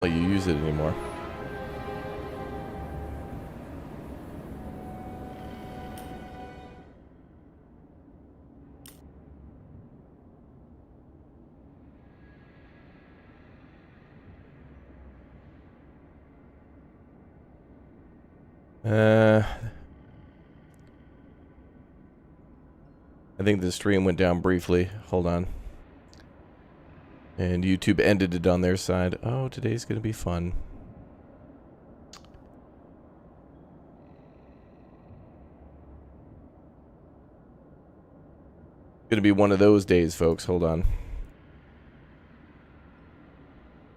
let you use it anymore. I think the stream went down briefly. Hold on. And YouTube ended it on their side. Oh, today's going to be fun. Going to be one of those days, folks. Hold on.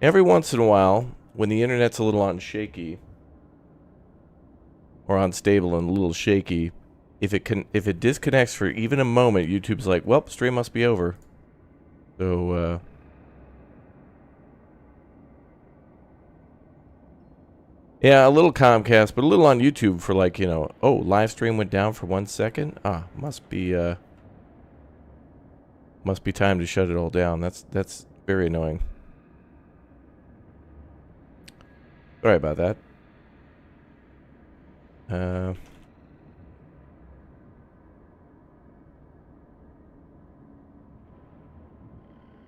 Every once in a while, when the internet's a little unshaky or unstable and a little shaky, if it disconnects for even a moment, YouTube's like, well, stream must be over. So, yeah, a little Comcast, but a little on YouTube for like, you know, oh, live stream went down for 1 second. Ah, must be time to shut it all down. That's very annoying. Sorry about that.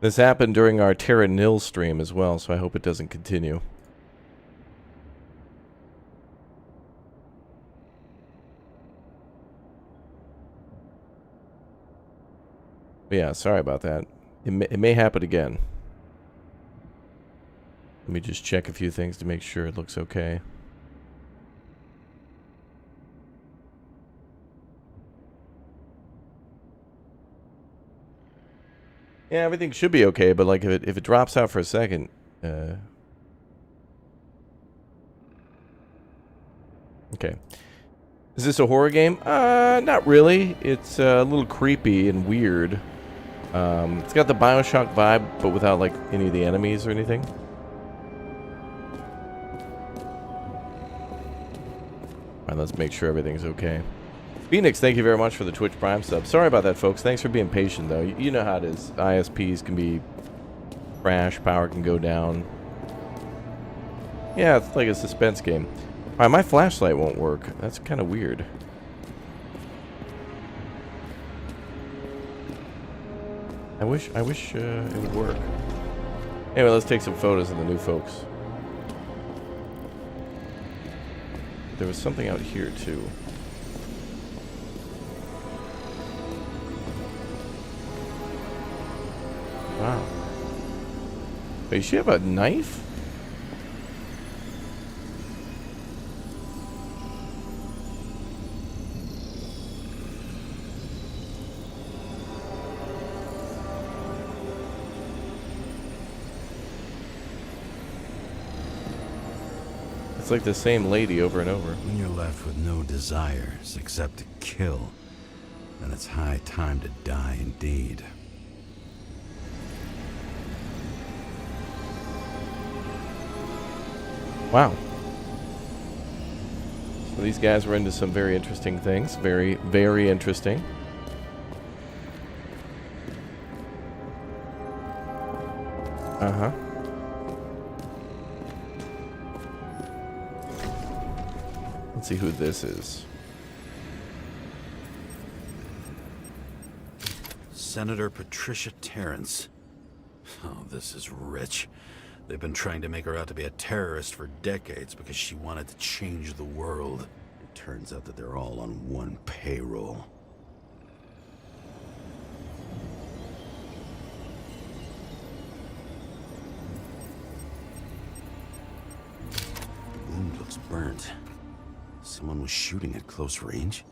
This happened during our Terra Nil stream as well, so I hope it doesn't continue. But yeah, sorry about that. It may happen again. Let me just check a few things to make sure it looks okay. Yeah, everything should be okay, but like if it drops out for a second, okay. Is this a horror game? Not really. It's a little creepy and weird. It's got the BioShock vibe, but without like any of the enemies or anything. Alright, let's make sure everything's okay. Phoenix, thank you very much for the Twitch Prime sub. Sorry about that, folks. Thanks for being patient, though. You know how it is. ISPs can be crash, power can go down. Yeah, it's like a suspense game. Alright, my flashlight won't work. That's kind of weird. I wish it would work. Anyway, let's take some photos of the new folks. There was something out here, too. Wow. Wait, does she have a knife? It's like the same lady over and over. When you're left with no desires except to kill, then it's high time to die indeed. Wow. So these guys were into some very interesting things. Very, very interesting. Uh-huh. Let's see who this is. Senator Patricia Terrence. Oh, this is rich. They've been trying to make her out to be a terrorist for decades because she wanted to change the world. It turns out that they're all on one payroll. The wound looks burnt. Someone was shooting at close range?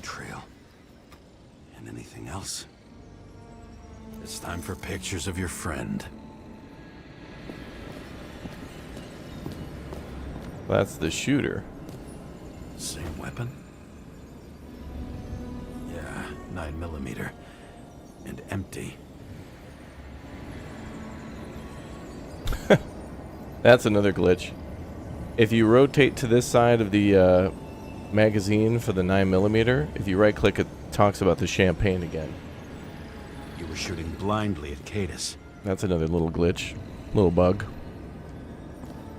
Trail. And anything else? It's time for pictures of your friend. That's the shooter. Same weapon? Yeah, 9mm. And empty. That's another glitch. If you rotate to this side of the magazine for the 9mm. If you right-click, it talks about the champagne again. You were shooting blindly at Cadus. That's another little glitch. Little bug.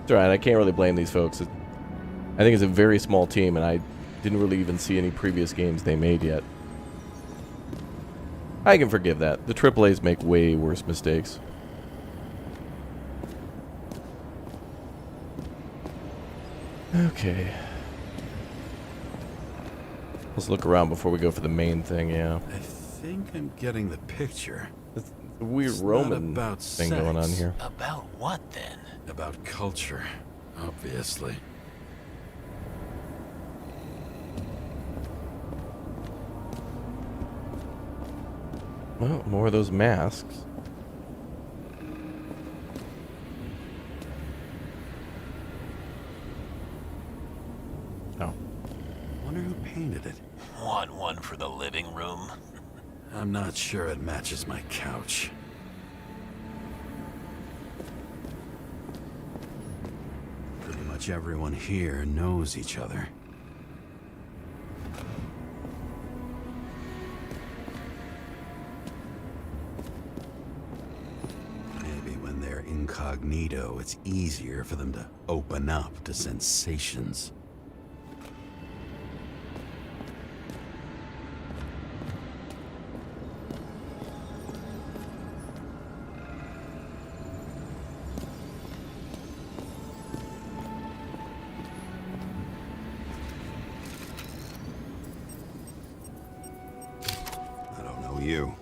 It's alright, I can't really blame these folks. I think it's a very small team, and I didn't really even see any previous games they made yet. I can forgive that. The AAAs make way worse mistakes. Okay. Let's look around before we go for the main thing, yeah. I think I'm getting the picture. It's a weird It's Roman not about thing sex. going on here. About what then? About culture, obviously. Well, more of those masks. Oh. Wonder who painted it. Want one for the living room? I'm not sure it matches my couch. Pretty much everyone here knows each other. Maybe when they're incognito, it's easier for them to open up to sensations. You.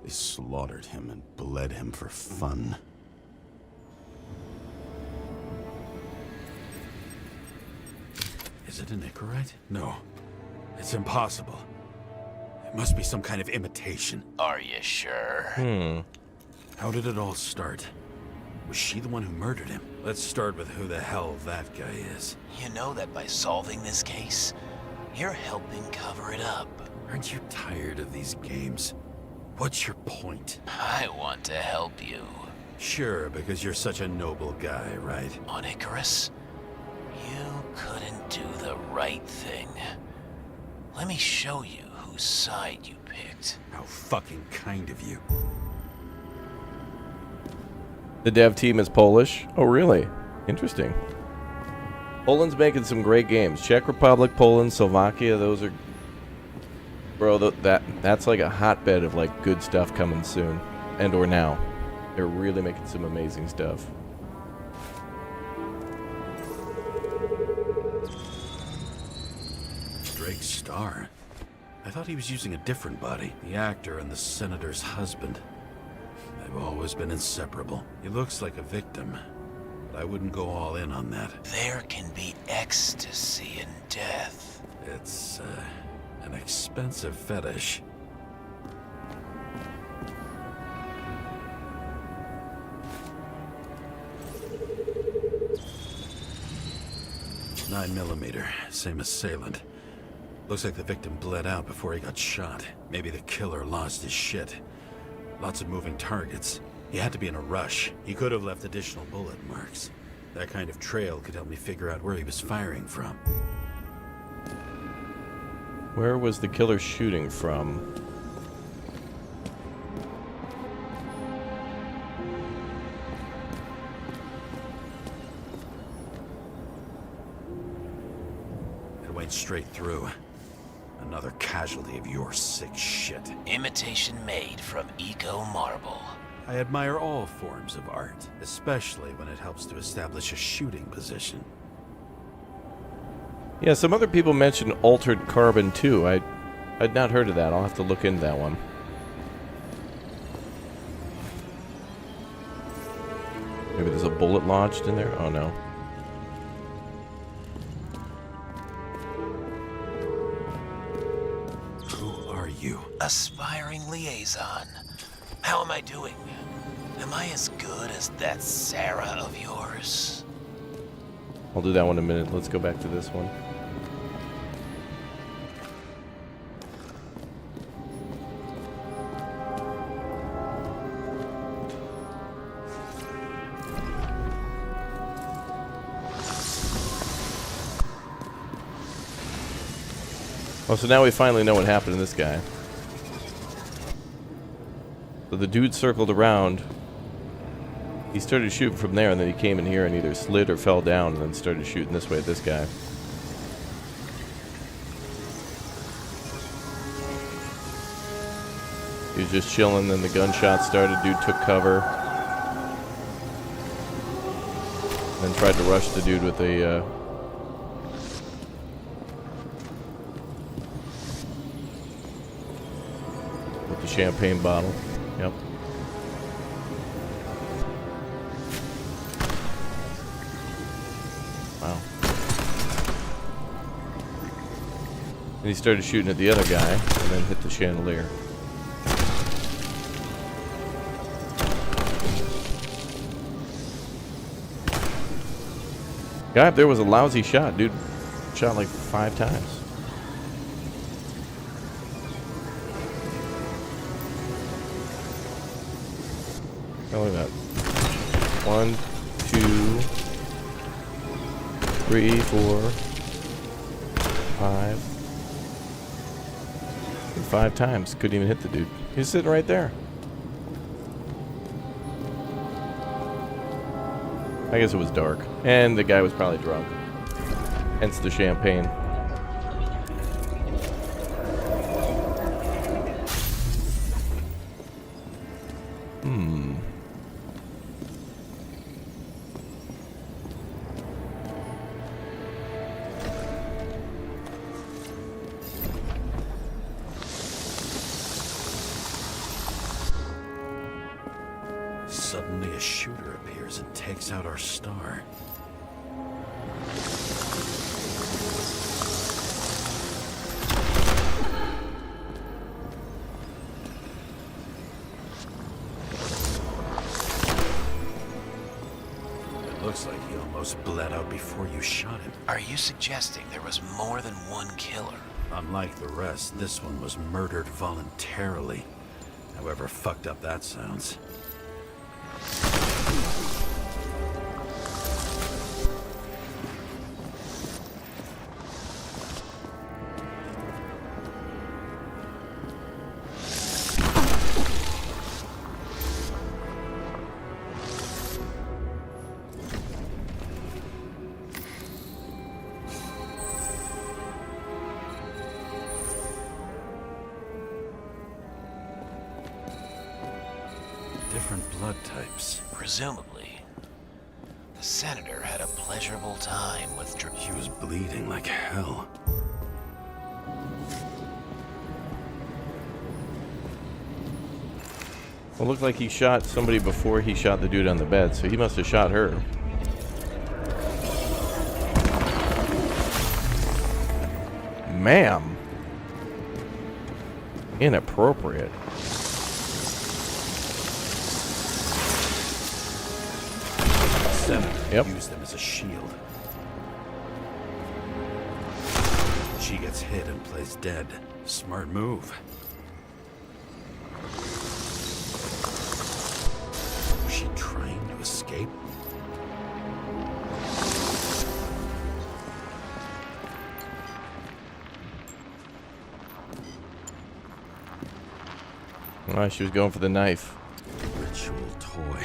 They slaughtered him and bled him for fun. Is it an Icarite? No. It's impossible. It must be some kind of imitation. Are you sure? How did it all start? Was she the one who murdered him? Let's start with who the hell that guy is. You know that by solving this case, you're helping cover it up. Aren't you tired of these games? What's your point? I want to help you. Sure, because you're such a noble guy, right? On Icarus, you couldn't do the right thing. Let me show you whose side you picked. How fucking kind of you. The dev team is Polish. Oh, really? Interesting. Poland's making some great games. Czech Republic, Poland, Slovakia, those are... Bro, that's like a hotbed of like good stuff coming soon. And or now. They're really making some amazing stuff. Drake Starr? I thought he was using a different body. The actor and the senator's husband. They've always been inseparable. He looks like a victim, but I wouldn't go all in on that. There can be ecstasy in death. It's, an expensive fetish. .9mm, same assailant. Looks like the victim bled out before he got shot. Maybe the killer lost his shit. Lots of moving targets. He had to be in a rush. He could have left additional bullet marks. That kind of trail could help me figure out where he was firing from. Where was the killer shooting from? It went straight through. Another casualty of your sick shit. Imitation made from eco marble. I admire all forms of art, especially when it helps to establish a shooting position. Yeah, some other people mentioned Altered Carbon too. I'd not heard of that. I'll have to look into that one. Maybe there's a bullet lodged in there? Oh no. Who are you? Aspiring liaison. How am I doing? Am I as good as that Sarah of yours? I'll do that one in a minute. Let's go back to this one. Oh, so now we finally know what happened to this guy. So the dude circled around. He started shooting from there, and then he came in here and either slid or fell down and then started shooting this way at this guy. He was just chilling, then the gunshot started. Dude took cover. Then tried to rush the dude with a... with the champagne bottle. Yep. Wow. And he started shooting at the other guy, and then hit the chandelier. Guy up there was a lousy shot, dude. Shot like 5 times. Oh, look at that. 1, 2, 3, 4, 5. 5 times. Couldn't even hit the dude. He's sitting right there. I guess it was dark. And the guy was probably drunk. Hence the champagne. Suddenly a shooter appears and takes out our star. It looks like he almost bled out before you shot him. Are you suggesting there was more than one killer? Unlike the rest, this one was murdered voluntarily. However fucked up that sounds. Different blood types. Presumably, the senator had a pleasurable time with She was bleeding like hell. Well, it looked like he shot somebody before he shot the dude on the bed, so he must have shot her. Ma'am. Inappropriate. Senator used them as a shield. She gets hit and plays dead. Smart move. Was she trying to escape? Oh, she was going for the knife. Ritual toy.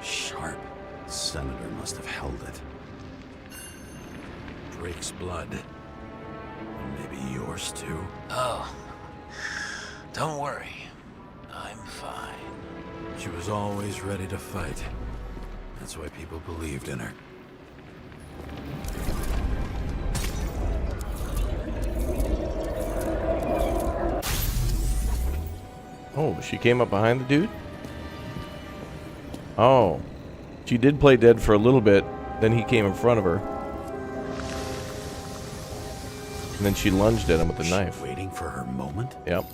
Sharp. Senator must have held it. Drake's blood. Maybe yours too. Oh, don't worry. I'm fine. She was always ready to fight. That's why people believed in her. Oh, she came up behind the dude? Oh. She did play dead for a little bit, then he came in front of her. And then she lunged at him with the knife. Waiting for her moment? Yep.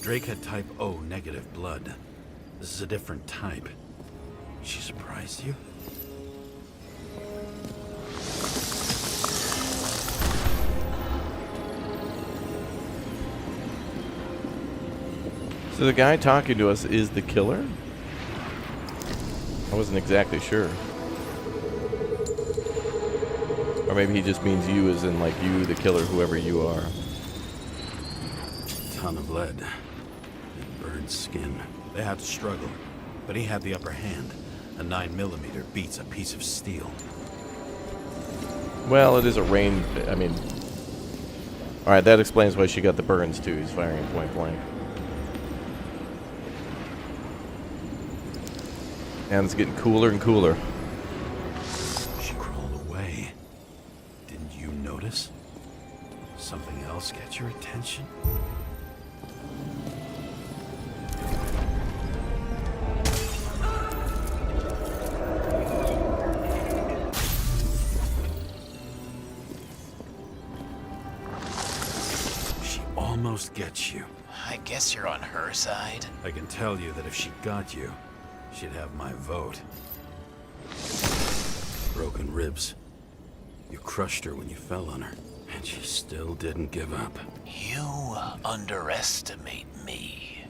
Drake had type O negative blood. This is a different type. She surprised you? So the guy talking to us is the killer? I wasn't exactly sure. Or maybe he just means you as in, like, you, the killer, whoever you are. Ton of lead. And burned skin. They had to struggle, but he had the upper hand. A 9mm beats a piece of steel. Well, it is a range. I mean... Alright, that explains why she got the burns, too. He's firing at point blank. And it's getting cooler and cooler. She crawled away. Didn't you notice? Something else get your attention? She almost gets you. I guess you're on her side. I can tell you that if she got you, she'd have my vote. Broken ribs. You crushed her when you fell on her, and she still didn't give up. You underestimate me.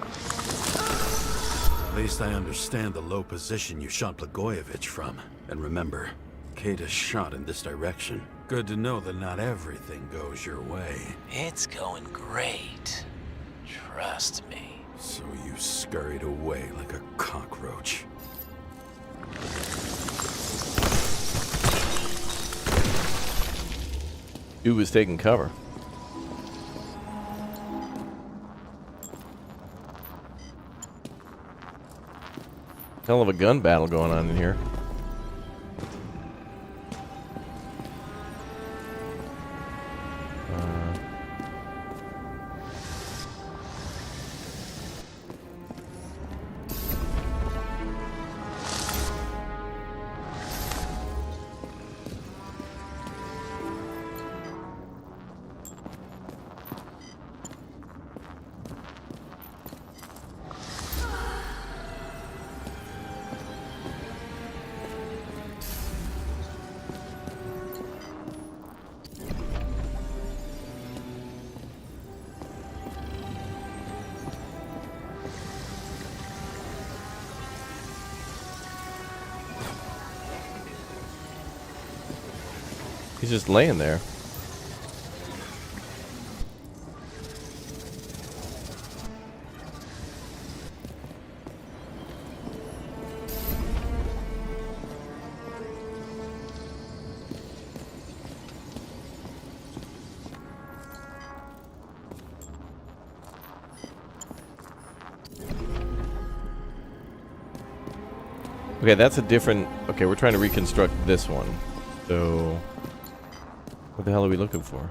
At least I understand the low position you shot Blagojevich from. And remember, Kata's shot in this direction. Good to know that not everything goes your way. It's going great. Trust me. So you scurried away like a cockroach. Dude was taking cover. Hell of a gun battle going on in here. He's just laying there. Okay, that's a different... Okay, we're trying to reconstruct this one. So... What the hell are we looking for?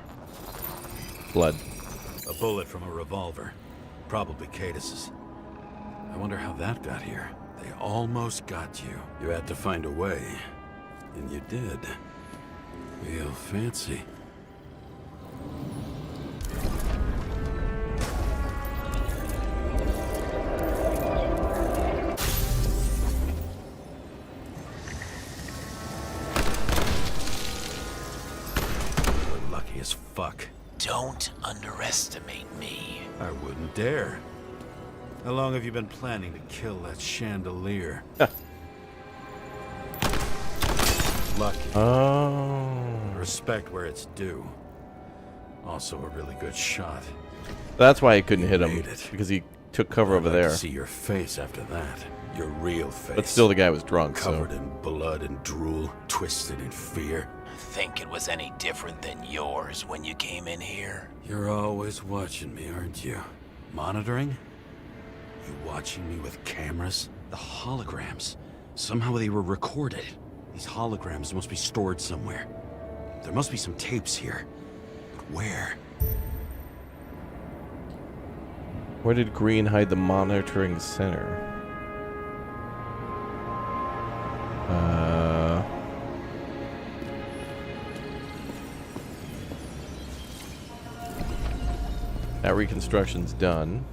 Blood. A bullet from a revolver. Probably Cadis's. I wonder how that got here. They almost got you. You had to find a way. And you did. Real fancy. Fuck. Don't underestimate me. I wouldn't dare. How long have you been planning to kill that chandelier? Lucky. Oh. Respect where it's due. Also a really good shot. That's why he couldn't hit him. Made it. Because he took cover over I'd like there. to see your face after that. Your real face. But still the guy was drunk, Covered so... in blood and drool. Twisted in fear. Think it was any different than yours when you came in here? You're always watching me, aren't you? Monitoring? You watching me with cameras? The holograms. Somehow they were recorded. These holograms must be stored somewhere. There must be some tapes here. But where? Where did Green hide the monitoring center? That reconstruction's done.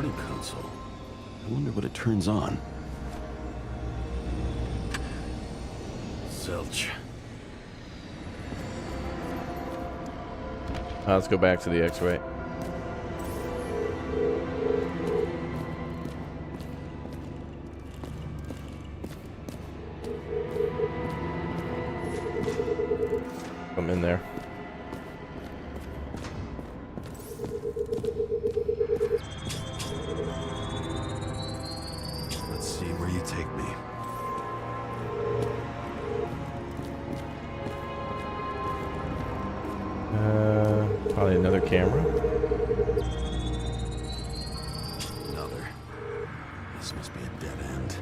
recording console. I wonder what it turns on. Zilch. Let's go back to the X-ray. I'm in there. Let's see where you take me. Probably another camera. Another. This must be a dead end.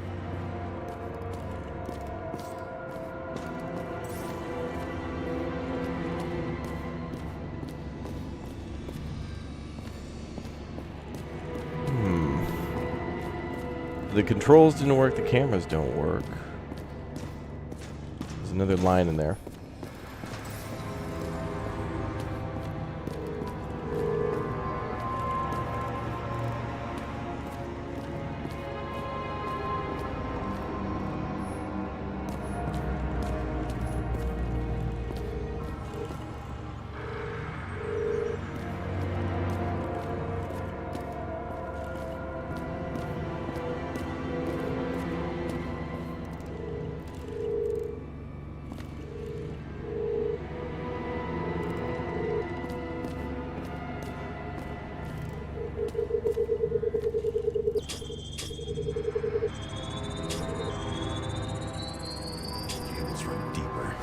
The controls didn't work, the cameras don't work. There's another line in there. Cables run deeper.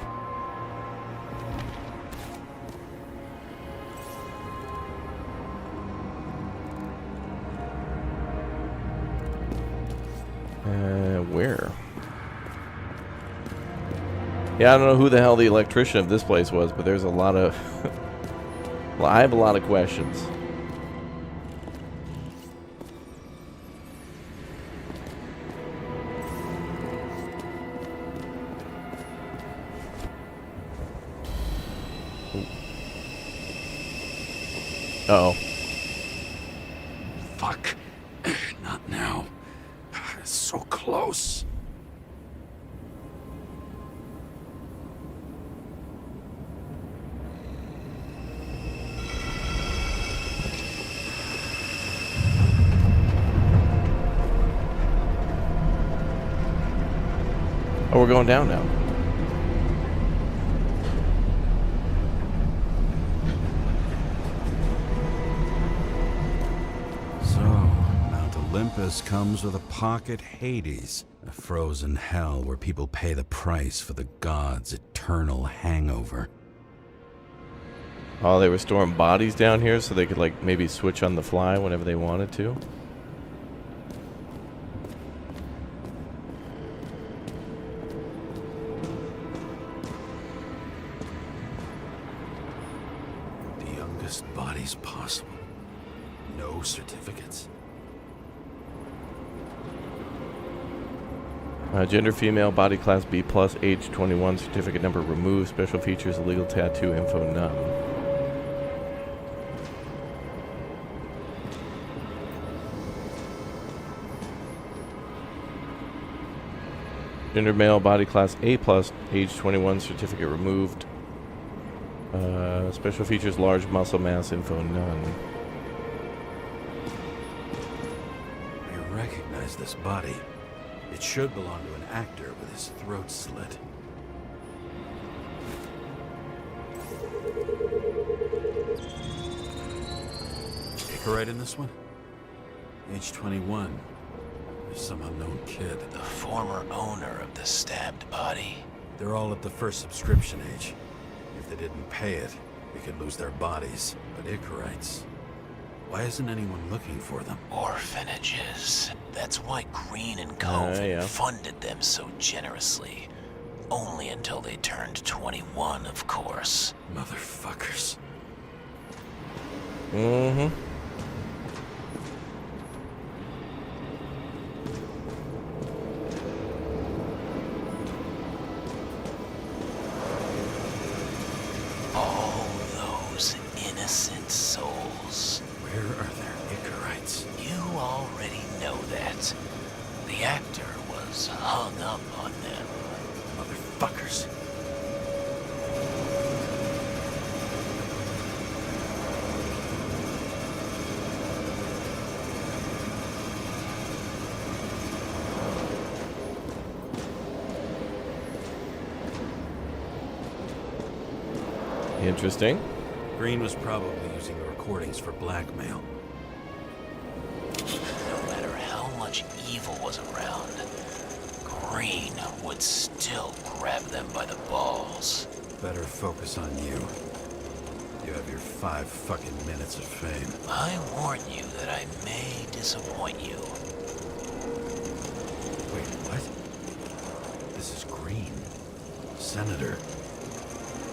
Where? Yeah, I don't know who the hell the electrician of this place was, but there's a lot of... well, I have a lot of questions. Uh-oh. Fuck. Not now. It's so close. Oh, we're going down now. So, Mount Olympus comes with a pocket Hades, a frozen hell where people pay the price for the gods' eternal hangover. Oh, they were storing bodies down here so they could, like, maybe switch on the fly whenever they wanted to. The youngest bodies possible. No certificates. Gender female, body class B+, age 21, certificate number removed, special features, illegal tattoo, info none. Gender male, body class A+, age 21, certificate removed. Special features, large muscle mass, info none. I recognize this body. It should belong to an actor with his throat slit. Right in this one? Age 21. There's some unknown kid. The former owner of the stabbed body. They're all at the first subscription age. If they didn't pay it, they could lose their bodies. But Icarites, why isn't anyone looking for them? Orphanages. That's why Green and Cove Yeah. funded them so generously. Only until they turned 21, of course. Motherfuckers. Mm-hmm. All those innocent souls. Where are their Icarites. You already know that. The actor was hung up on them. Motherfuckers. Interesting. Green was probably using the recordings for blackmail. No matter how much evil was around, Green would still grab them by the balls. Better focus on you. You have your 5 fucking minutes of fame. I warn you that I may disappoint you. Wait, what? This is Green. Senator.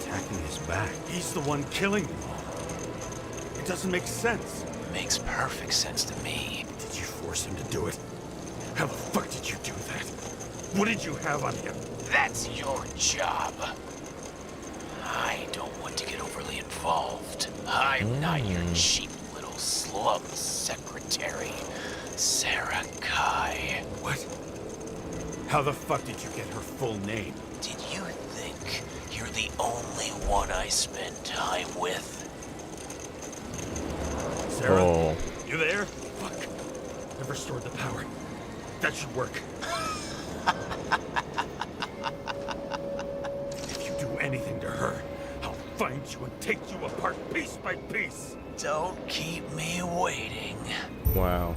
Attacking his back. He's the one killing them all. It doesn't make sense. Makes perfect sense to me. Did you force him to do it? How the fuck did you do that? What did you have on him? That's your job. I don't want to get overly involved. I'm not your cheap little slum secretary, Sarah Kai. What? How the fuck did you get her full name? Did you think you're the only one I spend time with? Sarah? Oh. You there? Fuck. I've restored the power. That should work. If you do anything to her, I'll find you and take you apart piece by piece. Don't keep me waiting. Wow.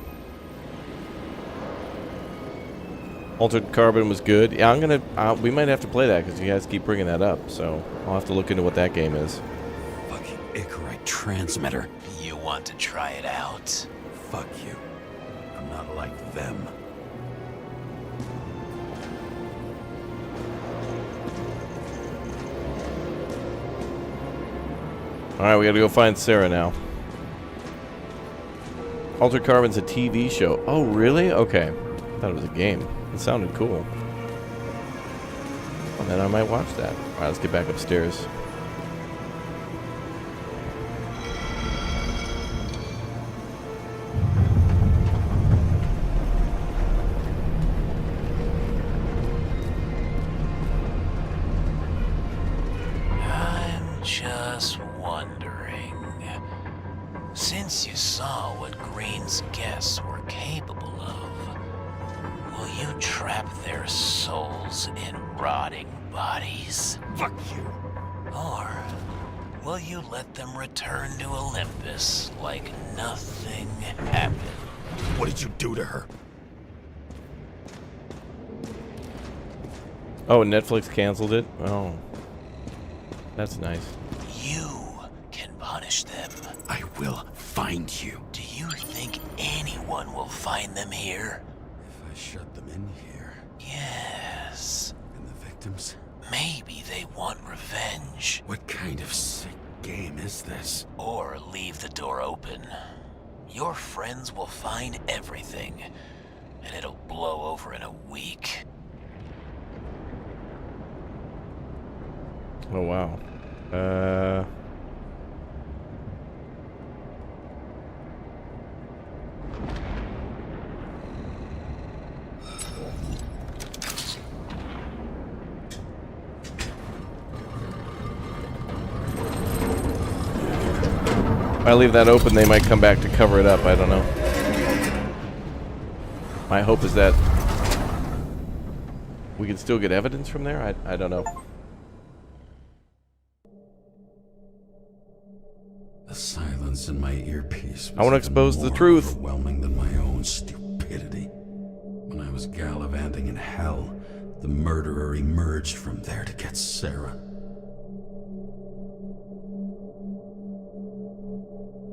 Altered Carbon was good. Yeah, I'm gonna. We might have to play that because you guys keep bringing that up. So I'll have to look into what that game is. Fucking Icarite transmitter. You want to try it out? Fuck you. I'm not like them. All right, we gotta go find Sarah now. Altered Carbon's a TV show. Oh, really? Okay. I thought it was a game. It sounded cool. Well, then I might watch that. All right, let's get back upstairs. I'm just wondering. Since you saw what Green's guests were capable of, will you trap their souls in rotting bodies? Fuck you. Or will you let them return to Olympus like nothing happened? What did you do to her? Oh, Netflix canceled it? Oh. That's nice. You can punish them. I will find you. Do you think anyone will find them here? If I shut them in here, Yes. and the victims? Maybe they want revenge. What kind of sick game is this? Or leave the door open. Your friends will find everything, and it'll blow over in a week. Oh, wow. If I leave that open, they might come back to cover it up. I don't know. My hope is that we can still get evidence from there. I don't know. The silence in my earpiece was I wanna even expose the more truth. overwhelming than my own stupidity. When I was gallivanting in hell, the murderer emerged from there to get Sarah.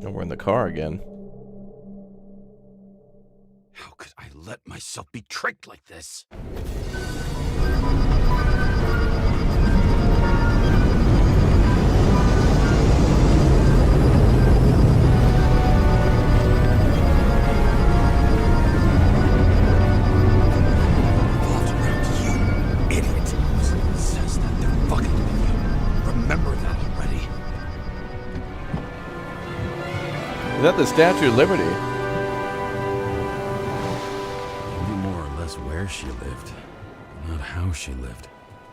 Oh, we're in the car again. How could I let myself be tricked like this? Revolves around you, idiot. Says that they're fucking with you. Remember that already. Is that the Statue of Liberty? where she lived, not how she lived.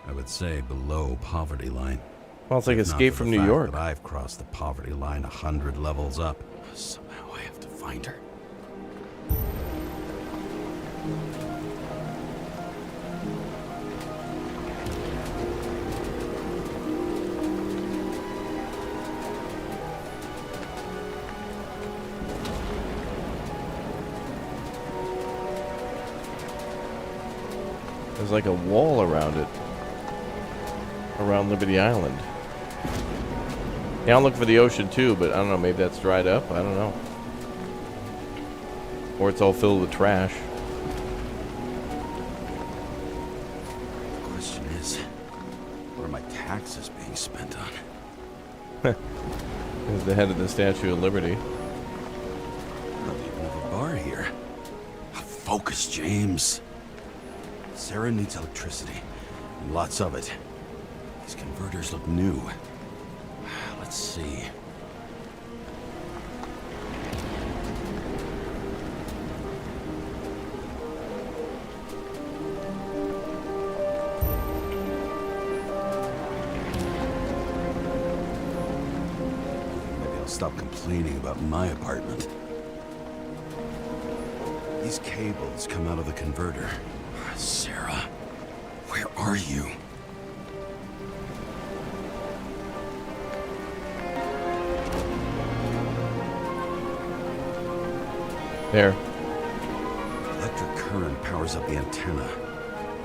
I would say below poverty line. Well, it's like If not Escape for from the New fact York. that I've crossed the poverty line 100 levels up. Somehow I have to find her. There's like a wall around it. Around Liberty Island. Yeah, I'll look for the ocean too, but I don't know, maybe that's dried up? I don't know. Or it's all filled with trash. The question is, what are my taxes being spent on? There's the head of the Statue of Liberty. Not even have a bar here. Focus, James. Sarah needs electricity, and lots of it. These converters look new. Let's see. Maybe I'll stop complaining about my apartment. These cables come out of the converter. Sarah, where are you? There. Electric current powers up the antenna.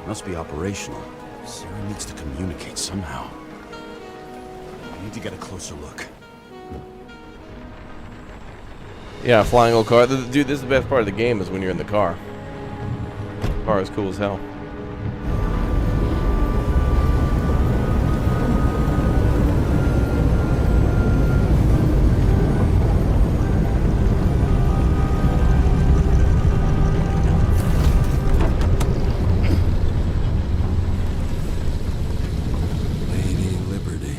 Must be operational. Sarah needs to communicate somehow. I need to get a closer look. Yeah, flying old car. Dude, this is the best part of the game is when you're in the car. Car is cool as hell. Lady Liberty,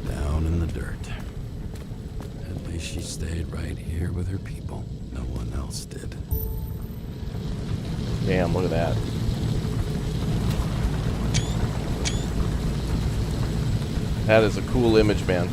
down in the dirt. At least she stayed right here with her people. No one else did. Damn, look at that. That is a cool image, man.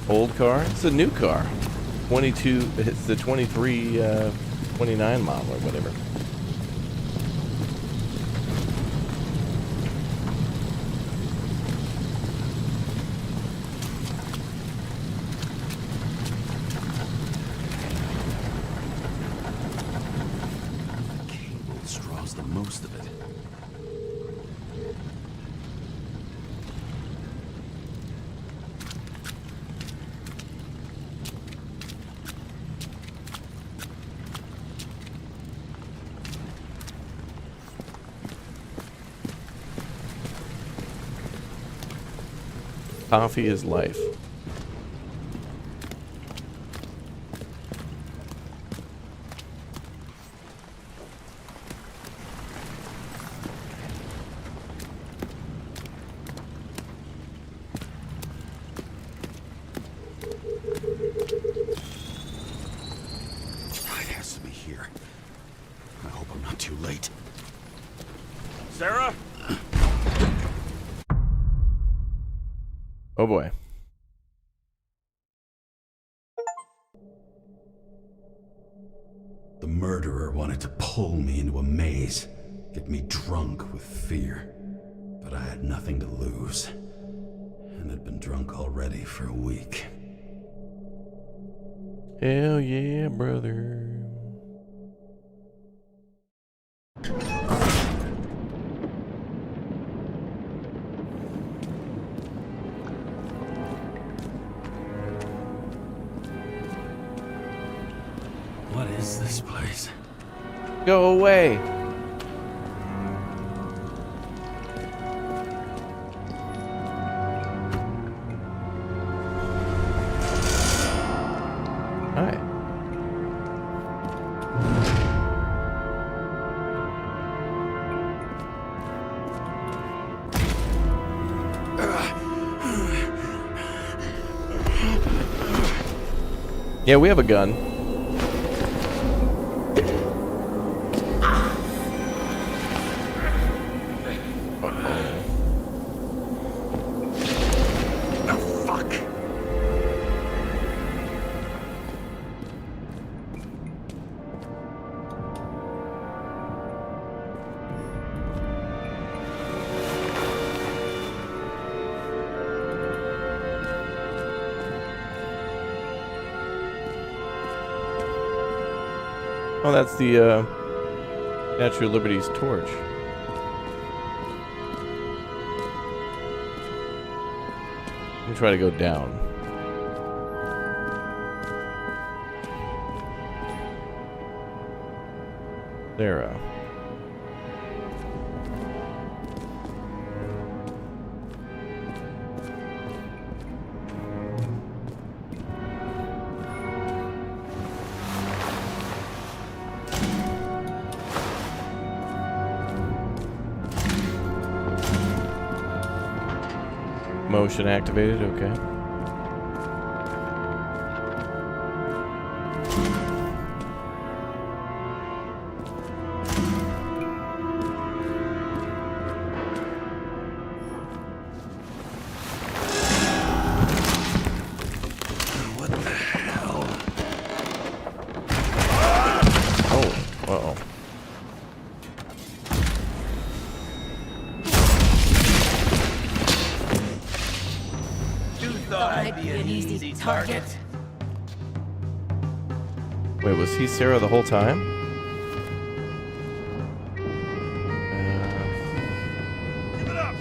Old car? It's a new car. 22, it's the 23, 29 model or whatever. The cable draws the most of it. Coffee is life. It has to be here. I hope I'm not too late. Sarah? Oh boy. The murderer wanted to pull me into a maze, get me drunk with fear. But I had nothing to lose, and had been drunk already for a week. Hell yeah, brother. What is this place? Go away. Yeah, we have a gun. Oh, fuck. Oh, that's the Statue of Liberty's torch. Let me try to go down. Sarah. Motion activated, okay. What the hell? Oh, uh-oh. Thought I'd be an easy target. Wait, was he Sarah the whole time? Give it up!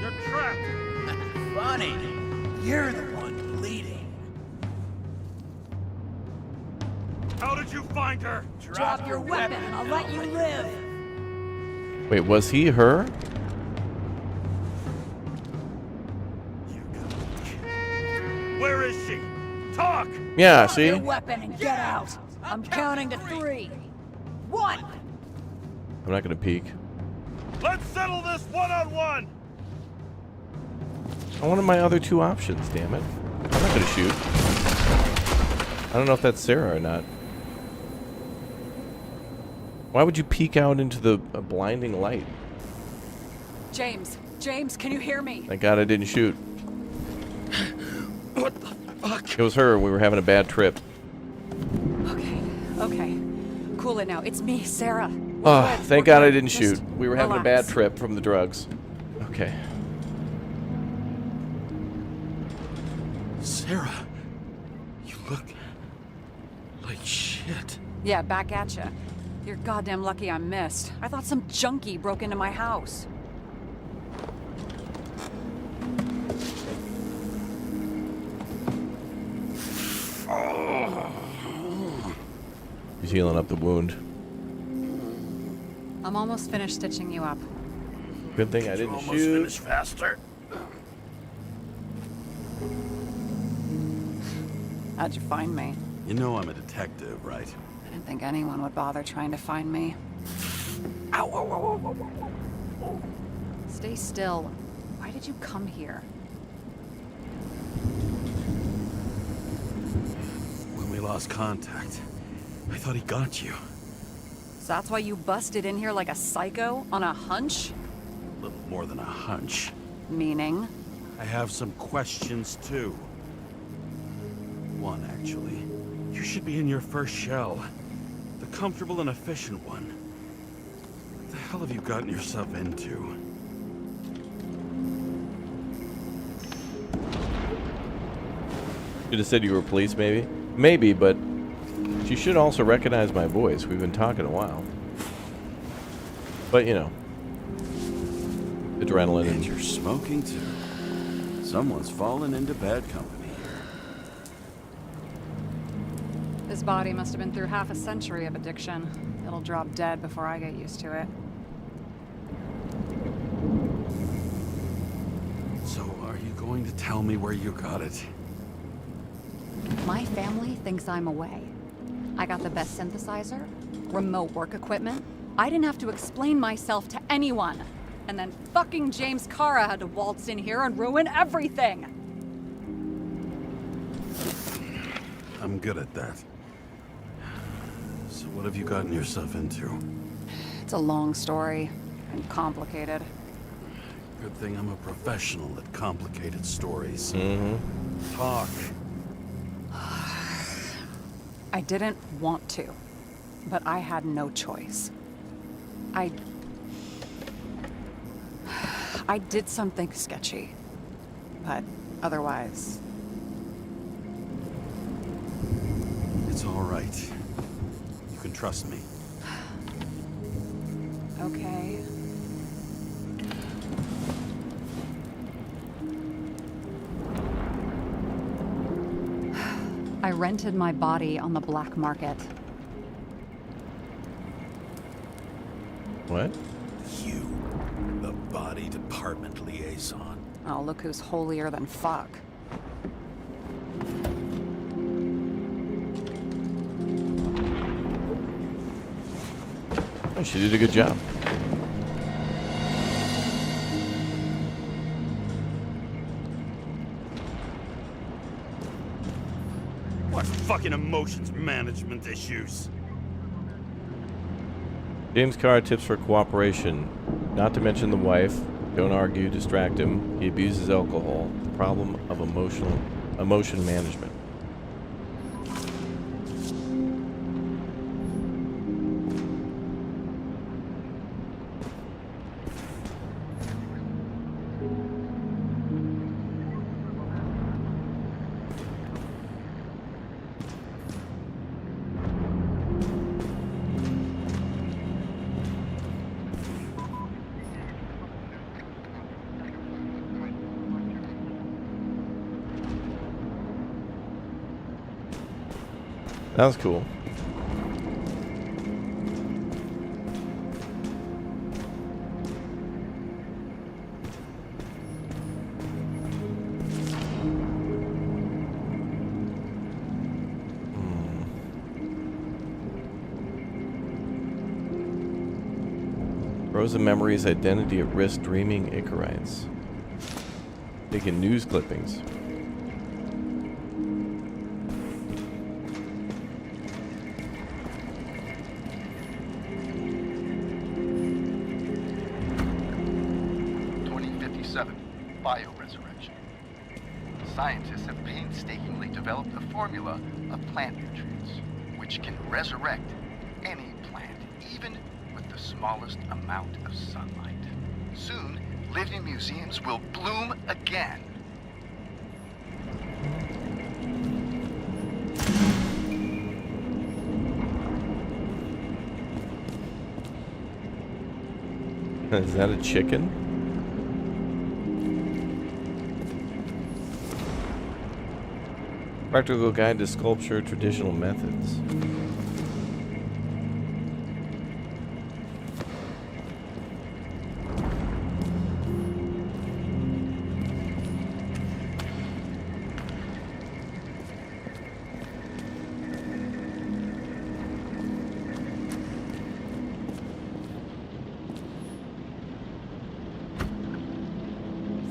You're trapped! Funny. You're the one bleeding. How did you find her? Drop your weapon and I'll let you live. Wait, was he her? Where is she? Talk! Yeah, Drop your see? weapon and get out. I'm counting to 3. 1. I'm not gonna peek. Let's settle this one-on-one! I wanted my other two options, damn it. I'm not gonna shoot. I don't know if that's Sarah or not. Why would you peek out into the blinding light? James, can you hear me? Thank God I didn't shoot. What the fuck? It was her. We were having a bad trip. Okay. Cool it now. It's me, Sarah. Oh, Good, thank we're God I good. didn't Just shoot. We were having a relax. bad trip from the drugs. Okay. Sarah, you look like shit. Yeah, back at ya. You're goddamn lucky I missed. I thought some junkie broke into my house. He's healing up the wound. I'm almost finished stitching you up. Good thing I didn't shoot. Finish faster. How'd you find me? You know I'm a detective, right? I didn't think anyone would bother trying to find me. Ow, ow, ow, ow, ow, ow. Stay still. Why did you come here? When we lost contact, I thought he got you. So that's why you busted in here like a psycho on a hunch? A little more than a hunch. Meaning? I have some questions, too. One, actually. You should be in your first shell. The comfortable and efficient one. What the hell have you gotten yourself into? Should have said you were police, maybe. Maybe, but you should also recognize my voice. We've been talking a while. But, you know. Adrenaline And and... you're smoking, too. Someone's fallen into bad company. His body must have been through half a century of addiction. It'll drop dead before I get used to it. So, are you going to tell me where you got it? My family thinks I'm away. I got the best synthesizer, remote work equipment. I didn't have to explain myself to anyone. And then fucking James Kara had to waltz in here and ruin everything. I'm good at that. So what have you gotten yourself into? It's a long story and complicated. Good thing I'm a professional at complicated stories. Mm-hmm. Talk. I didn't want to, but I had no choice. I did something sketchy, but otherwise... It's all right. You can trust me. Okay. I rented my body on the black market. What? You, the body department liaison. Oh, look who's holier than fuck. Oh, she did a good job. What fucking emotions management issues? James Carr tips for cooperation. Not to mention the wife. Don't argue, distract him. He abuses alcohol. The problem of emotion management. That was cool. Frozen memories, identity at risk, dreaming Icarites. Taking news clippings. Bioresurrection. Scientists have painstakingly developed a formula of plant nutrients which can resurrect any plant, even with the smallest amount of sunlight. Soon, living museums will bloom again. Is that a chicken? Practical guide to sculpture traditional methods.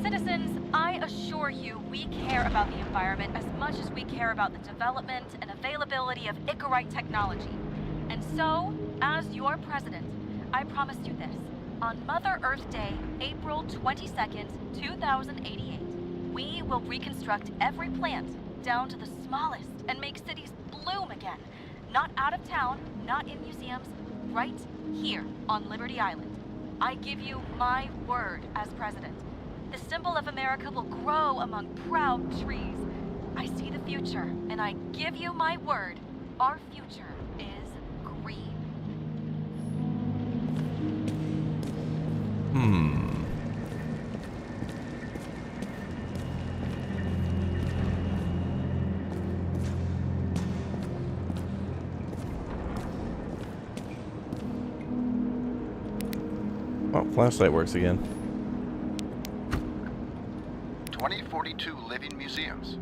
Citizens, I assure you we care about the environment as much as we care about the development and availability of Icarite technology. And so, as your president, I promise you this. On Mother Earth Day, April 22nd, 2088, we will reconstruct every plant down to the smallest and make cities bloom again. Not out of town, not in museums, right here on Liberty Island. I give you my word as president. The symbol of America will grow among proud trees. I see the future, and I give you my word. Our future is green. Oh, flashlight works again. 2042 living museums.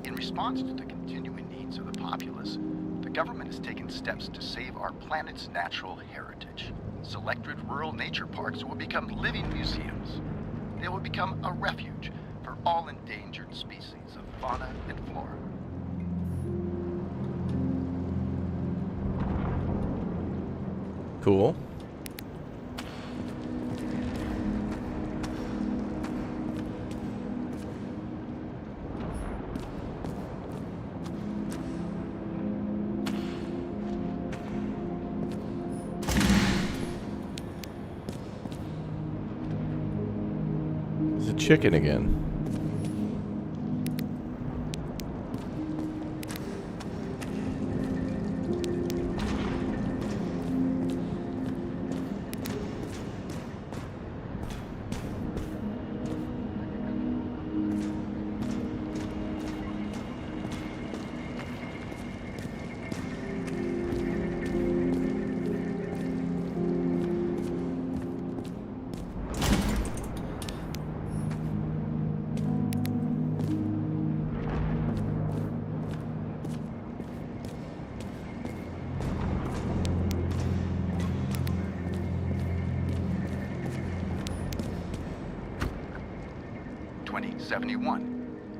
In response to the continuing needs of the populace, the government has taken steps to save our planet's natural heritage. Selected rural nature parks will become living museums. They will become a refuge for all endangered species of fauna and flora. Cool. There's a chicken again.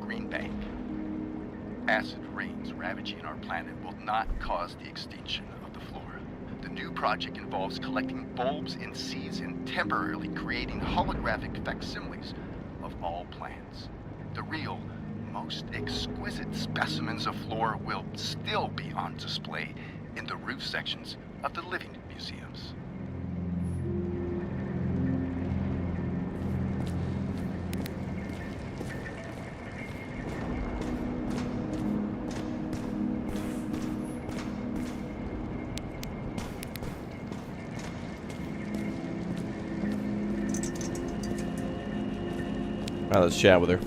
Green Bank. Acid rains ravaging our planet will not cause the extinction of the flora. The new project involves collecting bulbs in seeds and temporarily creating holographic facsimiles of all plants. The real, most exquisite specimens of flora will still be on display in the roof sections of the living museums. Alright, let's chat with her.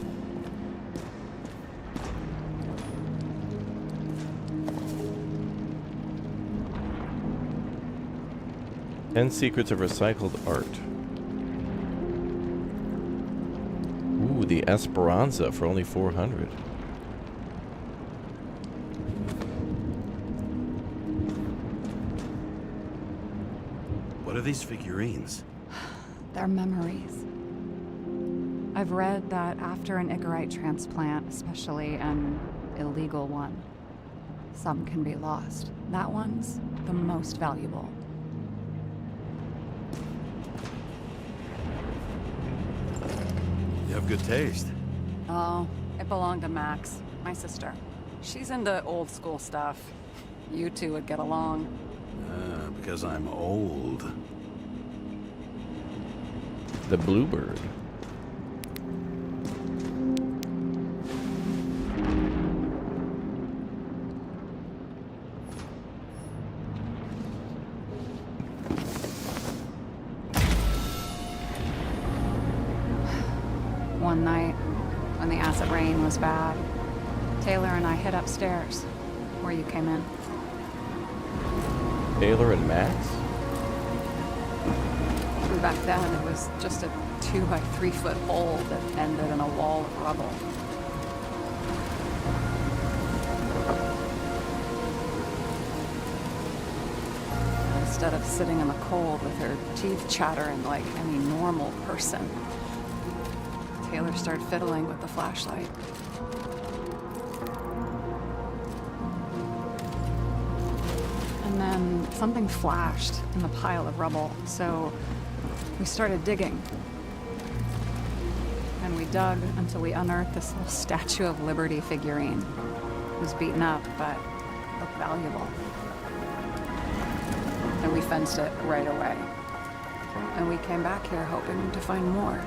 Ten secrets of recycled art. Ooh, the Esperanza for only 400. What are these figurines? They're memories. I've read that after an Icarite transplant, especially an illegal one, some can be lost. That one's the most valuable. You have good taste. Oh, it belonged to Max, my sister. She's into old school stuff. You two would get along. Because I'm old. The Bluebird. One night, when the acid rain was bad, Taylor and I hid upstairs, where you came in. Taylor and Max? Back then, it was just a 2 by 3 foot hole that ended in a wall of rubble. Instead of sitting in the cold with her teeth chattering like any normal person, Taylor started fiddling with the flashlight. And then something flashed in the pile of rubble, so we started digging. And we dug until we unearthed this little Statue of Liberty figurine. It was beaten up, but looked valuable. And we fenced it right away. And we came back here hoping to find more.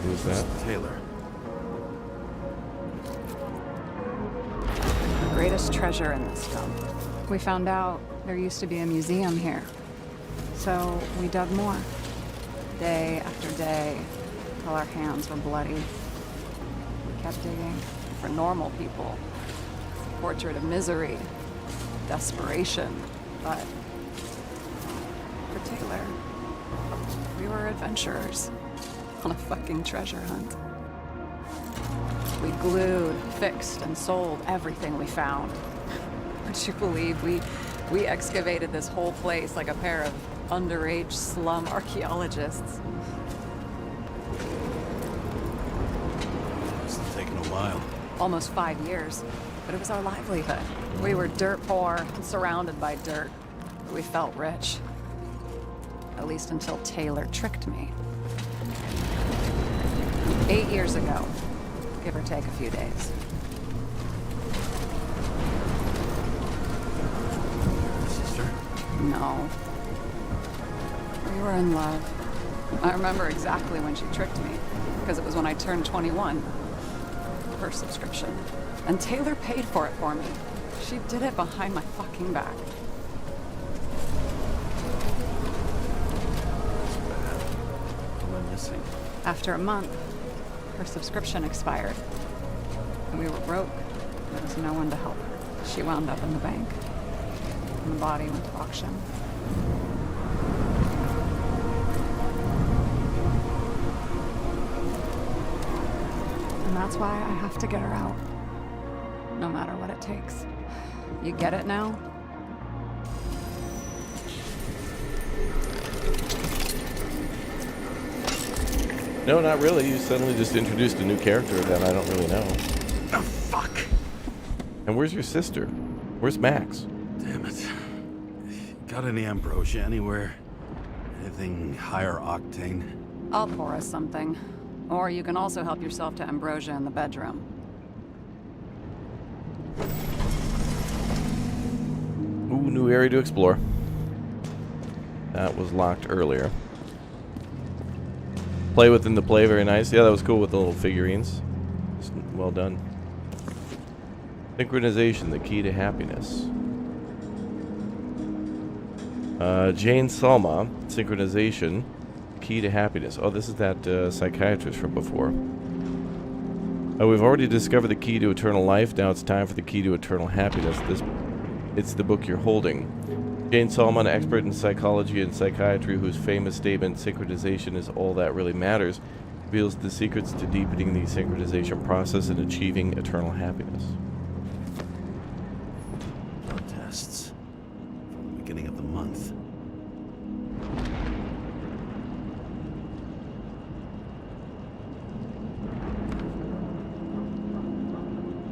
Who's that? Taylor. The greatest treasure in this dump. We found out there used to be a museum here. So we dug more. Day after day, till our hands were bloody. We kept digging. For normal people, portrait of misery, desperation. But for Taylor, we were adventurers on a fucking treasure hunt. We glued, fixed, and sold everything we found. Would you believe we excavated this whole place like a pair of underage slum archaeologists? Must have taken a while. Almost 5 years. but it was our livelihood. We were dirt poor, and surrounded by dirt. We felt rich. At least until Taylor tricked me. 8 years ago, give or take a few days. Sister? No. We were in love. I remember exactly when she tricked me, because it was when I turned 21. Her subscription. And Taylor paid for it for me. She did it behind my fucking back. What am I missing? After a month, her subscription expired. And we were broke. There was no one to help her. She wound up in the bank. And the body went to auction. And that's why I have to get her out. No matter what it takes. You get it now? No, not really. You suddenly just introduced a new character that I don't really know. Oh, fuck. And where's your sister? Where's Max? Damn it. Got any ambrosia anywhere? Anything higher octane? I'll pour us something. Or you can also help yourself to ambrosia in the bedroom. Ooh, new area to explore. That was locked earlier. Play within the play, very nice. Yeah, that was cool with the little figurines. Just well done. Synchronization, the key to happiness. Jane Salma, synchronization, key to happiness. Oh, this is that psychiatrist from before. We've already discovered the key to eternal life. Now it's time for the key to eternal happiness. It's the book you're holding. Jane Salma, an expert in psychology and psychiatry, whose famous statement, synchronization is all that really matters, reveals the secrets to deepening the synchronization process and achieving eternal happiness. Blood tests. From the beginning of the month.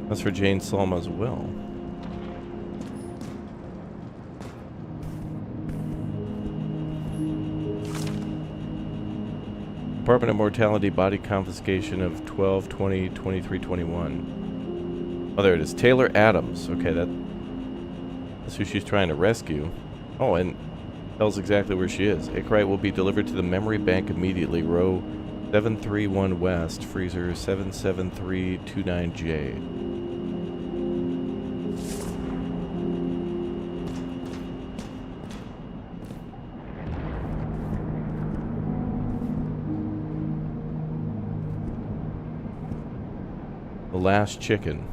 That's for Jane Salma's will. Department of Mortality body confiscation of 12/20/23/21. Oh, there it is. Taylor Adams. Okay, that's who she's trying to rescue. Oh, and tells exactly where she is. Icarite will be delivered to the memory bank immediately. Row 731 West, freezer 77329J. The last chicken.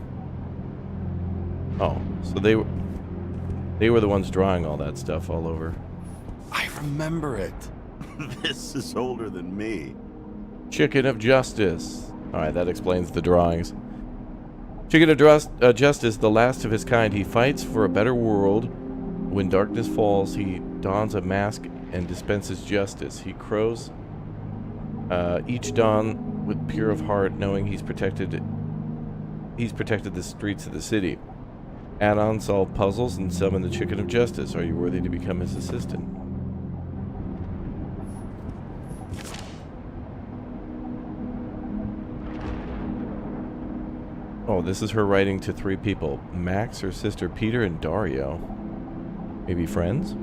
Oh, so they were the ones drawing all that stuff all over. I remember it. This is older than me. Chicken of Justice. Alright, that explains the drawings. Chicken of Justice, the last of his kind. He fights for a better world. When darkness falls, he dons a mask and dispenses justice. He crows each dawn with pure of heart, knowing he's protected the streets of the city. Add-on, solve puzzles, and summon the Chicken of Justice. Are you worthy to become his assistant? Oh, this is her writing to 3 people. Max, her sister Peter, and Dario. Maybe friends?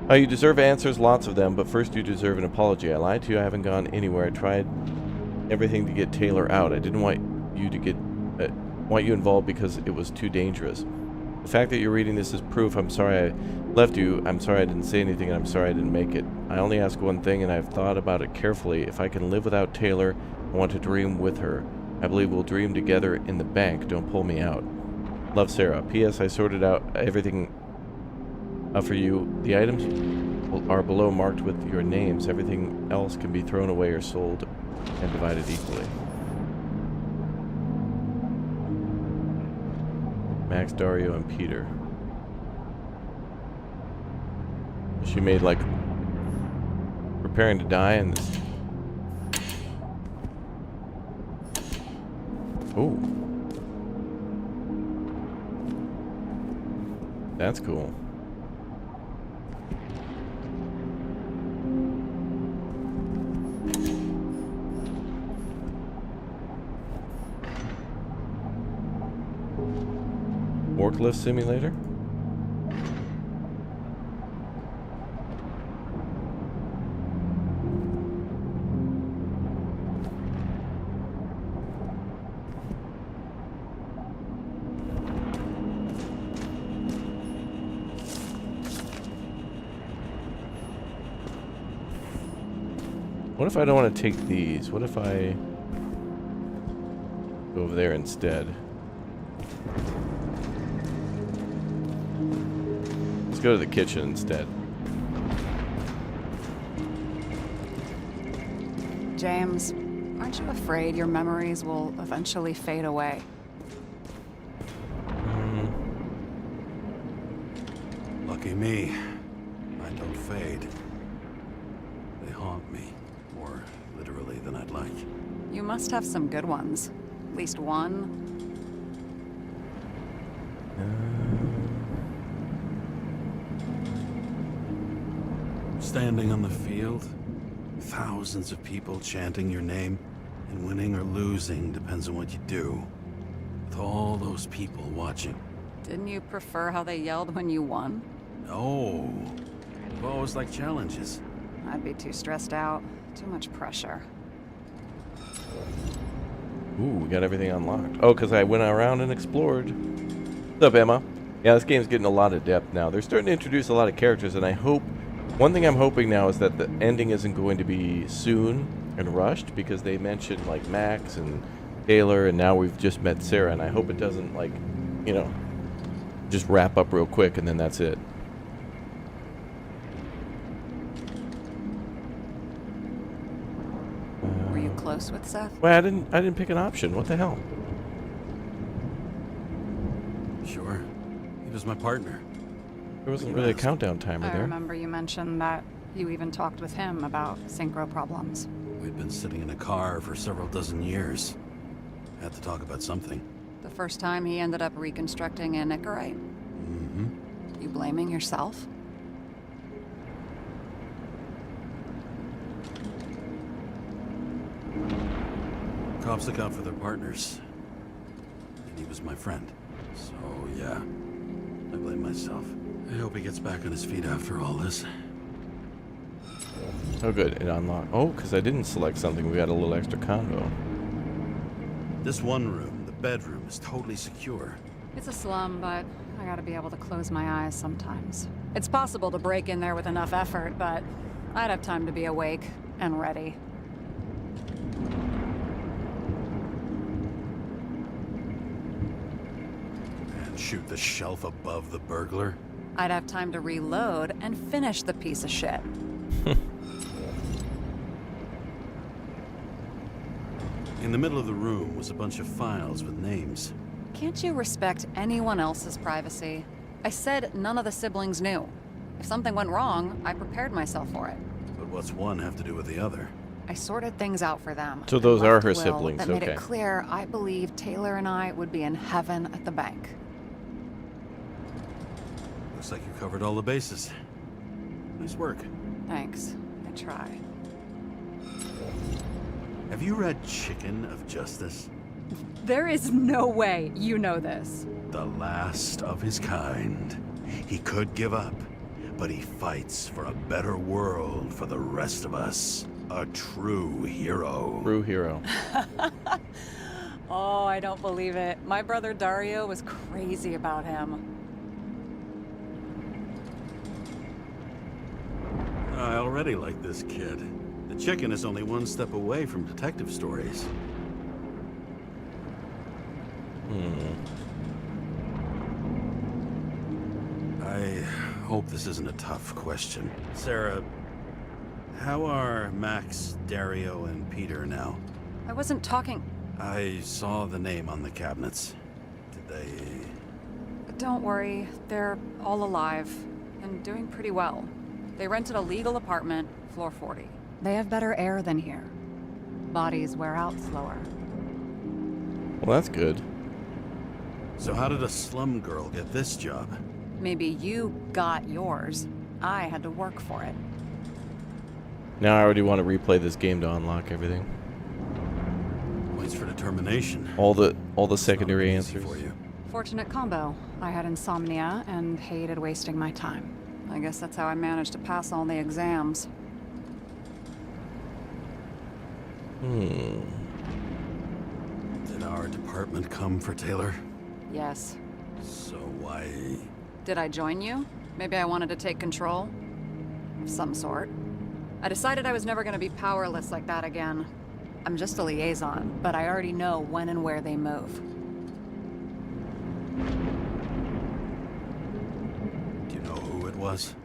You deserve answers, lots of them, but first you deserve an apology. I lied to you, I haven't gone anywhere. I tried everything to get Taylor out. I didn't want you involved because it was too dangerous. The fact that you're reading this is proof. I'm sorry I left you. I'm sorry I didn't say anything, and I'm sorry I didn't make it. I only ask one thing, and I've thought about it carefully. If I can live without Taylor, I want to dream with her. I believe we'll dream together in the bank. Don't pull me out. Love, Sarah. P.S. I sorted out everything for you. The items are below marked with your names. Everything else can be thrown away or sold and divided equally. Max, Dario, and Peter. She made, like, preparing to die and this. Ooh. That's cool. Forklift simulator? What if I don't want to take these? What if I go over there instead? Let's go to the kitchen instead. James, aren't you afraid your memories will eventually fade away? Lucky me. Mine don't fade. They haunt me. More literally than I'd like. You must have some good ones. At least one. Standing on the field, thousands of people chanting your name, and winning or losing depends on what you do. With all those people watching. Didn't you prefer how they yelled when you won? No. I've always liked challenges. I'd be too stressed out. Too much pressure. Ooh, we got everything unlocked. Oh, because I went around and explored. What's up, Emma? Yeah, this game's getting a lot of depth now. They're starting to introduce a lot of characters, and I hope... One thing I'm hoping now is that the ending isn't going to be soon and rushed, because they mentioned, like, Max and Taylor, and now we've just met Sarah, and I hope it doesn't, like, you know, just wrap up real quick, and then that's it. Were you close with Seth? Well, I didn't pick an option. What the hell? Sure. He was my partner. There wasn't really a countdown timer I there. remember you mentioned that you even talked with him about synchro problems. We'd been sitting in a car for several dozen years. Had to talk about something. The first time he ended up reconstructing an Icarite? Mm-hmm. You blaming yourself? Cops look out for their partners. And he was my friend. So, yeah. I blame myself. I hope he gets back on his feet after all this. Oh, good. It unlocked. Oh, because I didn't select something. We got a little extra combo. This one room, the bedroom, is totally secure. It's a slum, but I gotta be able to close my eyes sometimes. It's possible to break in there with enough effort, but I'd have time to be awake and ready. And shoot the shelf above the burglar. I'd have time to reload and finish the piece of shit. In the middle of the room was a bunch of files with names. Can't you respect anyone else's privacy? I said none of the siblings knew. If something went wrong, I prepared myself for it. But what's one have to do with the other? I sorted things out for them. So those and are left a her will siblings, that made okay. it clear I believed Taylor and I would be in heaven at the bank. Looks like you covered all the bases. Nice work. Thanks. I try. Have you read Chicken of Justice? There is no way you know this. The last of his kind. He could give up, but he fights for a better world for the rest of us. A true hero. True hero. Oh, I don't believe it. My brother Dario was crazy about him. I already like this kid. The chicken is only one step away from detective stories. I hope this isn't a tough question. Sarah, how are Max, Dario, and Peter now? I wasn't talking... I saw the name on the cabinets. Did they... Don't worry, they're all alive and doing pretty well. They rented a legal apartment, floor 40. They have better air than here. Bodies wear out slower. Well, that's good. So how did a slum girl get this job? Maybe you got yours. I had to work for it. Now I already want to replay this game to unlock everything. Points for determination. All the secondary It's not easy answers. for you. Fortunate combo. I had insomnia and hated wasting my time. I guess that's how I managed to pass all the exams. Hmm. Did our department come for Taylor? Yes. So why... Did I join you? Maybe I wanted to take control? Of some sort. I decided I was never going to be powerless like that again. I'm just a liaison, but I already know when and where they move. Do you know who it was?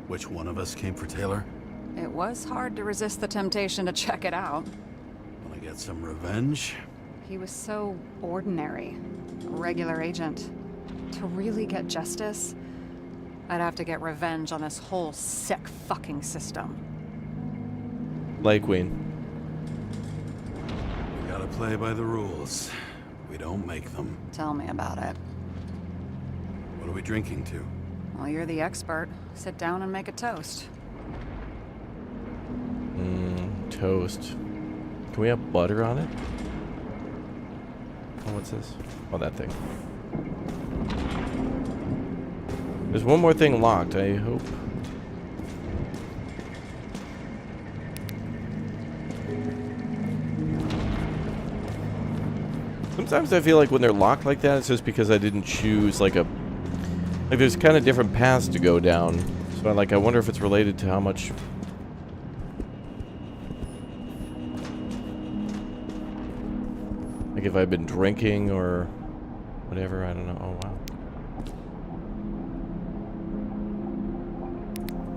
Which one of us came for Taylor? It was hard to resist the temptation to check it out. Wanna get some revenge? He was so ordinary. A regular agent. To really get justice, I'd have to get revenge on this whole sick fucking system. Light Queen. We gotta play by the rules. We don't make them. Tell me about it. What are we drinking to? Well, you're the expert. Sit down and make a toast. Toast. Can we have butter on it? Oh, what's this? Oh, that thing. There's one more thing locked, I hope. Sometimes I feel like when they're locked like that, it's just because I didn't choose like a... Like there's kind of different paths to go down. So I wonder if it's related to how much... Like if I've been drinking or whatever, I don't know. Oh, wow.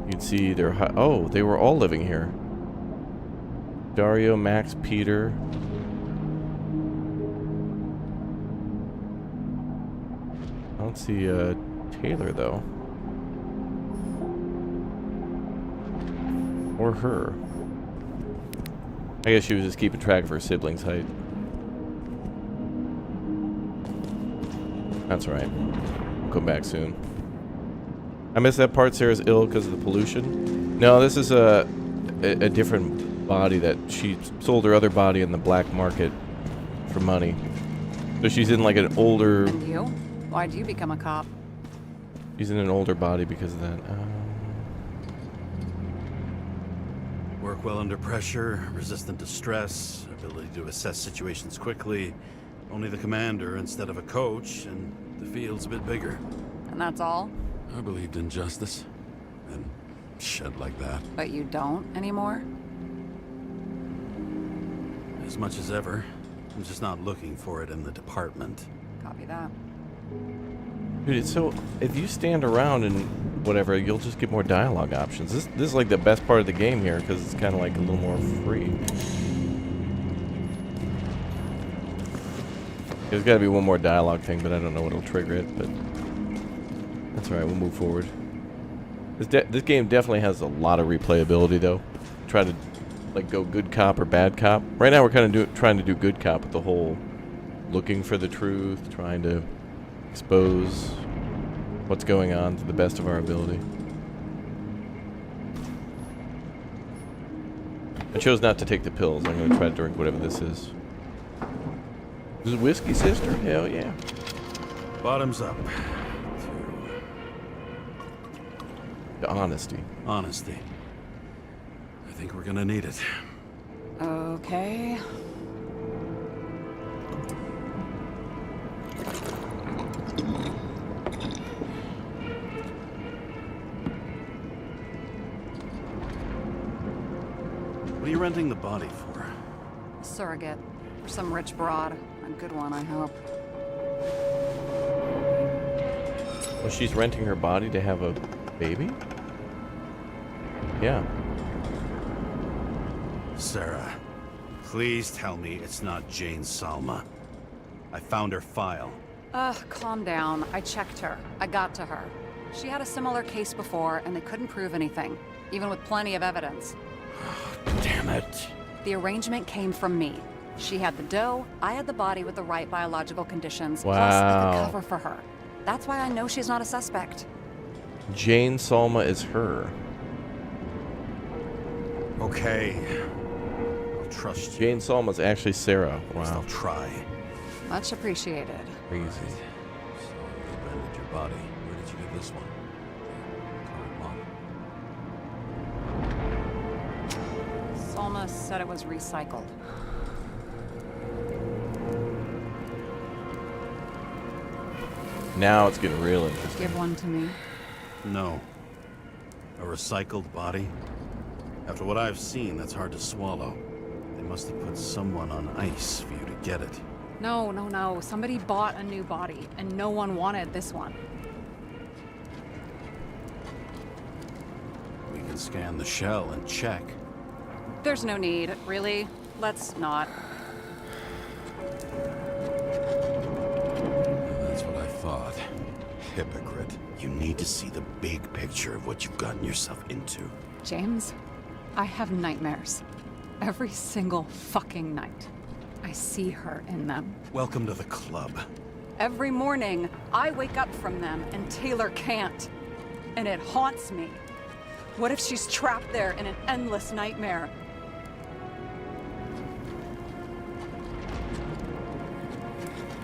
You can see they're... Oh, they were all living here. Dario, Max, Peter... I don't see Taylor though, or her. I guess she was just keeping track of her siblings' height. That's right. We'll come back soon. I missed that part. Sarah's ill because of the pollution. No, this is a different body that she sold her other body in the black market for money. So she's in like an older... And you? Why'd you become a cop? She's in an older body because of that. Work well under pressure, resistant to stress, ability to assess situations quickly. Only the commander instead of a coach, and the field's a bit bigger. And that's all? I believed in justice. And shit like that. But you don't anymore? As much as ever. I'm just not looking for it in the department. Copy that. Dude, it's so... If you stand around and whatever, you'll just get more dialogue options. This is like the best part of the game here, because it's kind of like a little more free. There's got to be one more dialogue thing, but I don't know what'll trigger it, but... That's alright, we'll move forward. This game definitely has a lot of replayability, though. Try to, like, go good cop or bad cop. Right now we're kind of trying to do good cop with the whole... Looking for the truth, trying to... expose what's going on to the best of our ability. I chose not to take the pills. I'm going to try to drink whatever this is. This is whiskey, sister? Hell yeah. Bottoms up. The honesty. Honesty. I think we're gonna need it. Okay. What are you renting the body for? Surrogate. For some rich broad. A good one, I hope. Well, she's renting her body to have a baby? Yeah. Sarah, please tell me it's not Jane Salma. I found her file. Calm down. I checked her. I got to her. She had a similar case before, and they couldn't prove anything, even with plenty of evidence. Damn it. The arrangement came from me. She had the dough, I had the body with the right biological conditions, plus I Wow. could cover for her. That's why I know she's not a suspect. Jane Salma is her. Okay. I'll trust you. Jane Salma is actually Sarah. At least I'll Wow. try. Much appreciated. Crazy. So you abandoned your body. Where did you get this one? Current mom. Salma said it was recycled. Now it's getting real interesting. Give one to me. No. A recycled body? After what I've seen, that's hard to swallow. They must have put someone on ice for you to get it. No, no, no. Somebody bought a new body, and no one wanted this one. We can scan the shell and check. There's no need, really. Let's not. That's what I thought. Hypocrite. You need to see the big picture of what you've gotten yourself into. James, I have nightmares. Every single fucking night. I see her in them. Welcome to the club. Every morning, I wake up from them and Taylor can't. And it haunts me. What if she's trapped there in an endless nightmare?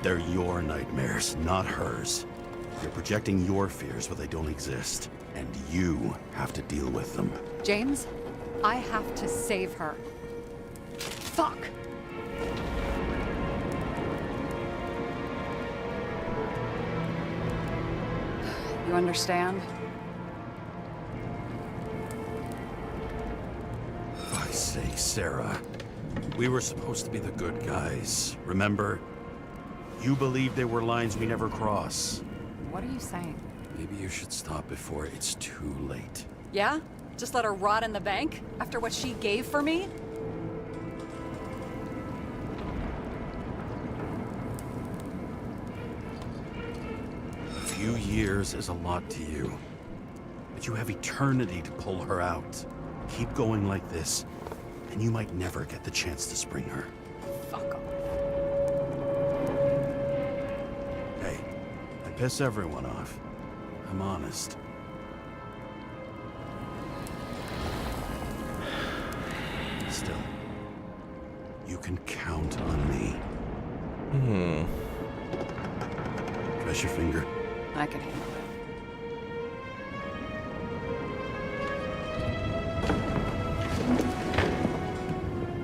They're your nightmares, not hers. You're projecting your fears, but they don't exist. And you have to deal with them. James, I have to save her. Fuck! You understand? Fuck's sake, Sarah. We were supposed to be the good guys, remember? You believed they were lines we never cross. What are you saying? Maybe you should stop before it's too late. Yeah? Just let her rot in the bank? After what she gave for me? A few years is a lot to you. But you have eternity to pull her out. Keep going like this, and you might never get the chance to spring her. Fuck off. Hey, I piss everyone off. I'm honest. Still, you can count on me. Press your finger. I can handle it.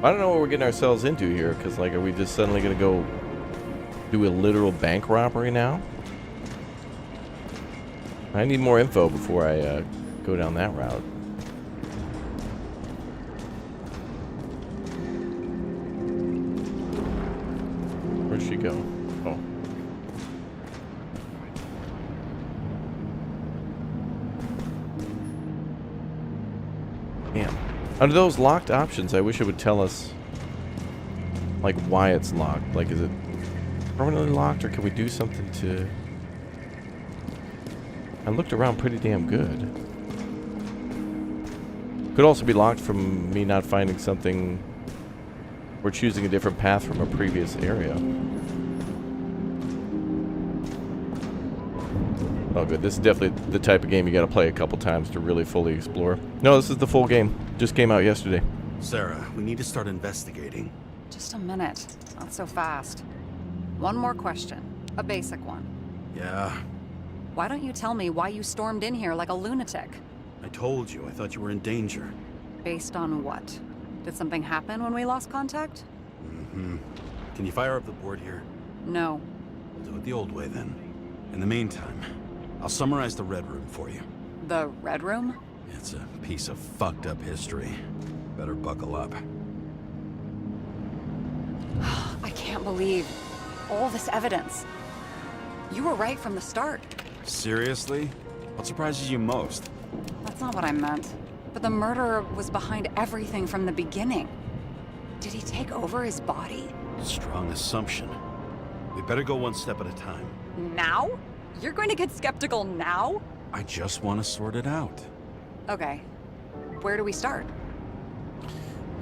I don't know what we're getting ourselves into here, because, like, are we just suddenly going to go do a literal bank robbery now? I need more info before I go down that route. Where'd she go? Oh. Damn. Under those locked options, I wish it would tell us, like, why it's locked. Like, is it permanently locked, or can we do something to... I looked around pretty damn good. Could also be locked from me not finding something or choosing a different path from a previous area. Oh, good. This is definitely the type of game you got to play a couple times to really fully explore. No, this is the full game. Just came out yesterday. Sarah, we need to start investigating. Just a minute. Not so fast. One more question. A basic one. Yeah, Why don't you tell me why you stormed in here like a lunatic? I told you. I thought you were in danger. Based on what? Did something happen when we lost contact? Can you fire up the board here? No. We'll do it the old way then. In the meantime, I'll summarize the Red Room for you. The Red Room? It's a piece of fucked up history. Better buckle up. I can't believe all this evidence. You were right from the start. Seriously? What surprises you most? That's not what I meant. But the murderer was behind everything from the beginning. Did he take over his body? Strong assumption. We better go one step at a time. Now? You're going to get skeptical now? I just want to sort it out. Okay. Where do we start?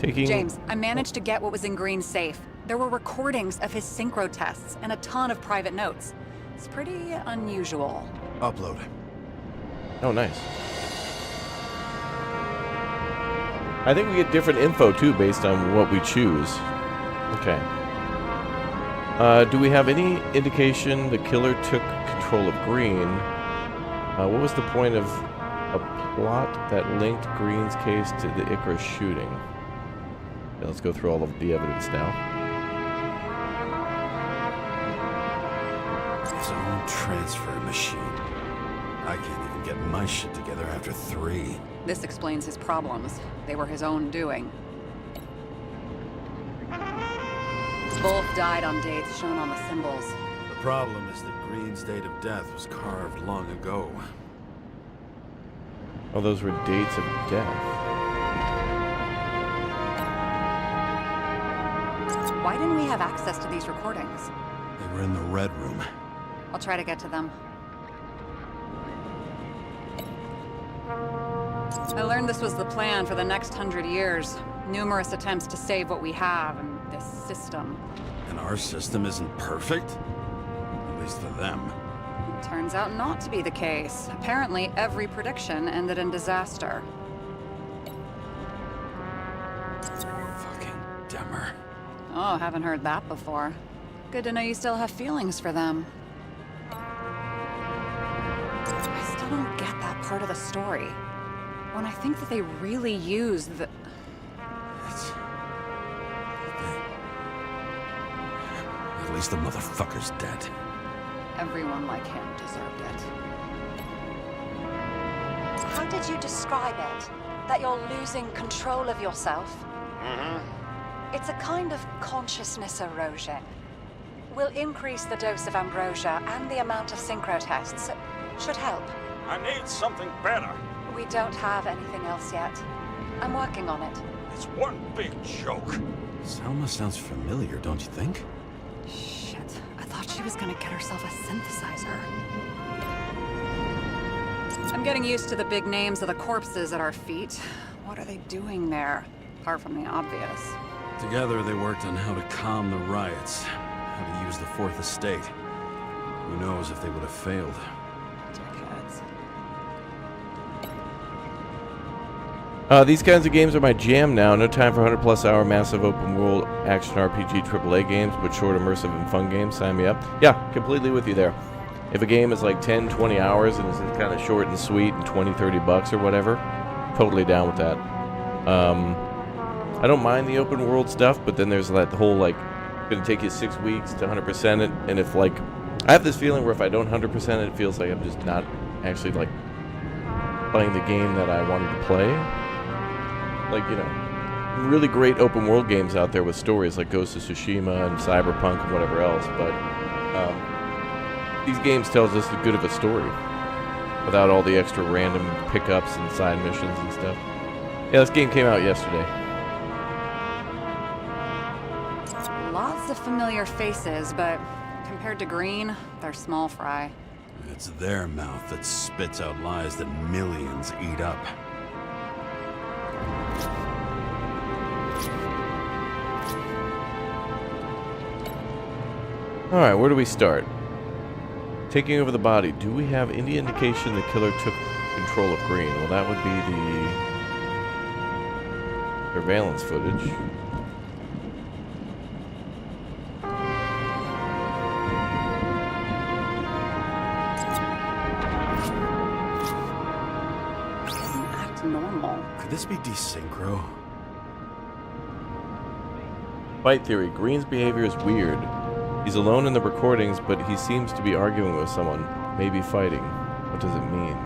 Taking... James, I managed to get what was in Green's safe. There were recordings of his synchro tests and a ton of private notes. It's pretty unusual. Upload. Oh, nice. I think we get different info, too, based on what we choose. Okay. Do we have any indication the killer took control of Green? What was the point of a plot that linked Green's case to the Icarus shooting? Okay, let's go through all of the evidence now. His own transfer machine. I can't even get my shit together after 3. This explains his problems. They were his own doing. Both died on dates shown on the symbols. The problem is that Green's date of death was carved long ago. Oh, those were dates of death. Why didn't we have access to these recordings? They were in the Red Room. I'll try to get to them. I learned this was the plan for the next 100 years. Numerous attempts to save what we have in this system. And our system isn't perfect? At least for them. Turns out not to be the case. Apparently, every prediction ended in disaster. Fucking Demmer. Oh, haven't heard that before. Good to know you still have feelings for them. I still don't get that part of the story. When I think that they really used the... At least the motherfucker's dead. Everyone like him deserved it. How did you describe it? That you're losing control of yourself? Mm-hmm. It's a kind of consciousness erosion. We'll increase the dose of ambrosia and the amount of synchro tests. Should help. I need something better. We don't have anything else yet. I'm working on it. It's one big joke. Selma sounds familiar, don't you think? Shit, I thought she was gonna get herself a synthesizer. I'm getting used to the big names of the corpses at our feet. What are they doing there? Apart from the obvious. Together they worked on how to calm the riots, how to use the Fourth Estate. Who knows if they would have failed. Dickheads. These kinds of games are my jam now. No time for 100+ hour massive open world action RPG AAA games, but short, immersive, and fun games. Sign me up. Yeah, completely with you there. If a game is like 10, 20 hours and is kind of short and sweet and 20, 30 bucks or whatever, totally down with that. I don't mind the open world stuff, but then there's that whole like, gonna take you 6 weeks to 100% it, and if like, I have this feeling where if I don't 100% it, it feels like I'm just not actually like playing the game that I wanted to play. Like, you know, really great open world games out there with stories like Ghost of Tsushima and Cyberpunk and whatever else, but these games tell just as good of a story without all the extra random pickups and side missions and stuff. Yeah, this game came out yesterday. Lots of familiar faces, but compared to Green, they're small fry. It's their mouth that spits out lies that millions eat up. Alright, where do we start? Taking over the body. Do we have any indication the killer took control of Green? Well, that would be the surveillance footage. Doesn't act normal. Could this be desynchro? Fight theory. Green's behavior is weird. He's alone in the recordings, but he seems to be arguing with someone. Maybe fighting. What does it mean?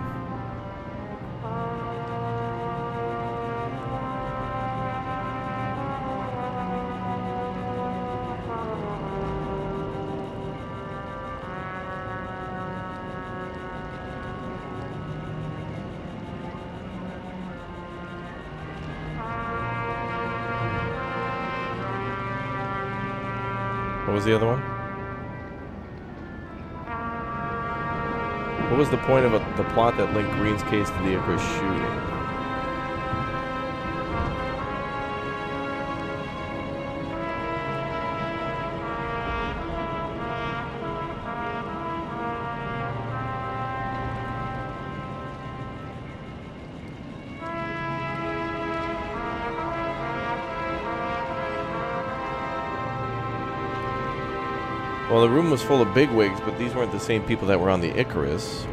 What was the other one? What was the point of the plot that linked Green's case to the Icarus shooting? Well, the room was full of bigwigs, but these weren't the same people that were on the Icarus.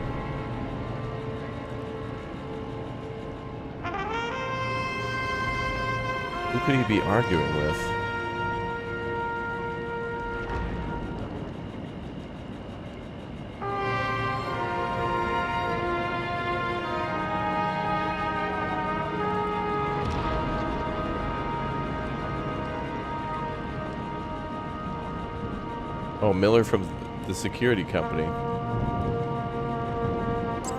Who could he be arguing with? Oh, Miller from the security company.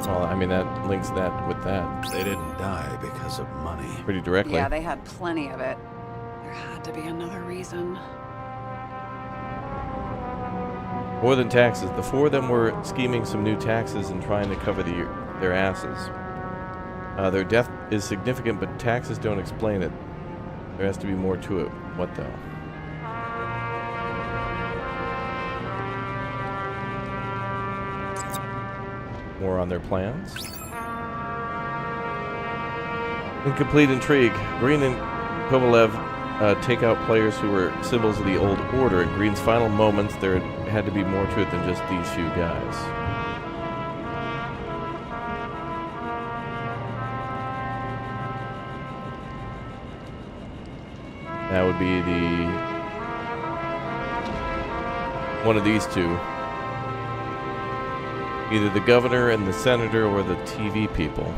Well, I mean, that links that with that. They didn't die because of money. Pretty directly. Yeah, they had plenty of it. There had to be another reason. More than taxes. The four of them were scheming some new taxes and trying to cover their asses. Their death is significant, but taxes don't explain it. There has to be more to it. What though? More on their plans. Incomplete intrigue. Green and Kovalev take out players who were symbols of the old order. In Green's final moments, there had to be more to it than just these few guys. That would be one of these two. Either the governor and the senator or the TV people.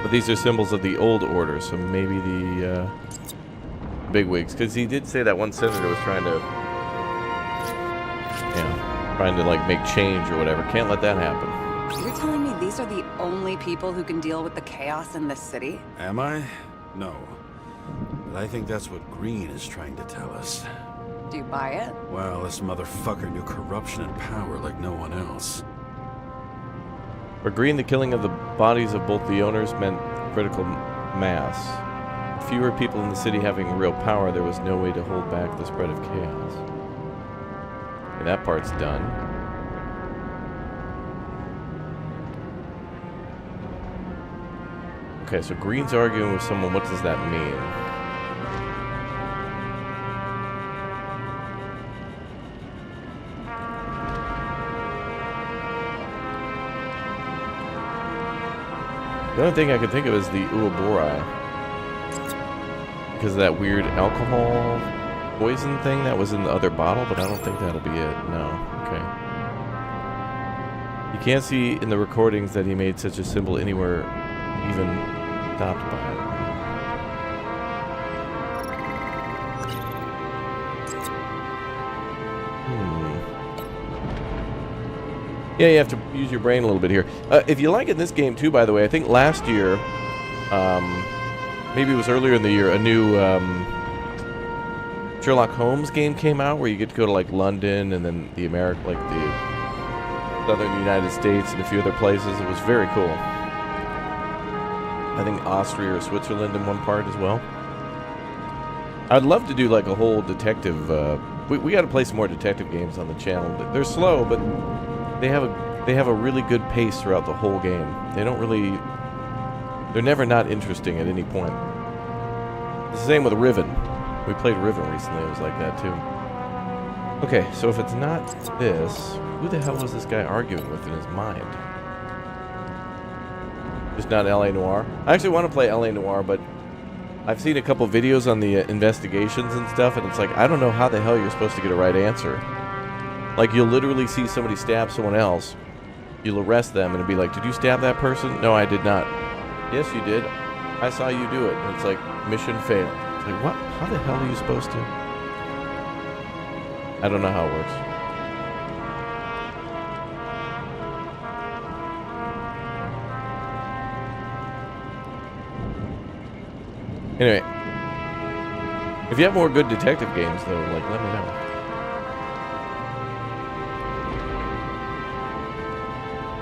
But these are symbols of the old order, so maybe the bigwigs. Because he did say that one senator was trying to, like make change or whatever. Can't let that happen. You're telling me these are the only people who can deal with the chaos in this city? Am I? No. But I think that's what Green is trying to tell us. Do you buy it? Well, this motherfucker knew corruption and power like no one else. For Green, the killing of the bodies of both the owners meant critical mass. With fewer people in the city having real power, there was no way to hold back the spread of chaos. And that part's done. Okay, so Green's arguing with someone. What does that mean? The only thing I could think of is the Uabori. Because of that weird alcohol poison thing that was in the other bottle, but I don't think that'll be it. No. Okay. You can't see in the recordings that he made such a symbol anywhere even stopped by it. Yeah, you have to use your brain a little bit here. If you like it in this game too, by the way, I think last year, maybe it was earlier in the year, a new Sherlock Holmes game came out where you get to go to like London and then the southern United States and a few other places. It was very cool. I think Austria or Switzerland in one part as well. I'd love to do like a whole detective. We got to play some more detective games on the channel. They're slow, but they have a really good pace throughout the whole game. They're never not interesting at any point. It's the same with Riven. We played Riven recently. It was like that too. Okay, so if it's not this, who the hell was this guy arguing with in his mind? Just not LA Noire. I actually want to play LA Noire, but I've seen a couple videos on the investigations and stuff, and it's like, I don't know how the hell you're supposed to get a right answer. Like, you'll literally see somebody stab someone else. You'll arrest them, and it'll be like, did you stab that person? No, I did not. Yes, you did. I saw you do it. And it's like, mission failed. It's like, what? How the hell are you supposed to? I don't know how it works. Anyway, if you have more good detective games, though, like, let me know.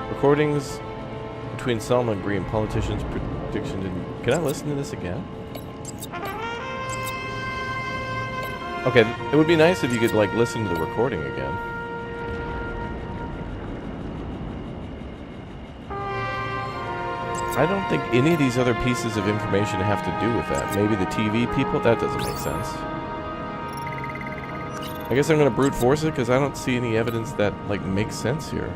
Recordings between Selma and Green, politicians' prediction didn't... Can I listen to this again? Okay, it would be nice if you could, like, listen to the recording again. I don't think any of these other pieces of information have to do with that. Maybe the TV people? That doesn't make sense. I guess I'm going to brute force it because I don't see any evidence that, like, makes sense here.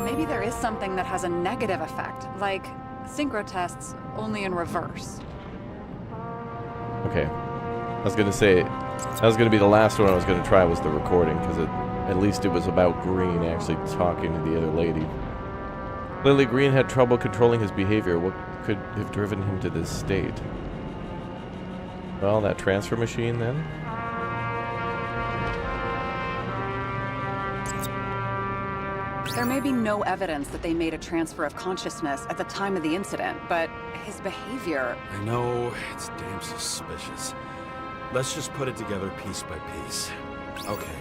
Maybe there is something that has a negative effect, like synchro tests only in reverse. Okay. I was going to say, that was going to be the last one I was going to try was the recording because at least it was about Green actually talking to the other lady. Clearly, Green had trouble controlling his behavior. What could have driven him to this state? Well, that transfer machine, then? There may be no evidence that they made a transfer of consciousness at the time of the incident, but his behavior... I know, it's damn suspicious. Let's just put it together piece by piece. Okay,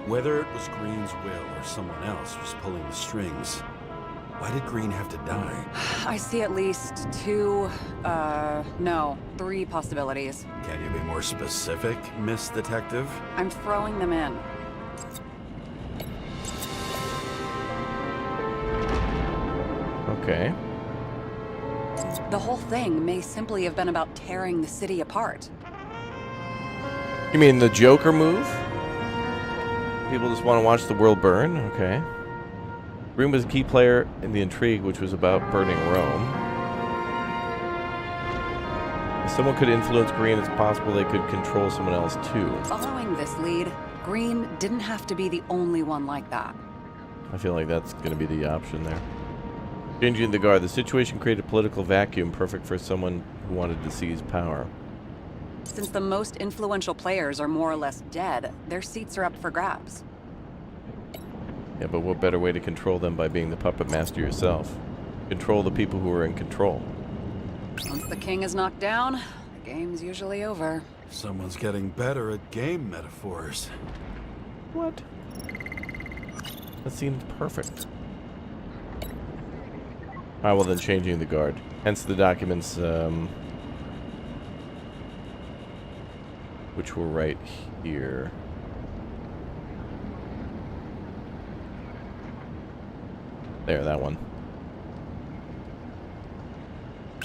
whether it was Green's will or someone else was pulling the strings, why did Green have to die? I see at least three possibilities. Can you be more specific, Miss Detective? I'm throwing them in. Okay. The whole thing may simply have been about tearing the city apart. You mean the Joker move? People just want to watch the world burn? Okay. Green was a key player in the intrigue, which was about burning Rome. If someone could influence Green, it's possible they could control someone else too. Following this lead, Green didn't have to be the only one like that. I feel like that's going to be the option there. Changing the guard. The situation created a political vacuum perfect for someone who wanted to seize power. Since the most influential players are more or less dead, their seats are up for grabs. Yeah, but what better way to control them by being the puppet master yourself? Control the people who are in control. Once the king is knocked down, the game's usually over. Someone's getting better at game metaphors. What? That seems perfect. Alright, well then changing the guard. Hence the documents, which were right here. There, that one.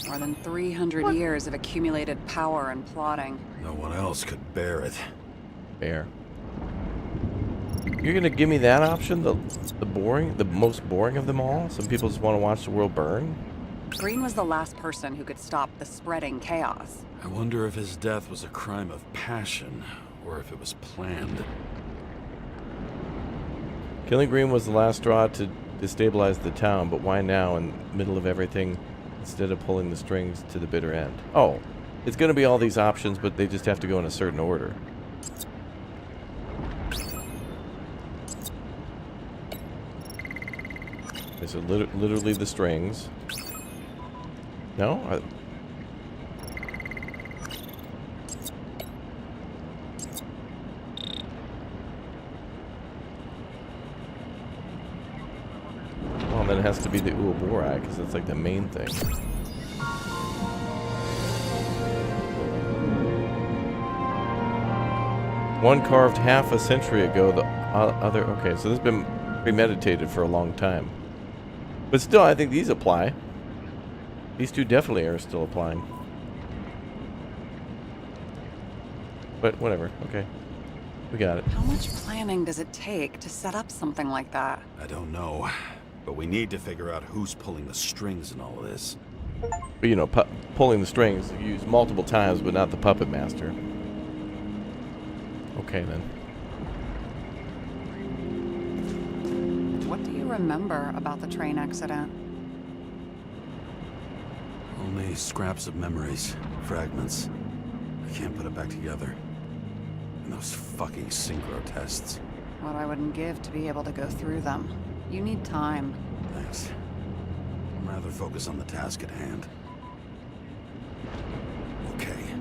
More than 300 years of accumulated power and plotting. No one else could bear it. Fair. You're gonna give me that option? The most boring of them all? Some people just want to watch the world burn? Green was the last person who could stop the spreading chaos. I wonder if his death was a crime of passion, or if it was planned. Killing Green was the last straw to destabilize the town, but why now, in the middle of everything, instead of pulling the strings to the bitter end? Oh, it's gonna be all these options, but they just have to go in a certain order. Okay, so literally the strings. No? Well, then it has to be the Ouroboros, because that's like the main thing. One carved half a century ago, the other... Okay, so this has been premeditated for a long time. But still, I think these apply. These two definitely are still applying. But whatever, okay. We got it. How much planning does it take to set up something like that? I don't know, but we need to figure out who's pulling the strings in all of this. But you know, pulling the strings used multiple times, but not the puppet master. Okay, then. What do you remember about the train accident? Only scraps of memories, fragments. I can't put it back together. And those fucking synchro tests. What I wouldn't give to be able to go through them. You need time. Thanks. I'd rather focus on the task at hand. Okay,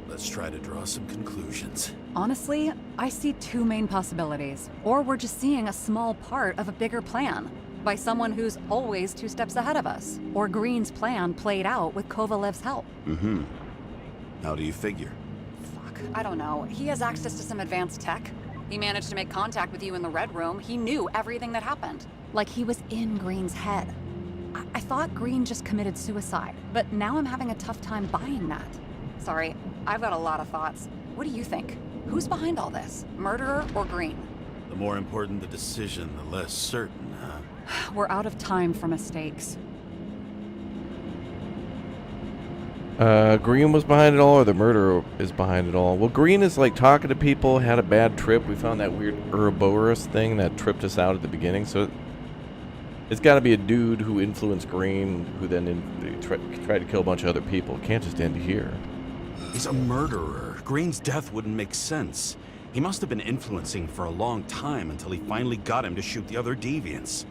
let's try to draw some conclusions. Honestly, I see two main possibilities. Or we're just seeing a small part of a bigger plan by someone who's always 2 steps ahead of us. Or Green's plan played out with Kovalev's help. Mm-hmm. How do you figure? Fuck, I don't know. He has access to some advanced tech. He managed to make contact with you in the Red Room. He knew everything that happened. Like he was in Green's head. I thought Green just committed suicide, but now I'm having a tough time buying that. Sorry, I've got a lot of thoughts. What do you think? Who's behind all this? Murderer or Green? The more important the decision, the less certain, huh? We're out of time for mistakes. Green was behind it all, or the murderer is behind it all? Well, Green is like talking to people, had a bad trip. We found that weird Ouroboros thing that tripped us out at the beginning, so it's got to be a dude who influenced Green, who then tried to kill a bunch of other people. It can't just end here. He's a murderer. Green's death wouldn't make sense. He must have been influencing for a long time until he finally got him to shoot the other deviants.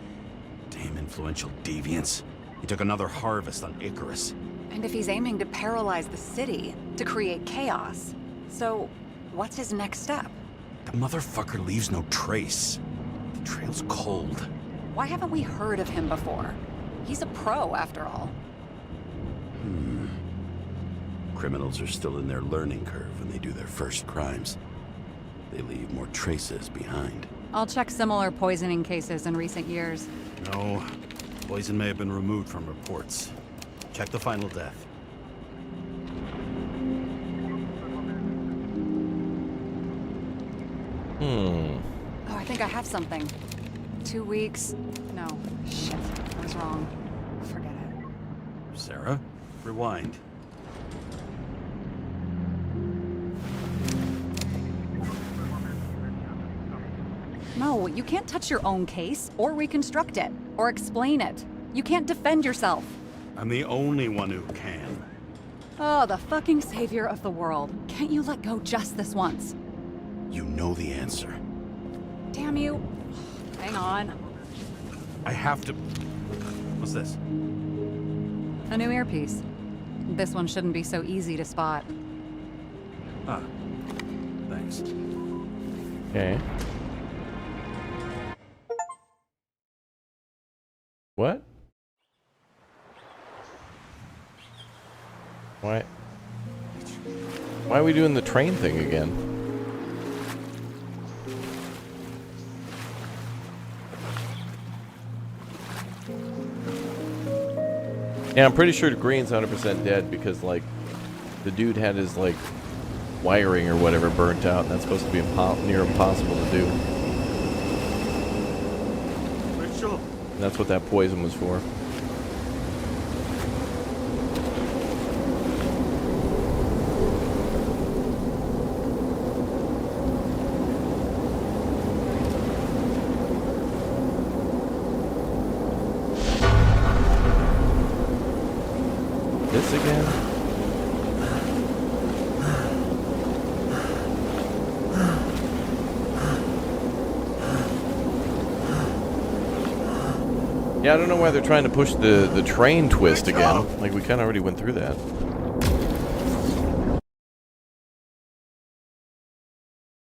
Damn influential deviants. He took another harvest on Icarus. And if he's aiming to paralyze the city, to create chaos, so what's his next step? The motherfucker leaves no trace. The trail's cold. Why haven't we heard of him before? He's a pro, after all. Criminals are still in their learning curve when they do their first crimes. They leave more traces behind. I'll check similar poisoning cases in recent years. No, poison may have been removed from reports. Check the final death. Oh, I think I have something. 2 weeks. No, shit, I was wrong. Forget it. Sarah, rewind. No, you can't touch your own case, or reconstruct it, or explain it. You can't defend yourself. I'm the only one who can. Oh, the fucking savior of the world. Can't you let go just this once? You know the answer. Damn you. Hang on. I have to... What's this? A new earpiece. This one shouldn't be so easy to spot. Ah, thanks. Okay. What? Why are we doing the train thing again? Yeah, I'm pretty sure Green's 100% dead because, like, the dude had his, like, wiring or whatever burnt out, and that's supposed to be near impossible to do. Mitchell! And that's what that poison was for. This again? Yeah, I don't know why they're trying to push the train twist again. Like, we kind of already went through that.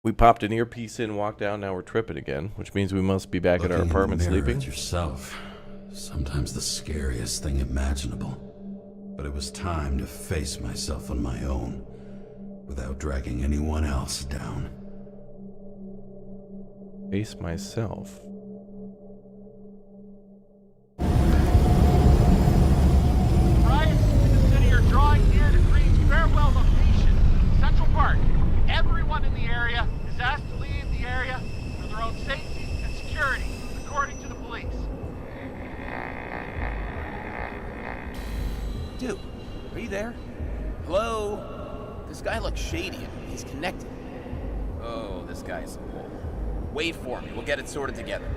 We popped an earpiece in, walked down, now we're tripping again, which means we must be back at our apartment sleeping. Yourself. Sometimes the scariest thing imaginable. But it was time to face myself on my own, without dragging anyone else down. Face myself. Riots in the city are drawing near to Green's farewell location, Central Park. Everyone in the area is asked to leave the area for their own safety and security, according to the police. Dude, are you there? Hello? This guy looks shady and he's connected. Oh, this guy's a bull. Wait for me, we'll get it sorted together.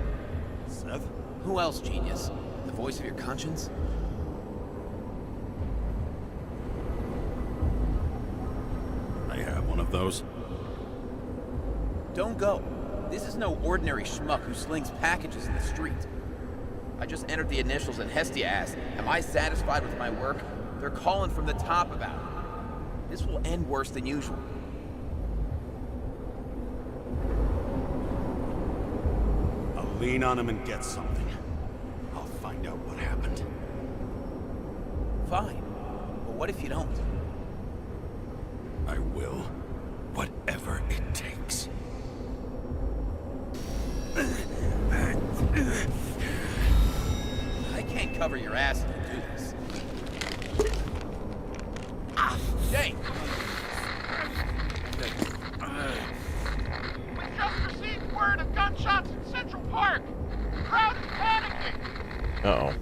Seth? Who else, genius? The voice of your conscience? I have one of those. Don't go. This is no ordinary schmuck who slings packages in the street. I just entered the initials and Hestia asked, am I satisfied with my work? They're calling from the top about it. This will end worse than usual. I'll lean on him and get something. I'll find out what happened. Fine. But what if you don't? I will. Whatever it takes. cover your ass if you do this. Jay! We just received word of gunshots in Central Park. The crowd is panicking. Uh-oh.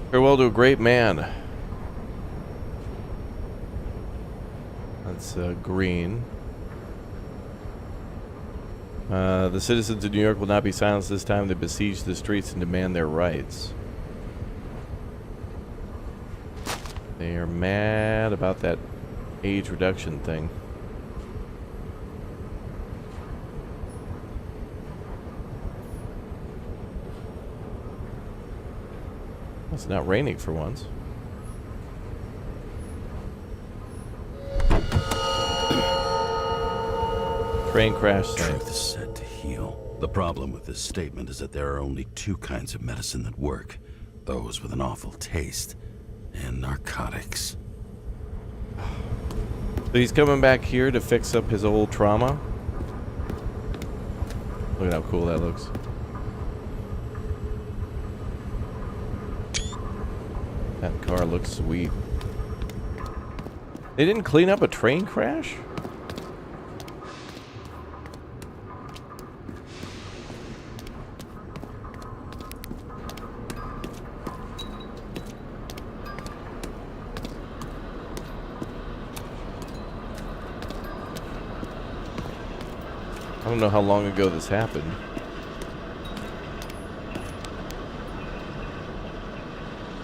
Farewell to a great man. That's green. The citizens of New York will not be silenced this time. They besiege the streets and demand their rights. They are mad about that age reduction thing. It's not raining for once. Train crash site. Truth is said to heal. The problem with this statement is that there are only two kinds of medicine that work. Those with an awful taste and narcotics. So he's coming back here to fix up his old trauma. Look at how cool that looks. That car looks sweet. They didn't clean up a train crash? I don't know how long ago this happened.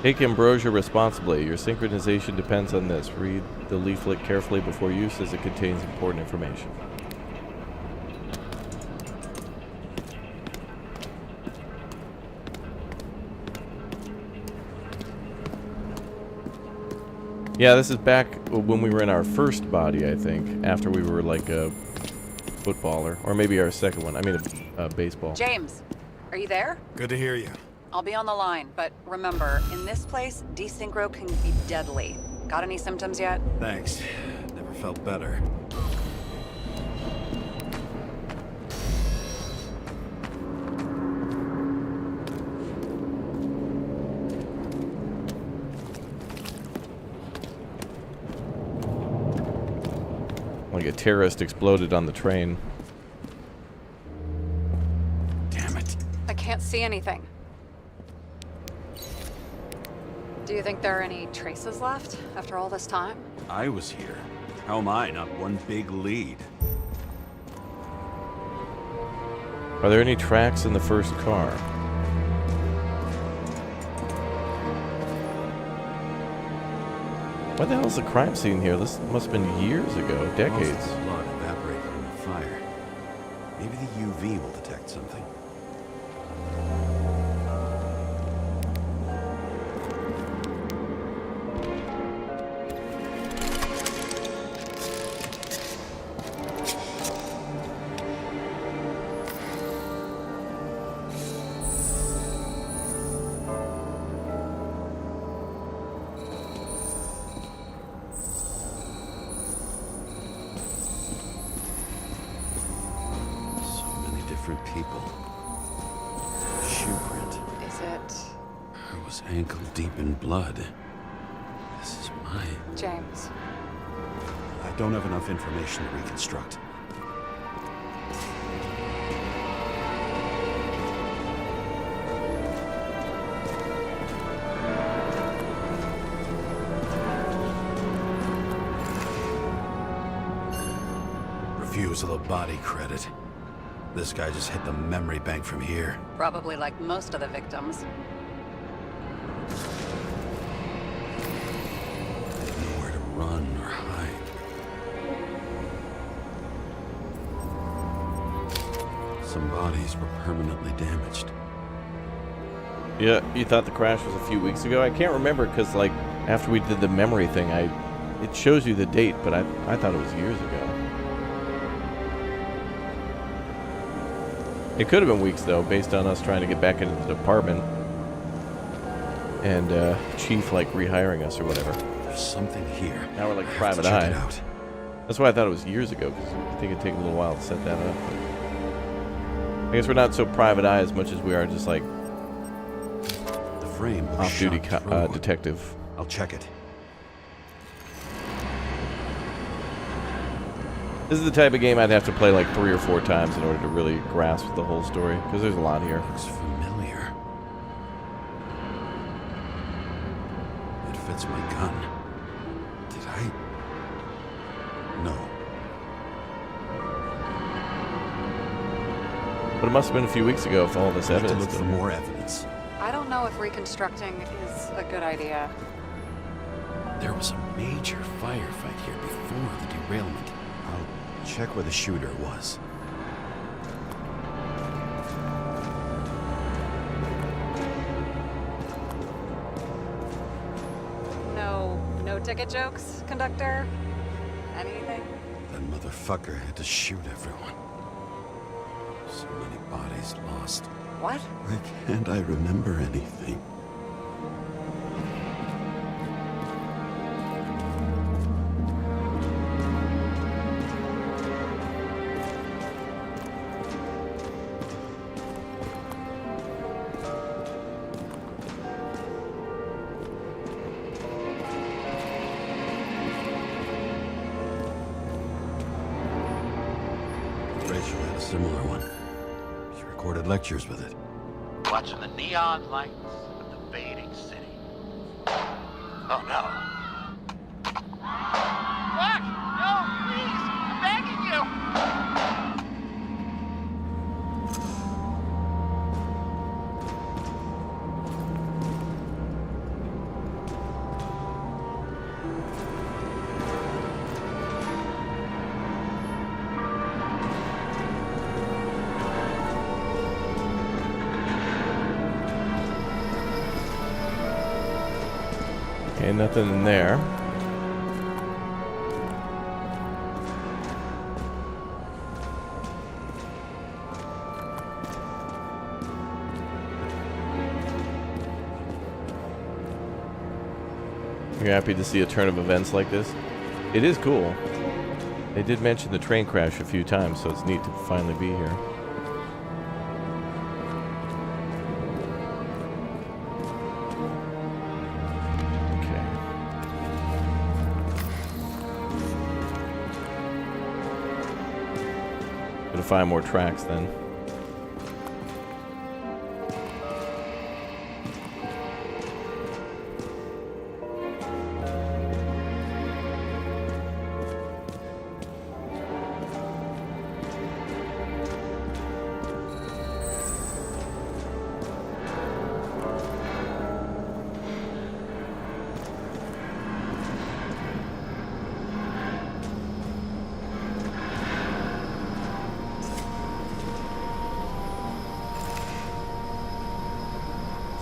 Take ambrosia responsibly. Your synchronization depends on this. Read the leaflet carefully before use as it contains important information. Yeah, this is back when we were in our first body, I think. After we were like a footballer. Or maybe our second one. I mean a baseball. James, are you there? Good to hear you. I'll be on the line, but remember, in this place, desynchro can be deadly. Got any symptoms yet? Thanks. Never felt better. Like a terrorist exploded on the train. Damn it. I can't see anything. Do you think there are any traces left after all this time? I was here. How am I not one big lead? Are there any tracks in the first car? What the hell is the crime scene here? This must have been years ago, decades. Most of the blood evaporated in the fire. Maybe the UV will detect something. Different people. Shoe print. Is it... I was ankle deep in blood. This is mine. James? I don't have enough information to reconstruct. Refusal of body credit. This guy just hit the memory bank from here. Probably like most of the victims. Nowhere to run or hide. Some bodies were permanently damaged. Yeah, you thought the crash was a few weeks ago? I can't remember because, like, after we did the memory thing, it shows you the date, but I thought it was years ago. It could have been weeks, though, based on us trying to get back into the department. and Chief like rehiring us or whatever. There's something here. Now we're like I have private to check eye. it out. That's why I thought it was years ago, because I think it'd take a little while to set that up. But I guess we're not so private eye as much as we are just like The frame was off-duty shot through. detective. I'll check it. This is the type of game I'd have to play like 3 or 4 times in order to really grasp the whole story, because there's a lot here. Looks familiar. It fits my gun. Did I? No. But it must have been a few weeks ago if all this I have to evidence. look for more evidence. I don't know if reconstructing is a good idea. There was a major firefight here before the derailment. I'll check where the shooter was. No ticket jokes, conductor? Anything? That motherfucker had to shoot everyone. So many bodies lost. What? Why can't I remember anything? Rachel had a similar one. She recorded lectures with it. Watching the neon lights of the fading city. Oh no. What? No, please! I'm begging you! Okay, nothing in there. You're happy to see a turn of events like this? It is cool. They did mention the train crash a few times, so it's neat to finally be here. Okay. Gotta find more tracks then.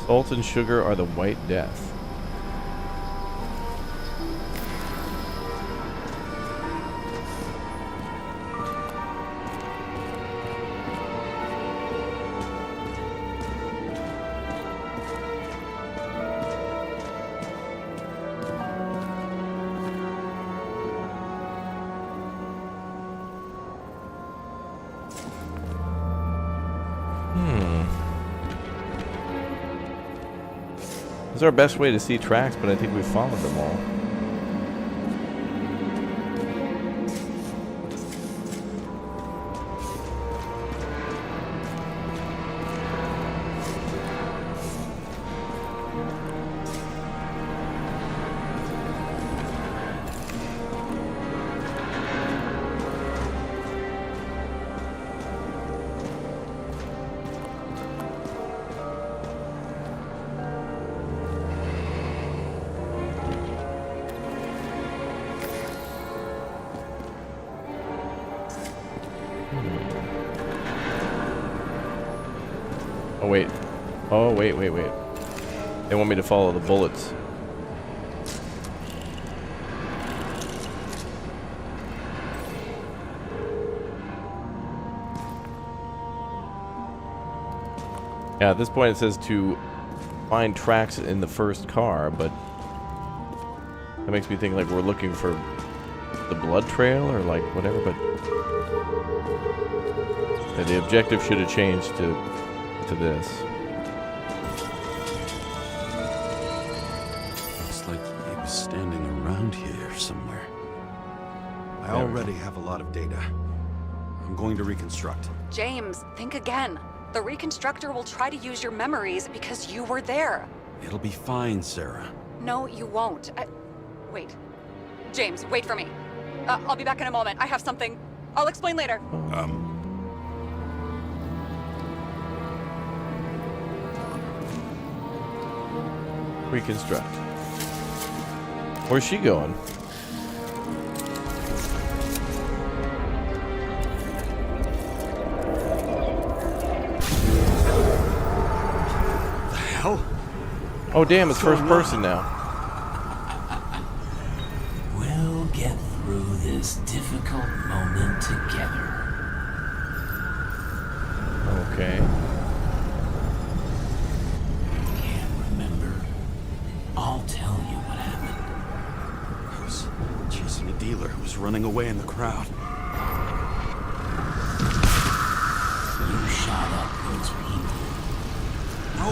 Salt and sugar are the white death. This is our best way to see tracks, but I think we've followed them all. Oh wait. Oh wait. They want me to follow the bullets. Yeah, at this point it says to find tracks in the first car, but that makes me think like we're looking for the blood trail or like whatever, but the objective should have changed to this. Looks like he was standing around here somewhere. I already have a lot of data. I'm going to reconstruct. James, think again. The reconstructor will try to use your memories because you were there. It'll be fine, Sarah. No, you won't. Wait. James, wait for me. I'll be back in a moment. I have something. I'll explain later. Reconstruct. Where's she going? The hell? Oh damn, it's first person now. We'll get through this difficult moment together. Okay. Can't remember. I'll tell you what happened. I was chasing a dealer who was running away in the crowd. You shot up those people. No!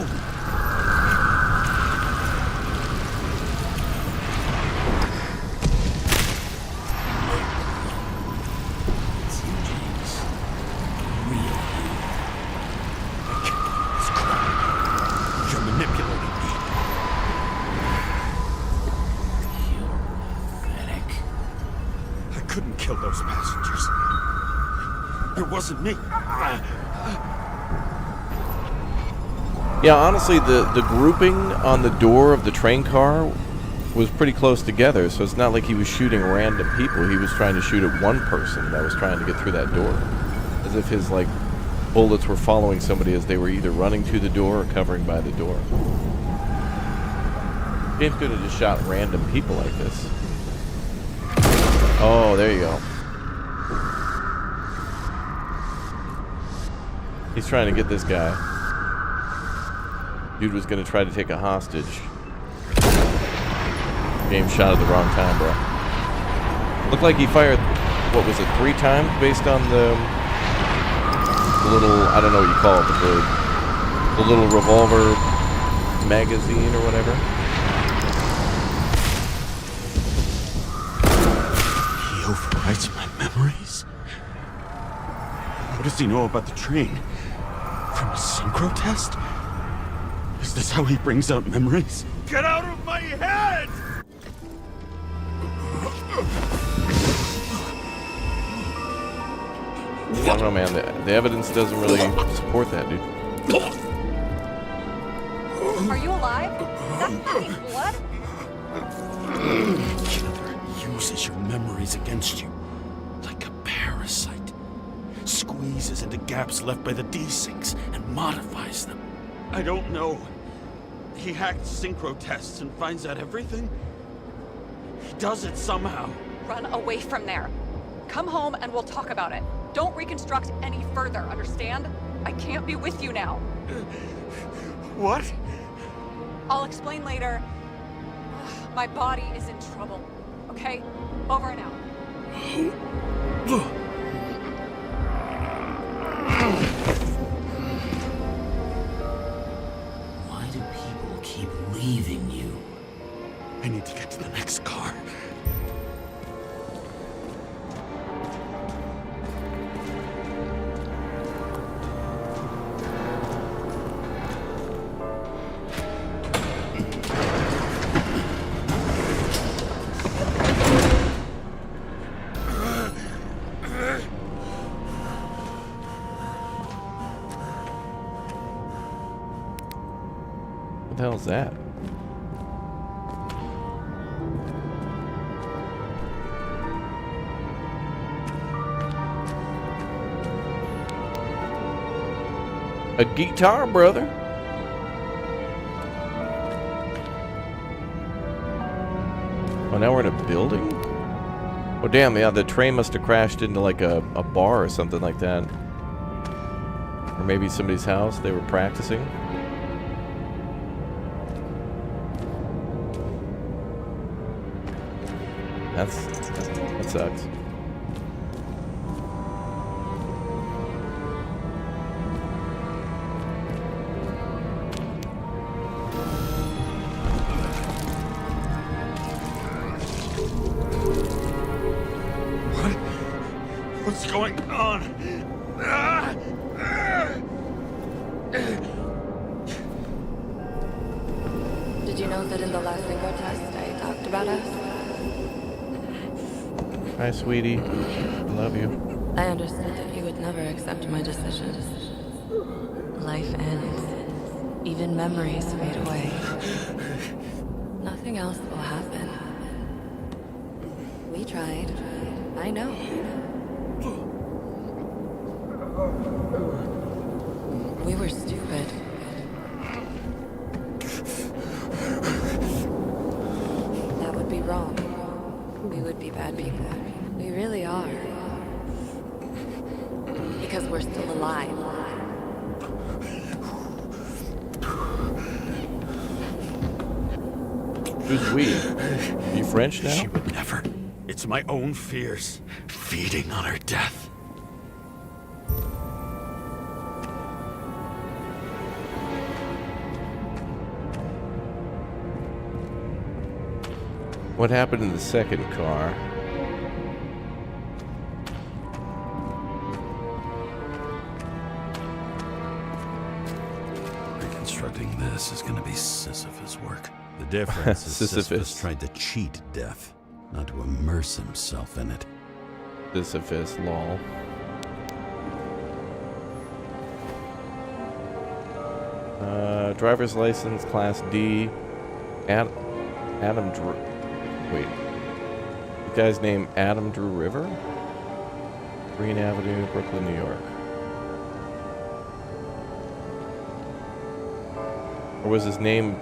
It's you, James. Real you. It's crap. You're manipulating me. You're pathetic. I couldn't kill those passengers. It wasn't me. Yeah, honestly, the grouping on the door of the train car was pretty close together, so it's not like he was shooting random people. He was trying to shoot at one person that was trying to get through that door. As if his, like, bullets were following somebody as they were either running to the door or covering by the door. James could have just shot random people like this. Oh, there you go. He's trying to get this guy. Dude was gonna try to take a hostage. James shot at the wrong time, bro. Looked like he fired, what was it, 3 times based on the little, I don't know what you call it, but the little revolver magazine or whatever. He overwrites my memories? What does he know about the train? From a synchro test? Is this how he brings out memories? Get out of my head! I don't know, man. The evidence doesn't really support that, dude. Are you alive? Is that fucking blood? Killer uses your memories against you. Like a parasite. Squeezes into gaps left by the desyncs and modifies them. I don't know. He hacked synchro tests and finds out everything? He does it somehow. Run away from there. Come home and we'll talk about it. Don't reconstruct any further, understand? I can't be with you now. What? I'll explain later. My body is in trouble. Okay? Over and out. Why do people keep leaving you? I need to get to the next car. What the hell is that? A guitar, brother. Oh, now we're in a building? Oh, damn, yeah, the train must have crashed into, like, a bar or something like that. Or maybe somebody's house. They were practicing. That sucks. What's going on? Did you know that in the last synchro test I talked about us? Hi, sweetie. I love you. I understood that you would never accept my decisions. Life ends. Even memories fade away. Nothing else will happen. We tried. I know. We were stupid. That would be wrong. We would be bad people. We really are. Because we're still alive. Who's we? Are you French now? She would never. It's my own fears, feeding on her death. What happened in the second car? Reconstructing this is going to be Sisyphus work. The difference is Sisyphus tried to cheat death, not to immerse himself in it. Sisyphus, lol. Driver's license, Class D. Adam Drew. Wait. The guy's name Adam Drew River? Green Avenue, Brooklyn, New York. Or was his name...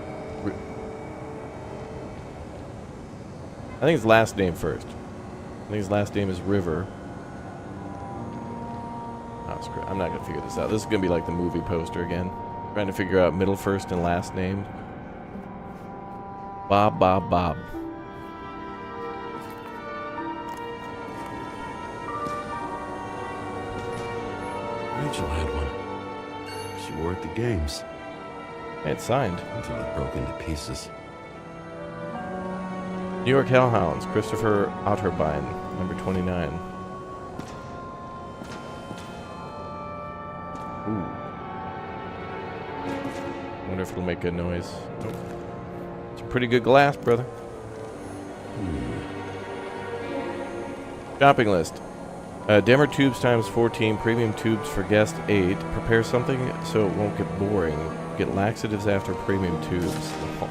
I think his last name first. I think his last name is River. Oh, screw it. I'm not going to figure this out. This is going to be like the movie poster again. Trying to figure out middle, first, and last name. Bob. Rachel had one. She wore it to games. It's signed. Until it broke into pieces. New York Hellhounds, Christopher Otterbein, number 29. Ooh. Wonder if it'll make good noise. Nope. It's pretty good glass, brother. Shopping list. Dimmer tubes times 14, premium tubes for guest 8. Prepare something so it won't get boring. Get laxatives after premium tubes. Oh.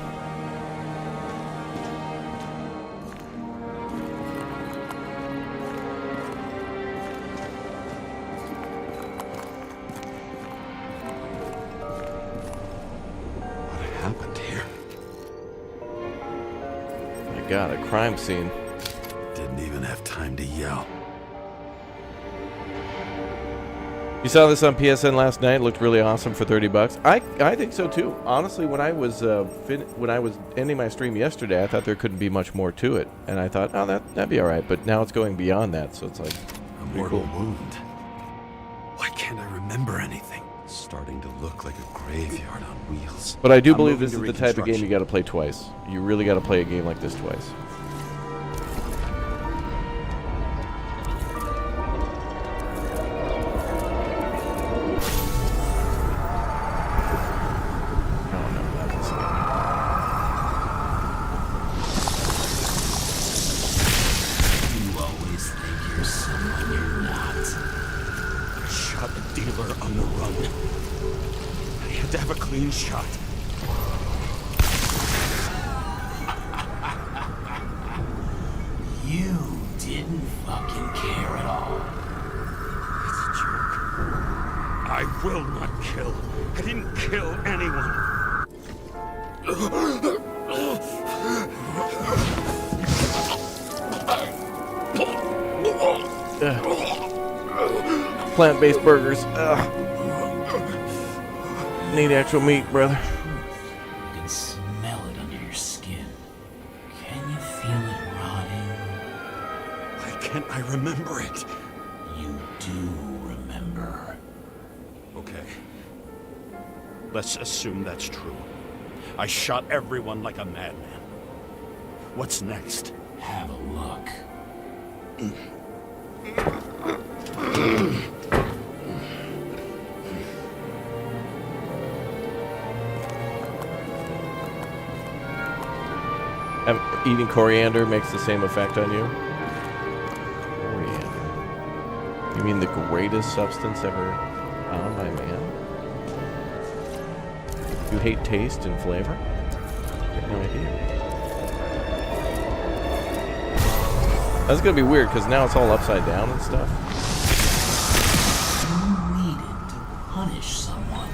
What happened here? My God, a crime scene. Didn't even have time to yell. You saw this on PSN last night. It looked really awesome for $30. I think so too. Honestly, when I was ending my stream yesterday, I thought there couldn't be much more to it, and I thought, oh, that'd be all right. But now it's going beyond that, so it's like A mortal wound. Why can't I remember anything? It's starting to look like a graveyard on wheels. But I do believe this is the type of game you got to play twice. You really got to play a game like this twice. Shot. You didn't fucking care at all. It's a joke. I will not kill. I didn't kill anyone. Plant-based burgers. Need actual meat, brother. You can smell it under your skin. Can you feel it rotting? remember it. You do remember. Okay. Let's assume that's true. I shot everyone like a madman. What's next? Have a look. Eating coriander makes the same effect on you? Coriander. You mean the greatest substance ever found by man? You hate taste and flavor? I have no idea. That's gonna be weird because now it's all upside down and stuff. You needed to punish someone.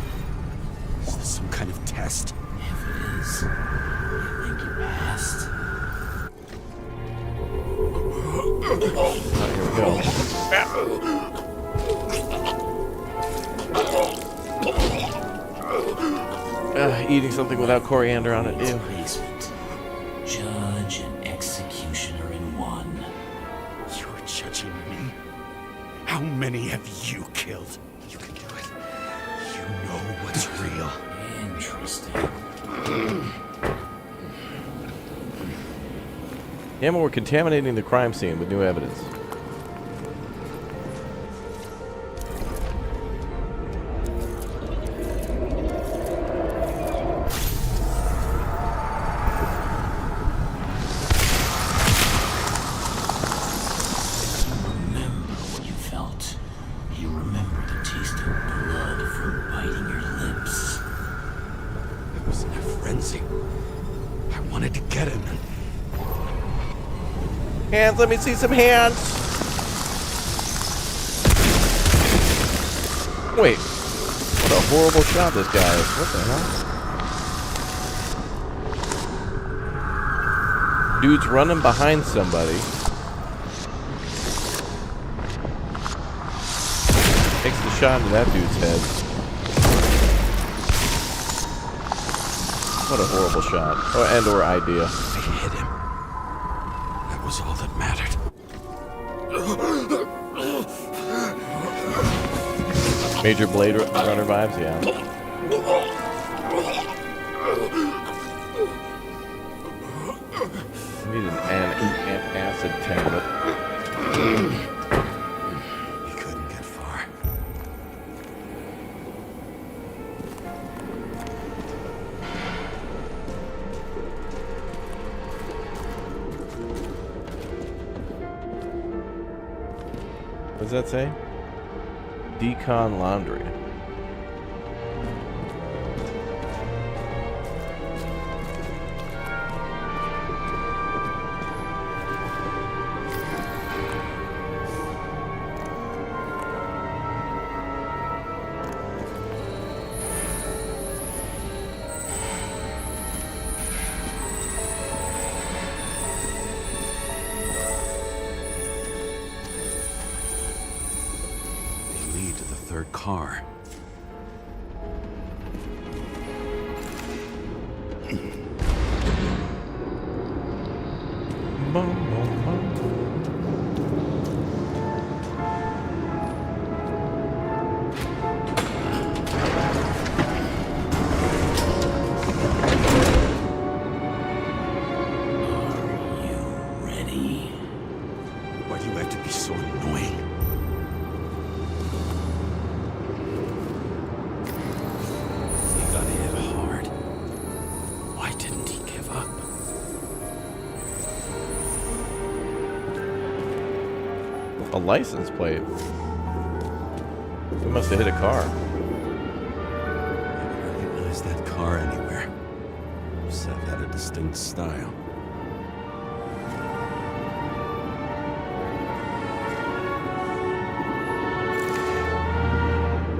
Is this some kind of test? If it is, you think you passed? Here we go. Eating something without coriander on it. Ew. Replacement. Judge and executioner in one. You're judging me? How many have you killed? You can do it. You know what's real. Interesting. Damn it, we're contaminating the crime scene with new evidence. Remember what you felt. You remember the taste of blood from biting your lips. I was in a frenzy. I wanted to get him. Hands, let me see some hands. Wait, what a horrible shot this guy is. What the hell? Dude's running behind somebody. Takes the shot into that dude's head. What a horrible shot. Or idea. I hit him. That was all that mattered. Major Blade Runner vibes, yeah. I need an acid tablet. He couldn't get far. What does that say? Decon Laundry. Third car. Why do you have to be so annoying? He got hit hard. Why didn't he give up? A license plate. We must have hit a car. I didn't recognize that car anywhere. Seth had a distinct style.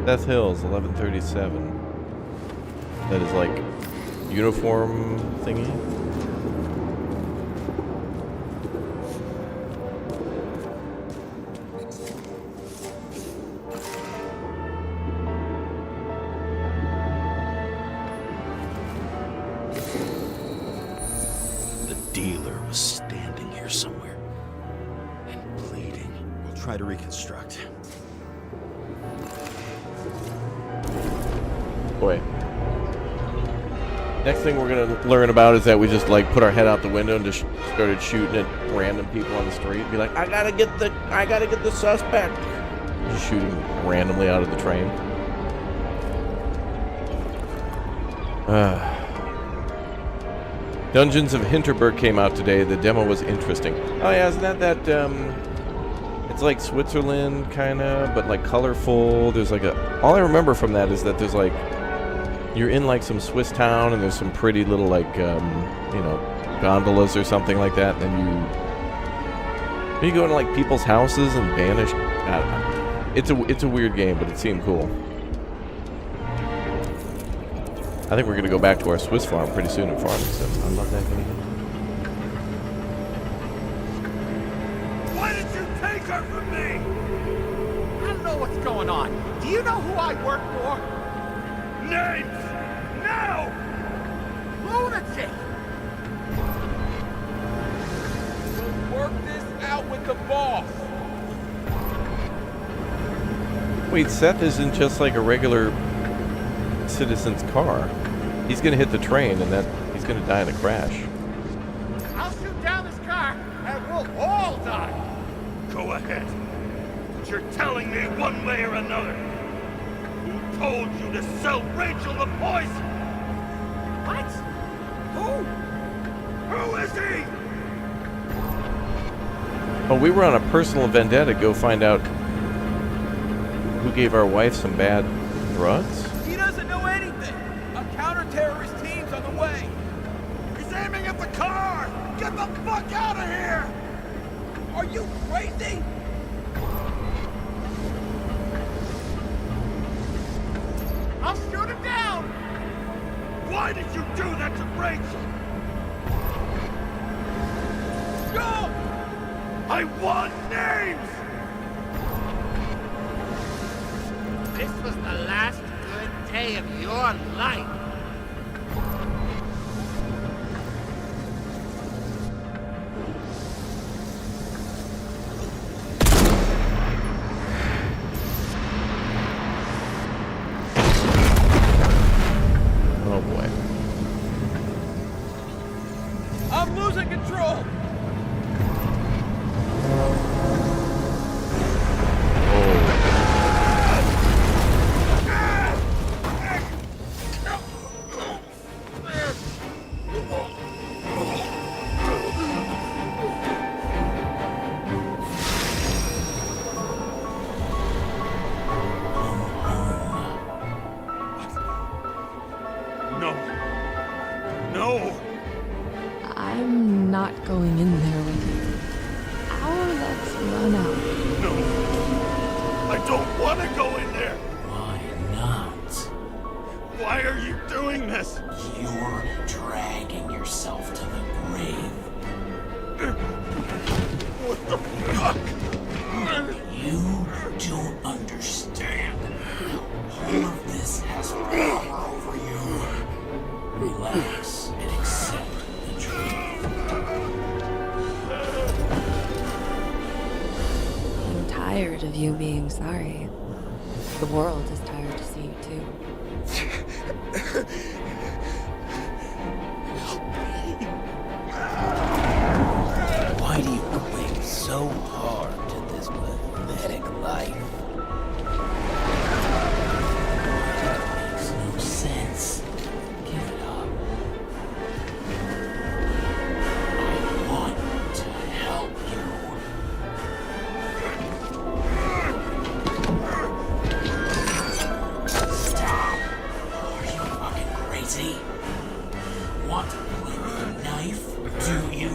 Seth Hills, 1137. That is like uniform thingy. The dealer was standing here somewhere and bleeding. try to reconstruct. Boy. Next thing we're gonna learn about is that we just like put our head out the window and just started shooting at random people on the street. Be like, I gotta get the suspect. Just shooting randomly out of the train. Dungeons of Hinterberg came out today. The demo was interesting. Oh yeah, isn't that it's like Switzerland kinda, but like colorful. There's like all I remember from that is that there's like you're in like some Swiss town and there's some pretty little like gondolas or something like that, and then you go into like people's houses and banish. I don't know. It's a weird game, but it seemed cool. I think we're gonna go back to our Swiss farm pretty soon and farming stuff. I love that game. Why did you take her from me? I don't know what's going on. Do you know who I work for? Names! Now! Lunatic! We'll work this out with the boss. Wait, Seth isn't just like a regular citizen's car. He's gonna hit the train and he's gonna die in a crash. I'll shoot down this car and we'll all die. Go ahead. But you're telling me one way or another. Who told you to sell Rachel the poison? What? Who? Who is he? Oh, we were on a personal vendetta. Go find out who gave our wife some bad drugs. He doesn't know anything. A counter-terrorist team's on the way. He's aiming at the car! Get the fuck out of here! Are you crazy? I'll shoot him down! Why did you do that to Rachel? Go! I want names! This was the last good day of your life. Oh boy. I'm losing control. No. No! I'm not going in there with you. Our luck's run out. No! I don't want to go in there! Why not? Why are you doing this? You're dragging yourself to the grave. What the fuck? You don't understand. All of this has power over you. Relax and accept the truth. I'm tired of you being sorry. The world is tired to see you too. Why do you cling so hard to this pathetic life? It makes no sense. Give it up. I want to help you. Stop. Are you fucking crazy? Want to play with a knife, do you?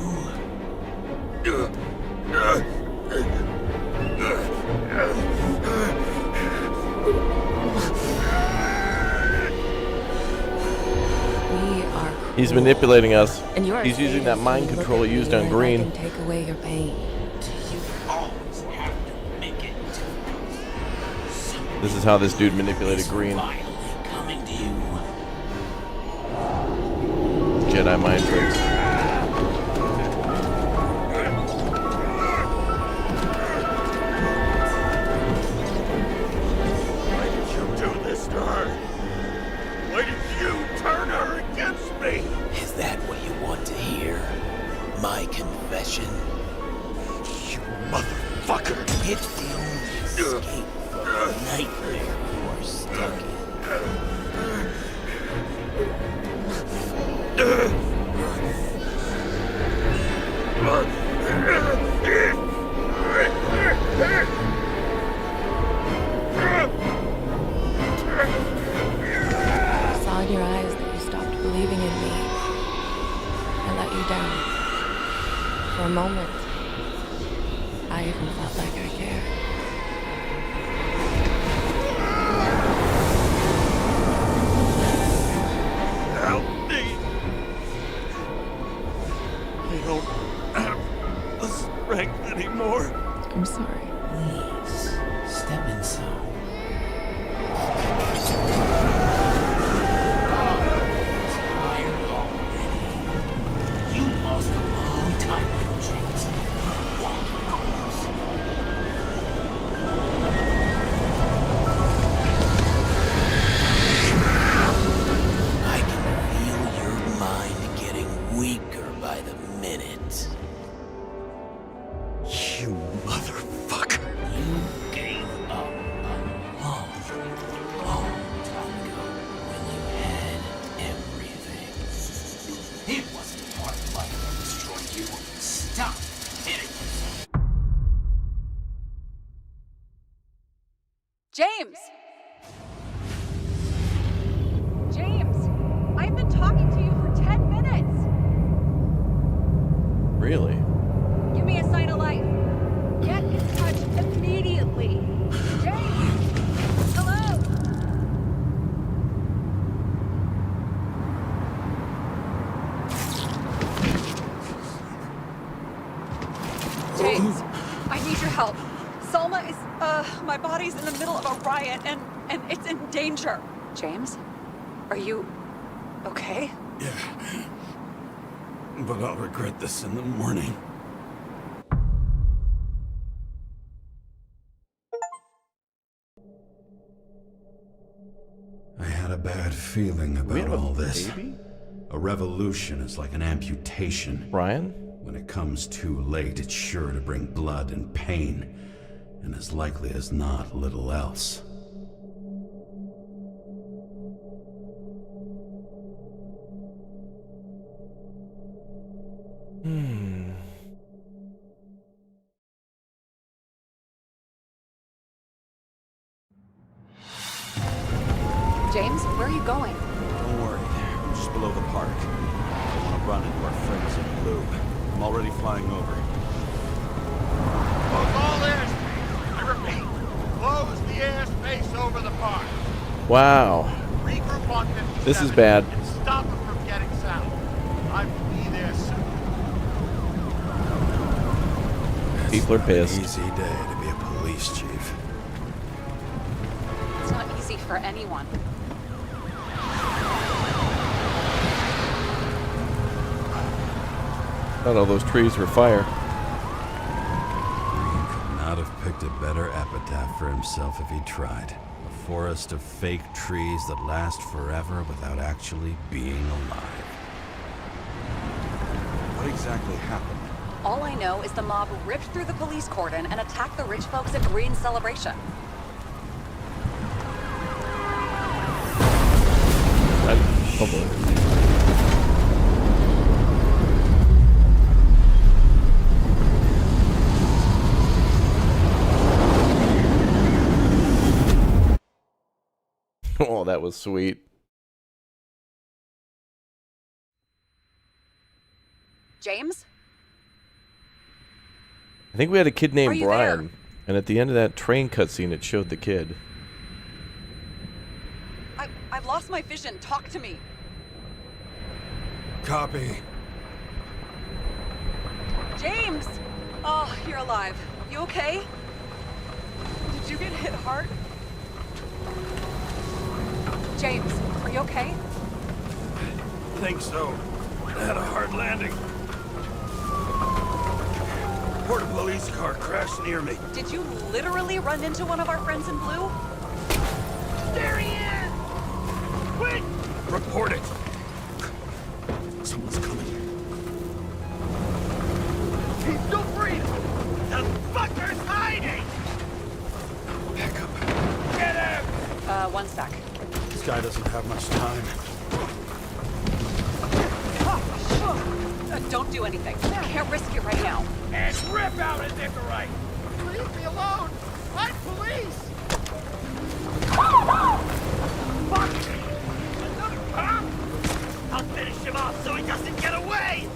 He's manipulating us. And you are He's using that mind control he used on Green. I can take away your pain. You always have to make it. This is how this dude manipulated Green. Finally coming to you. Jedi mind tricks. It's the only escape from the nightmare you are stuck in. I saw in your eyes that you stopped believing in me. I let you down. For a moment, I even felt like I cared. Help me! I don't have the strength anymore. I'm sorry. Please, step inside. Tired already. You lost a long time ago, James. Walking close. I can feel your mind getting weaker by the minute. You motherfucker. You gave up a long, long time ago when you had everything. It wasn't part of life that destroyed you. Stop hitting yourself. James! James! I've been talking to you for 10 minutes! Really? Give me a sign of life. Get in touch immediately. James! Hello? James, I need your help. Salma is, my body's in the middle of a riot and it's in danger. James? Are you okay? Yeah. But I'll regret this in the morning. I had a bad feeling We about have a all this. baby? A revolution is like an amputation. Brian? When it comes too late, it's sure to bring blood and pain, and as likely as not, little else. James, where are you going? Don't worry. I'm just below the park. I want to run into our friends in blue. I'm already flying over. Close all airspace. I repeat, close the airspace over the park. Wow. Regroup on 57. This is bad. And stop them from getting south. I will be there soon. People are pissed. Easy day to be a police chief. It's not easy for anyone. Thought all those trees were fire. Green could not have picked a better epitaph for himself if he tried. A forest of fake trees that last forever without actually being alive. What exactly happened? All I know is the mob ripped through the police cordon and attacked the rich folks at Green's celebration. Oh boy. Oh, that was sweet. James? I think we had a kid Are named you Brian, there? and at the end of that train cutscene, it showed the kid. I've lost my vision. Talk to me. Copy. James! Oh, you're alive. You okay? Did you get hit hard? James, are you okay? I think so. I had a hard landing. Port police car crashed near me. Did you literally run into one of our friends in blue? There he is! Quick! Report it. Someone's coming. He's still breathing! The fucker's hiding! One sec. This guy doesn't have much time. Don't do anything. Can't risk it right now. And rip out his Icarite! Leave me alone! I'm police! Fuck! Another cop? I'll finish him off so he doesn't get away!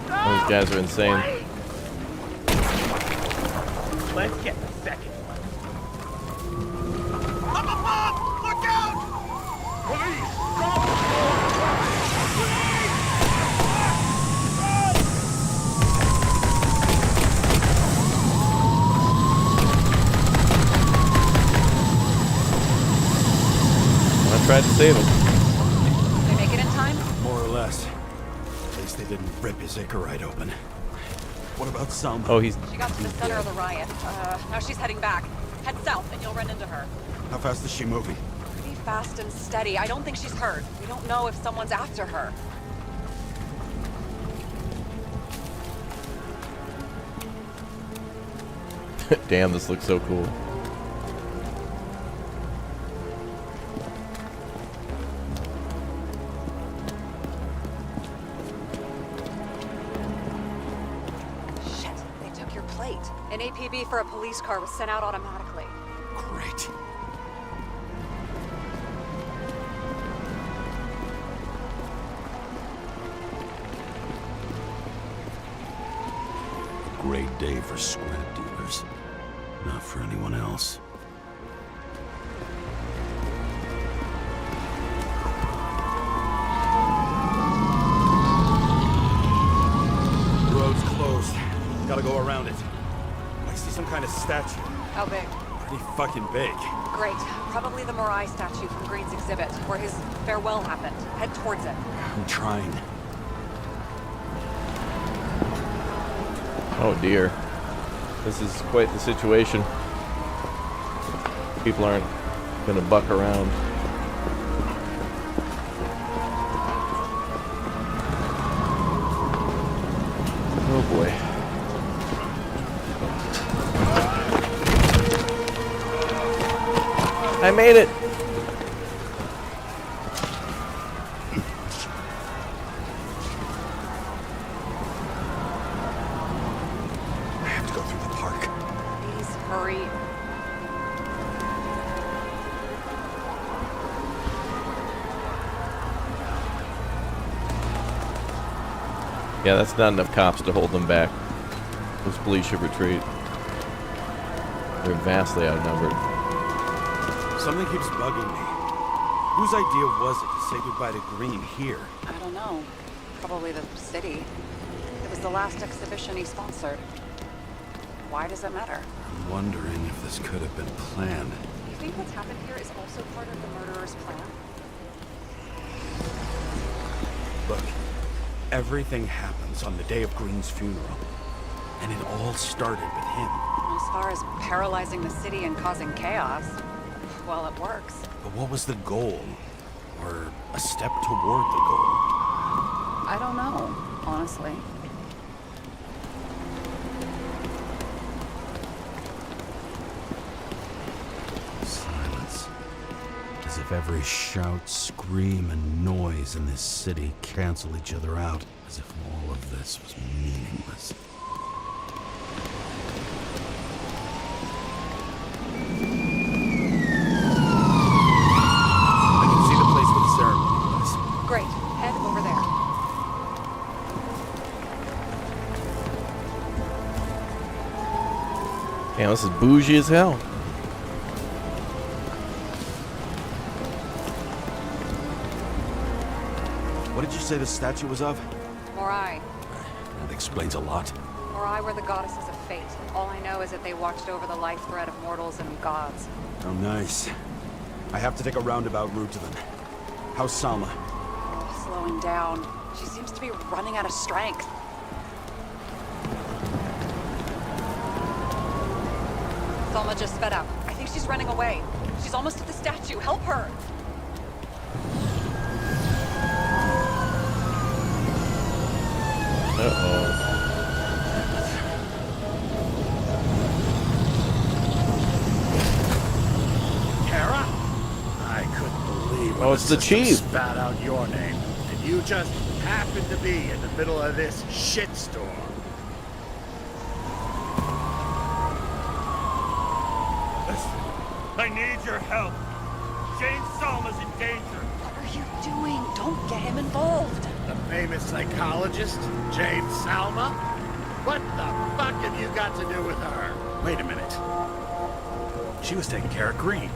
Those guys are insane. Let's get the second one. Up above! Look out! Police! I tried to save him. They make it in time? More or less. At least they didn't rip his Icarite open. What about Selma? Oh, he's... She got to the center of the riot. Now she's heading back. Head south and you'll run into her. How fast is she moving? Pretty fast and steady. I don't think she's hurt. We don't know if someone's after her. Damn, this looks so cool. Shit, they took your plate. An APB for a police car was sent out automatically. Great. A great day for scrap dealers. Not for anyone else. The road's closed. Gotta go around it. I see some kind of statue. How big? Pretty fucking big. Great. Probably the Morai statue from Green's exhibit, where his farewell happened. Head towards it. I'm trying. Oh dear. This is quite the situation. People aren't gonna buck around. Oh boy. I made it! I have to go through the park. Please hurry. Yeah, that's not enough cops to hold them back. Those police should retreat. They're vastly outnumbered. Something keeps bugging me. Whose idea was it to say goodbye to Green here? I don't know. Probably the city. It was the last exhibition he sponsored. Why does it matter? I'm wondering if this could have been planned. You think what's happened here is also part of the murderer's plan? Look, everything happens on the day of Green's funeral. And it all started with him. As far as paralyzing the city and causing chaos, well, it works. But what was the goal? Or a step toward the goal? I don't know, honestly. Silence. As if every shout, scream, and noise in this city cancel each other out. As if all of this was meaningless. I can see the place where the ceremony was. Great. Head over there. Damn, this is bougie as hell. What did you say the statue was of? Morai. That explains a lot. Morai were the goddesses of fate. All I know is that they watched over the life thread of mortals and gods. Oh, nice. I have to take a roundabout route to them. How's Salma? Slowing down. She seems to be running out of strength. Salma just sped up. I think she's running away. She's almost at the statue. Help her! Uh-oh. Oh, it's the chief. Spat out your name, and you just happen to be in the middle of this shitstorm. Listen, I need your help. Jane Salma's in danger. What are you doing? Don't get him involved. The famous psychologist, Jane Salma? What the fuck have you got to do with her? Wait a minute. She was taking care of Green,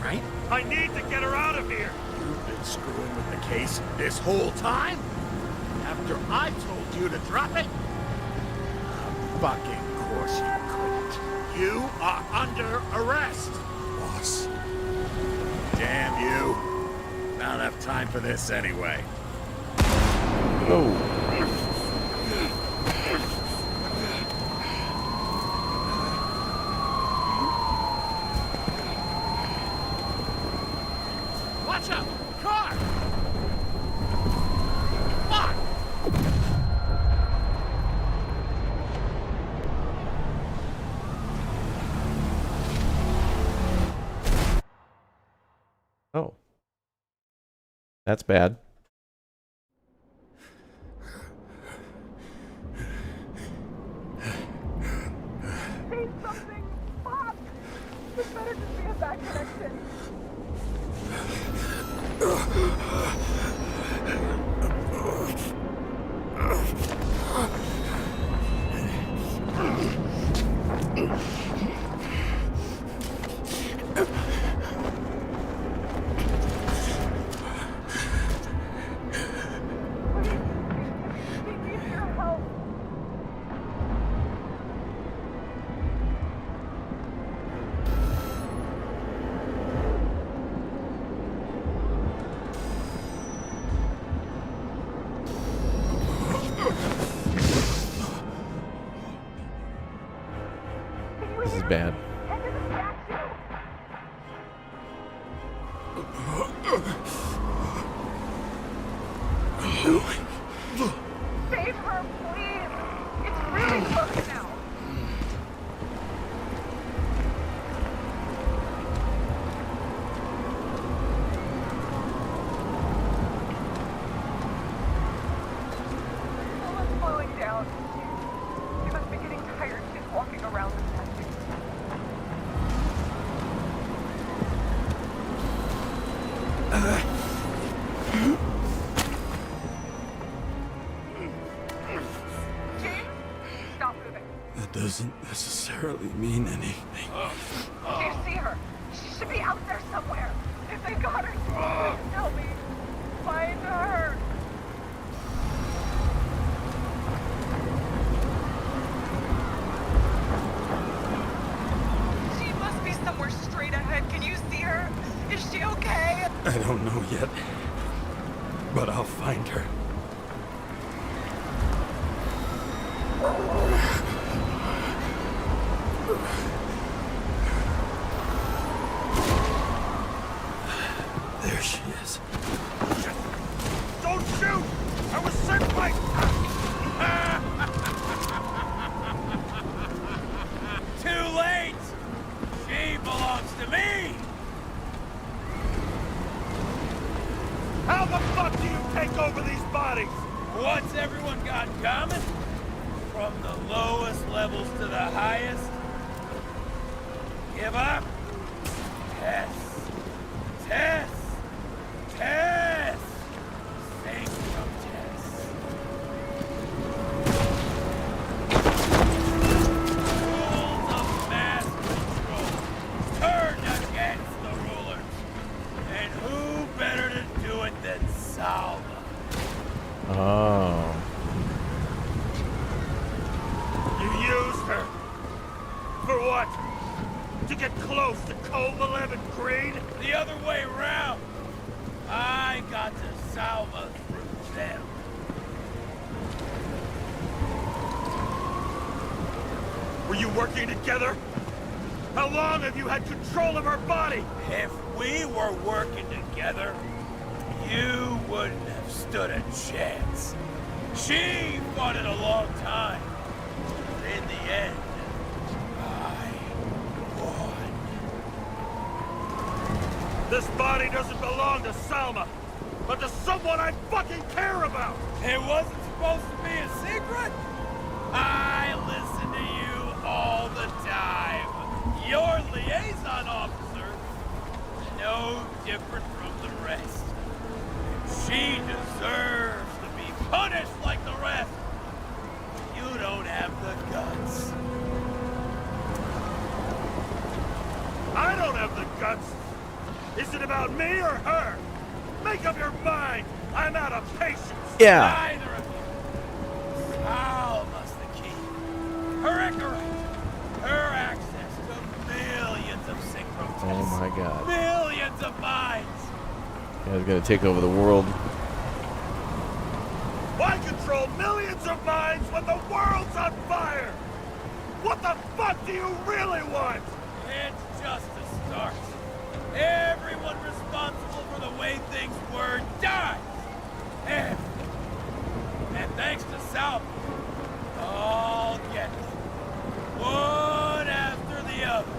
right? I need to get her out of here. You've been screwing with the case this whole time? After I told you to drop it? Fucking course you couldn't. You are under arrest, boss. Damn you. Not enough time for this anyway. Oh. Watch out! Car! Fuck! Oh. That's bad. Say something! Fuck! This better just be a bad connection. This is bad. Save her, please! It's really close now! Someone's slowing down. She must be getting tired. She's walking around this country. James, stop moving. That doesn't necessarily mean anything. Do you see her? She should be out there somewhere. If they got her, please tell me. Find her. She must be somewhere straight ahead. Can you see her? Is she okay? I don't know yet, but I'll find her. There she is. Don't shoot! I was sent by... Too late! She belongs to me! How the fuck do you take over these bodies? What's everyone got in common? From the lowest levels to the highest? Give up? Tess. Tess. Tess. Sacrum Tess. Rules of mass control turned against the rulers. And who better to do it than Salma? Oh. You used her. For what? To get close to Cove 11 Green? The other way around. I got to Salma through them. Were you working together? How long have you had control of her body? If we were working together, you wouldn't have stood a chance. She fought it a long time. But in the end, I won. This body doesn't belong to Salma, but to someone I fucking care about! It wasn't supposed to be a secret? I listen to you all the time. Your liaison officer, no different from the rest. She deserves to be punished like the rest. You don't have the guts. I don't have the guts. Is it about me or her? Make up your mind. I'm out of patience. Yeah. Neither of you. Salma's the key. Her Icarite. Her access to millions of synchro tests. Oh my god. Millions of minds. Guy's gonna take over the world. Why control millions of minds when the world's on fire? What the fuck do you really want? It's just a start. Everyone responsible for the way things were dies. And thanks to South, all get them. One after the other.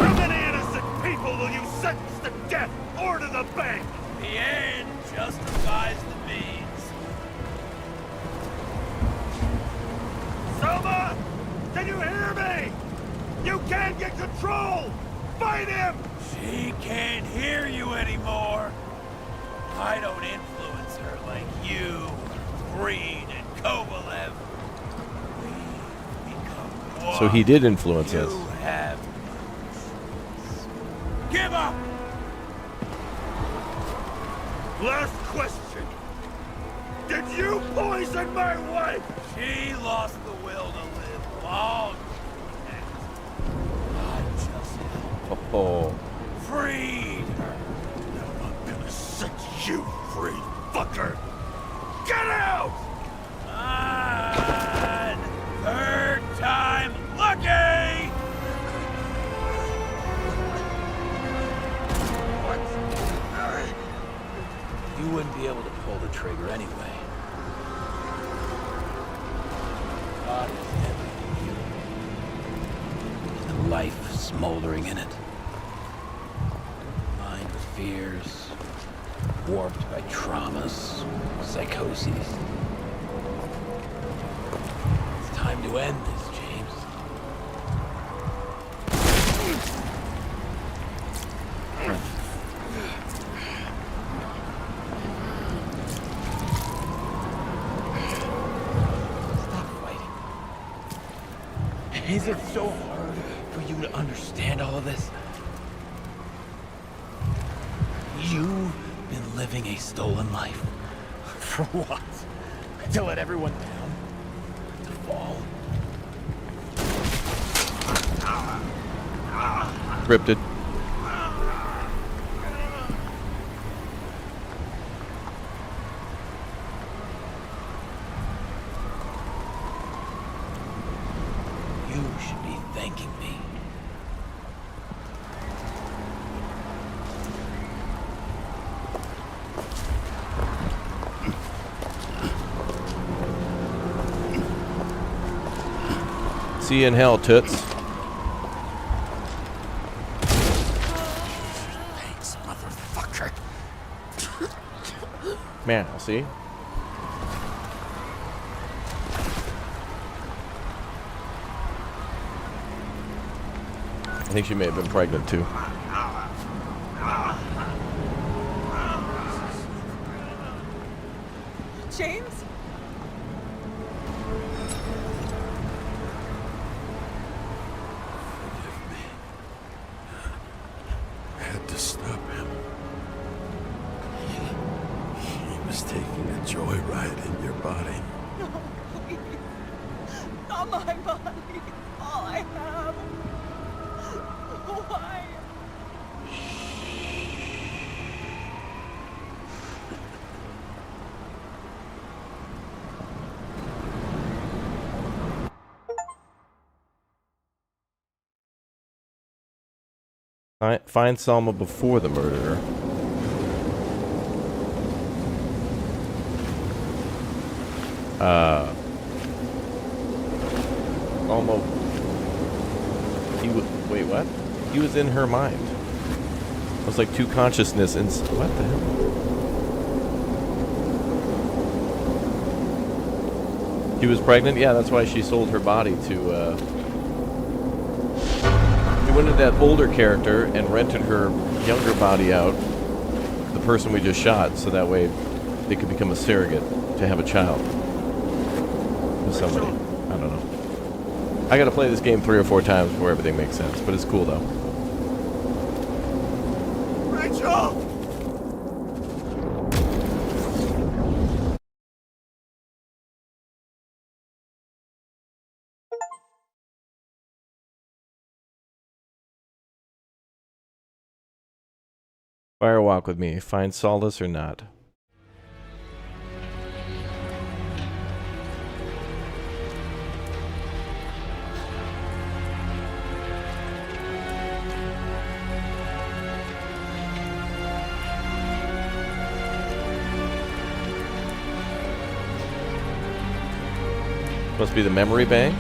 How many innocent people will you sentence to death or to the bank? The end justifies the means. Selma! Can you hear me? You can't get control! Fight him! She can't hear you anymore. I don't influence her like you, Green, and Kovalev. We become one. So he did influence us. You have give up! Last question. Did you poison my wife? She lost the will to live long. I just Oh. freed her. Now I'm gonna set you free, fucker! Get out! On third time lucky! You wouldn't be able to pull the trigger anyway. God is everything you. And life smoldering in it. Mind with fears, warped by traumas, psychoses. It's time to end this, James. Is it so hard for you to understand all of this? You've been living a stolen life. For what? To let everyone down? To fall? Scripted. You should be thanking me. See you in hell, toots. Thanks, motherfucker. Man, I'll see. I think she may have been pregnant too. James? I had to stop him. He was taking a joyride in your body. No, please. Not my body. All I have. Why? Find Salma before the murder. Wait, what? He was in her mind. It was like two consciousness and what the hell? She was pregnant? Yeah, that's why she sold her body to, He went into that older character and rented her younger body out, the person we just shot, so that way they could become a surrogate to have a child with somebody. I don't know. I gotta play this game 3 or 4 times before everything makes sense, but it's cool though. Rachel! Fire walk with me. Find solace or not. Must be the memory bank.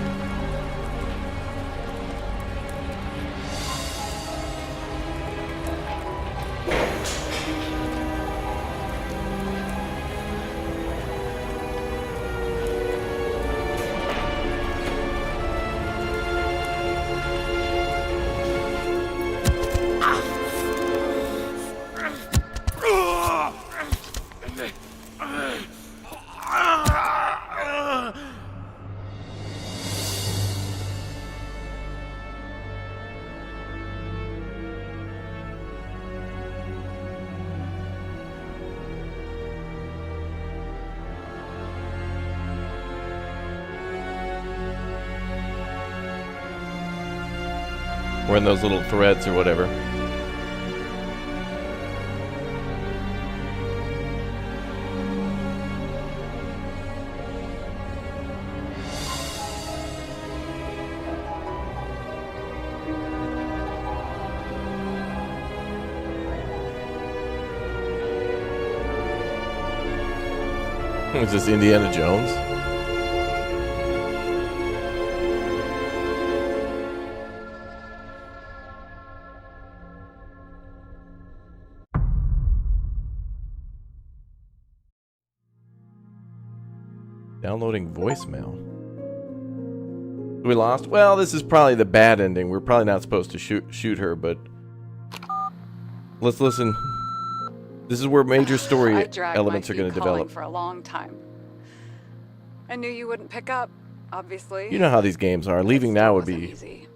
Or in those little threads or whatever. Is this Indiana Jones? Downloading voicemail. We lost? Well, this is probably the bad ending. We're probably not supposed to shoot her, but let's listen. This is where major story elements are going to develop. For a long time. I knew you wouldn't pick up, obviously. You know how these games are. Leaving now would be easy.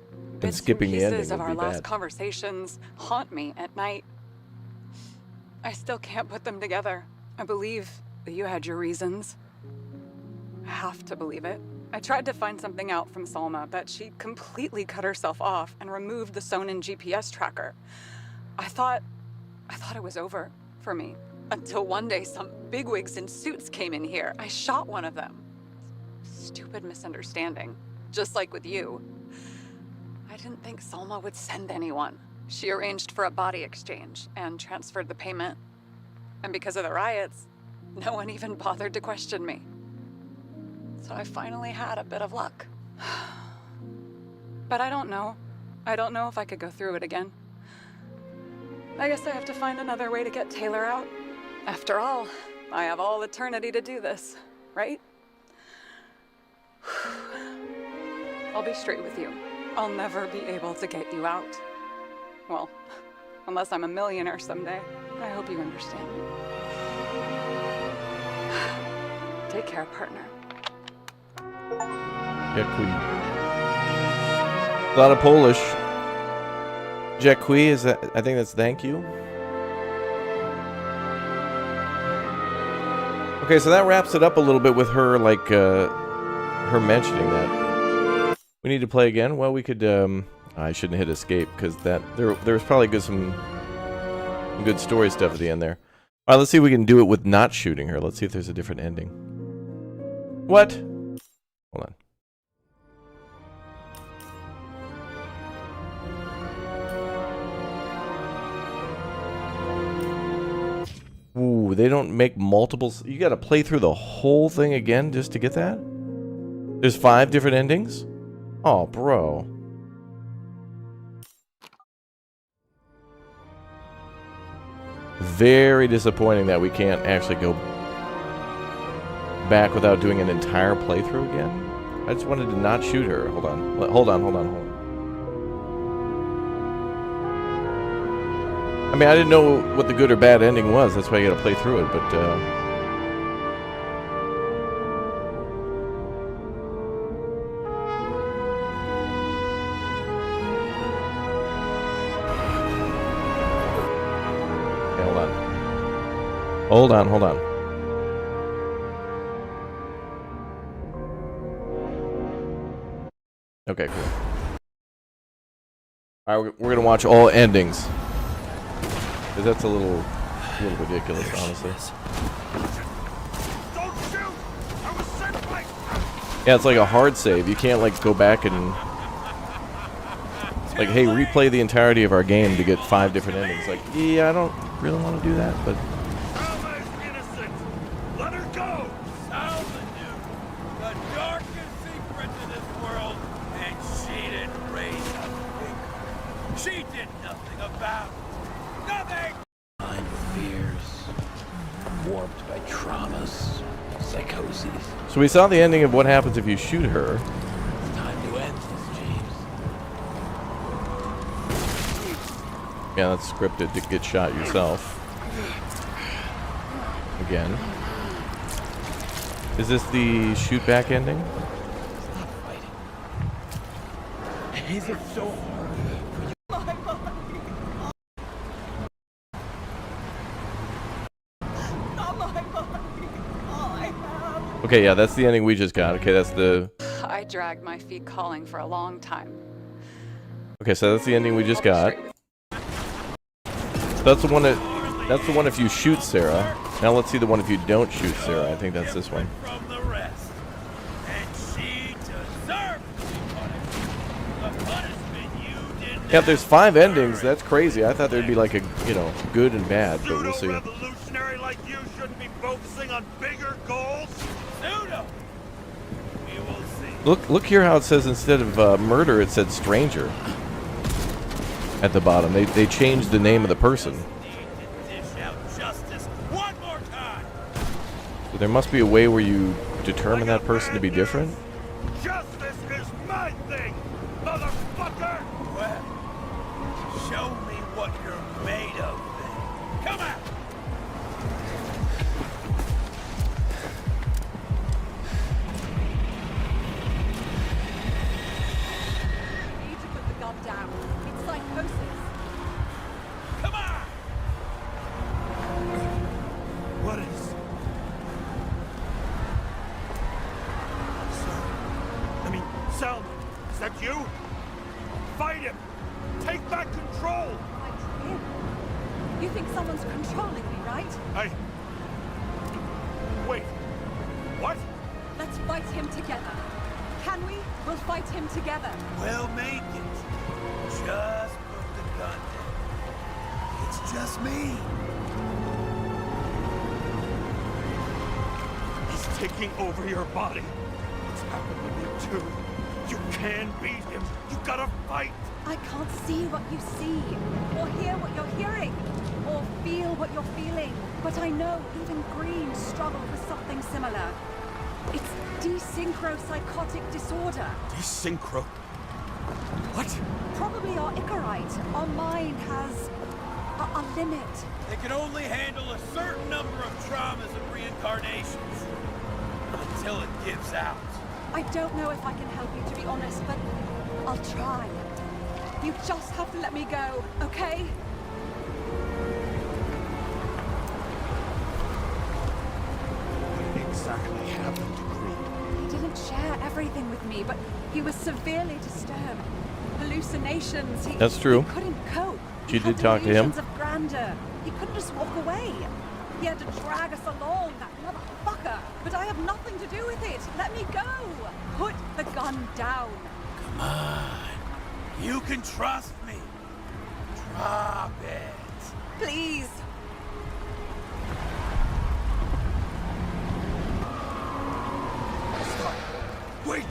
and skipping the ending Pieces of would our be last bad. conversations haunt me at night. I still can't put them together. I believe that you had your reasons. I have to believe it. I tried to find something out from Salma, but she completely cut herself off and removed the Sonin GPS tracker. I thought it was over for me. Until one day some bigwigs in suits came in here. I shot one of them. Stupid misunderstanding. Just like with you. I didn't think Salma would send anyone. She arranged for a body exchange and transferred the payment. And because of the riots, no one even bothered to question me. So I finally had a bit of luck. But I don't know. I don't know if I could go through it again. I guess I have to find another way to get Taylor out. After all, I have all eternity to do this, right? I'll be straight with you. I'll never be able to get you out. Well, unless I'm a millionaire someday. I hope you understand me. Take care, partner. Dziękuję. A lot of Polish. Dziękuję, is that? I think that's thank you. Okay, so that wraps it up a little bit with her, like, her mentioning that. We need to play again? Well, we could, I shouldn't hit escape, because that, there was probably some good story stuff at the end there. Alright, let's see if we can do it with not shooting her. Let's see if there's a different ending. What? Hold on. Ooh, they don't make multiples. You gotta play through the whole thing again just to get that? There's 5 different endings? Oh, bro. Very disappointing that we can't actually go back without doing an entire playthrough again. I just wanted to not shoot her. Hold on. I mean, I didn't know what the good or bad ending was. That's why you gotta play through it, but, okay, hold on. Okay, cool. Alright, we're gonna watch all endings. Because that's a little ridiculous, honestly. Yeah, it's like a hard save. You can't, like, go back and... Like, hey, replay the entirety of our game to get 5 different endings. Like, yeah, I don't really want to do that, but... Let her go! Salma knew the darkest secrets in this world, and she didn't raise a finger. She did nothing about it. Nothing! Mind fears, warped by traumas, psychoses. So we saw the ending of what happens if you shoot her. It's time to end this, James. Yeah, that's scripted to get shot yourself. Again. Is this the shoot back ending? Stop fighting. Is it so hard? Okay, yeah, that's the ending we just got. Okay, that's the... I dragged my feet calling for a long time. Okay, so that's the ending we just got. So that's the one that's the one if you shoot Sarah. Now let's see the one if you don't shoot Sarah. I think that's this one. From the rest. And she deserves to be punished. The punishment you did. Yeah, there's 5 endings. That's crazy. I thought there'd be like a, you know, good and bad, but we'll see. Revolutionary like you shouldn't be focusing on bigger goals. Pseudo. We will see. Look here how it says instead of murder, it said stranger. At the bottom. They changed the name of the person. So there must be a way where you determine that person to be different? Justice is my thing, motherfucker! Well, show me what you're made of, then. Come out! You need to put the gun down. It's psychosis. Come on! What is... Selma, is that you? Fight him! Take back control! Fight him? You think someone's controlling me, right? Wait. What? Let's fight him together. Can we? We'll fight him together. We'll make it. Just put the gun down. It's just me. He's taking over your body. It's happened to you too. You can beat him. You gotta fight. I can't see what you see, or hear what you're hearing, or feel what you're feeling. But I know even Green struggled with something similar. It's desynchropsychotic disorder. Desynchro? What? Probably our Icarite. Our mind has a limit. They can only handle a certain number of traumas and reincarnations. Until it gives out. I don't know if I can help you, to be honest, but I'll try. You just have to let me go, okay? What exactly happened to Green? He didn't share everything with me, but he was severely disturbed. Hallucinations. That's true. He couldn't cope. She did talk to him. Delusions of grandeur. He couldn't just walk away. He had to drag us along, that motherfucker. But I have nothing to do with it. Let me go. Put the gun down. Come on. You can trust me. Drop it. Please. Stop. Wait.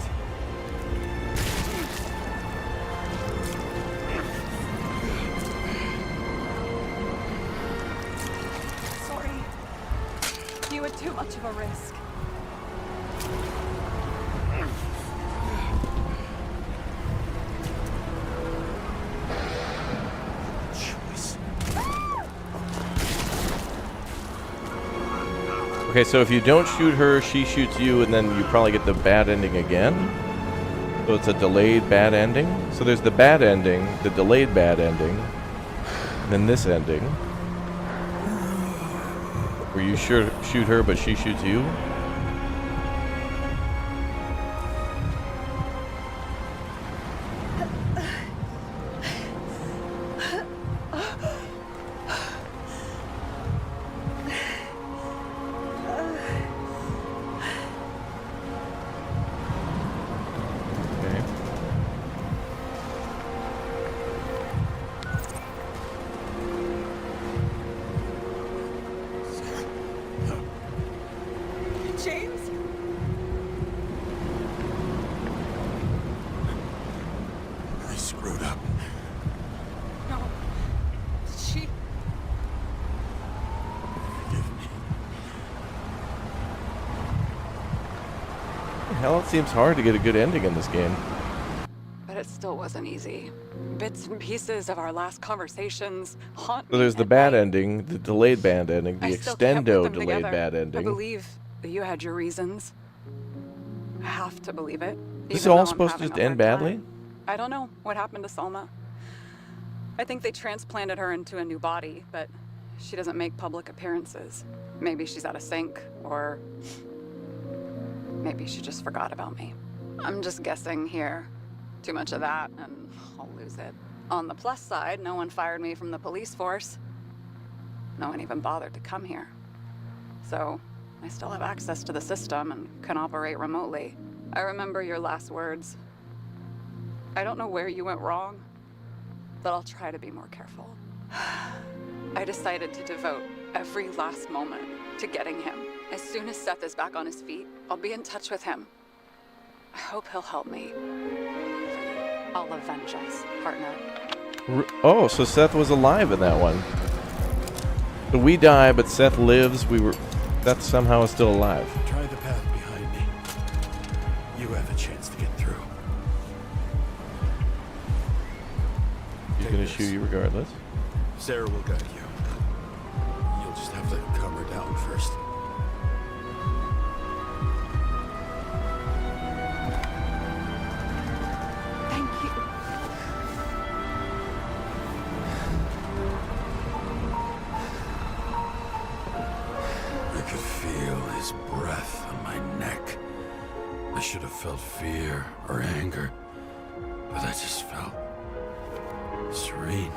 too much of a risk. Okay, so if you don't shoot her, she shoots you, and then you probably get the bad ending again. So it's a delayed bad ending. So there's the bad ending, the delayed bad ending, and then this ending, where you shoot her, but she shoots you. James? I screwed up. No. She... Hell, it seems hard to get a good ending in this game. But it still wasn't easy. Bits and pieces of our last conversations haunt me. So there's the bad ending, the delayed bad ending, the I still can't put extendo them delayed together. bad I ending. believe that you had your reasons. I have to believe it. This is even though all I'm supposed to having just a end hard badly? time. I don't know what happened to Salma. I think they transplanted her into a new body, but she doesn't make public appearances. Maybe she's out of sync, or maybe she just forgot about me. I'm just guessing here. Too much of that, and I'll lose it. On the plus side, no one fired me from the police force. No one even bothered to come here. So, I still have access to the system and can operate remotely. I remember your last words. I don't know where you went wrong, but I'll try to be more careful. I decided to devote every last moment to getting him. As soon as Seth is back on his feet, I'll be in touch with him. I hope he'll help me. I'll avenge us, partner. Oh, so Seth was alive in that one. So we die, but Seth lives. Seth somehow is still alive. Try the path behind me. You have a chance to get through. He's gonna shoot you regardless. Sarah will guide you. You'll just have to calm her down first. Thank you. I could feel his breath on my neck. I should have felt fear or anger, but I just felt serene.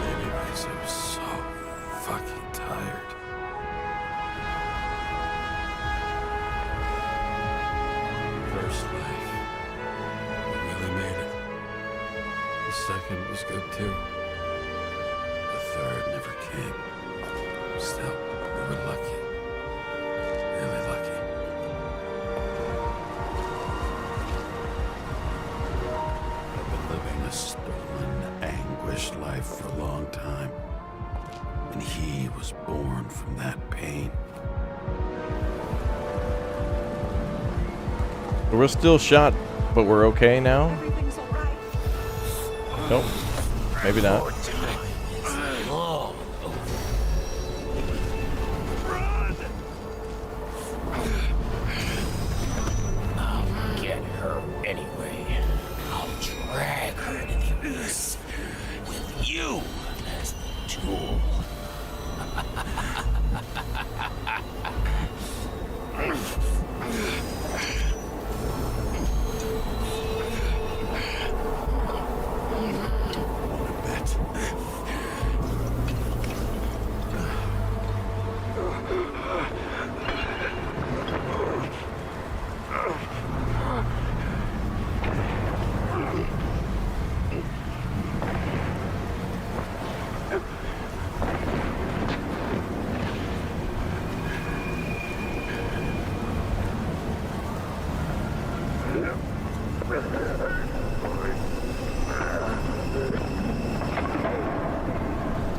Maybe because I was so fucking tired. First life. I really made it. The second was good too. The third never came. Still, we were lucky. Really lucky. I've been living a stolen, anguished life for a long time. And he was born from that pain. We're still shot, but we're okay now? Everything's all right. Nope. Maybe not. I'll get her anyway. I'll drag her to the abyss with you as the tool.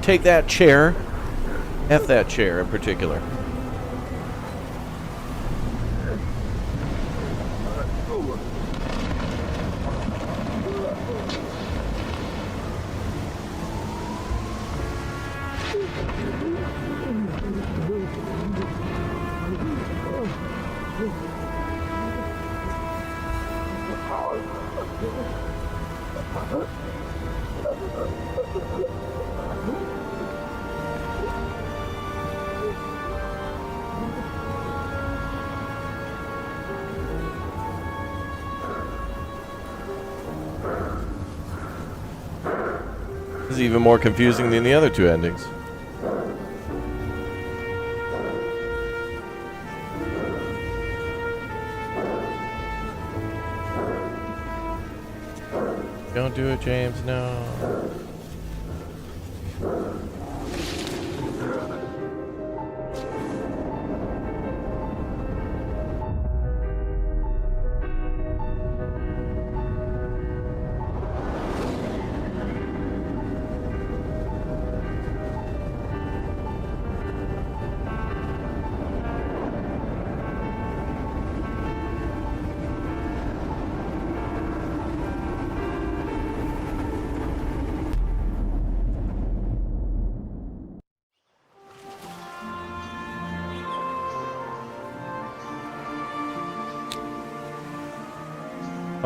Take that chair. F that chair in particular. This is even more confusing than the other two endings. Don't do it, James, no.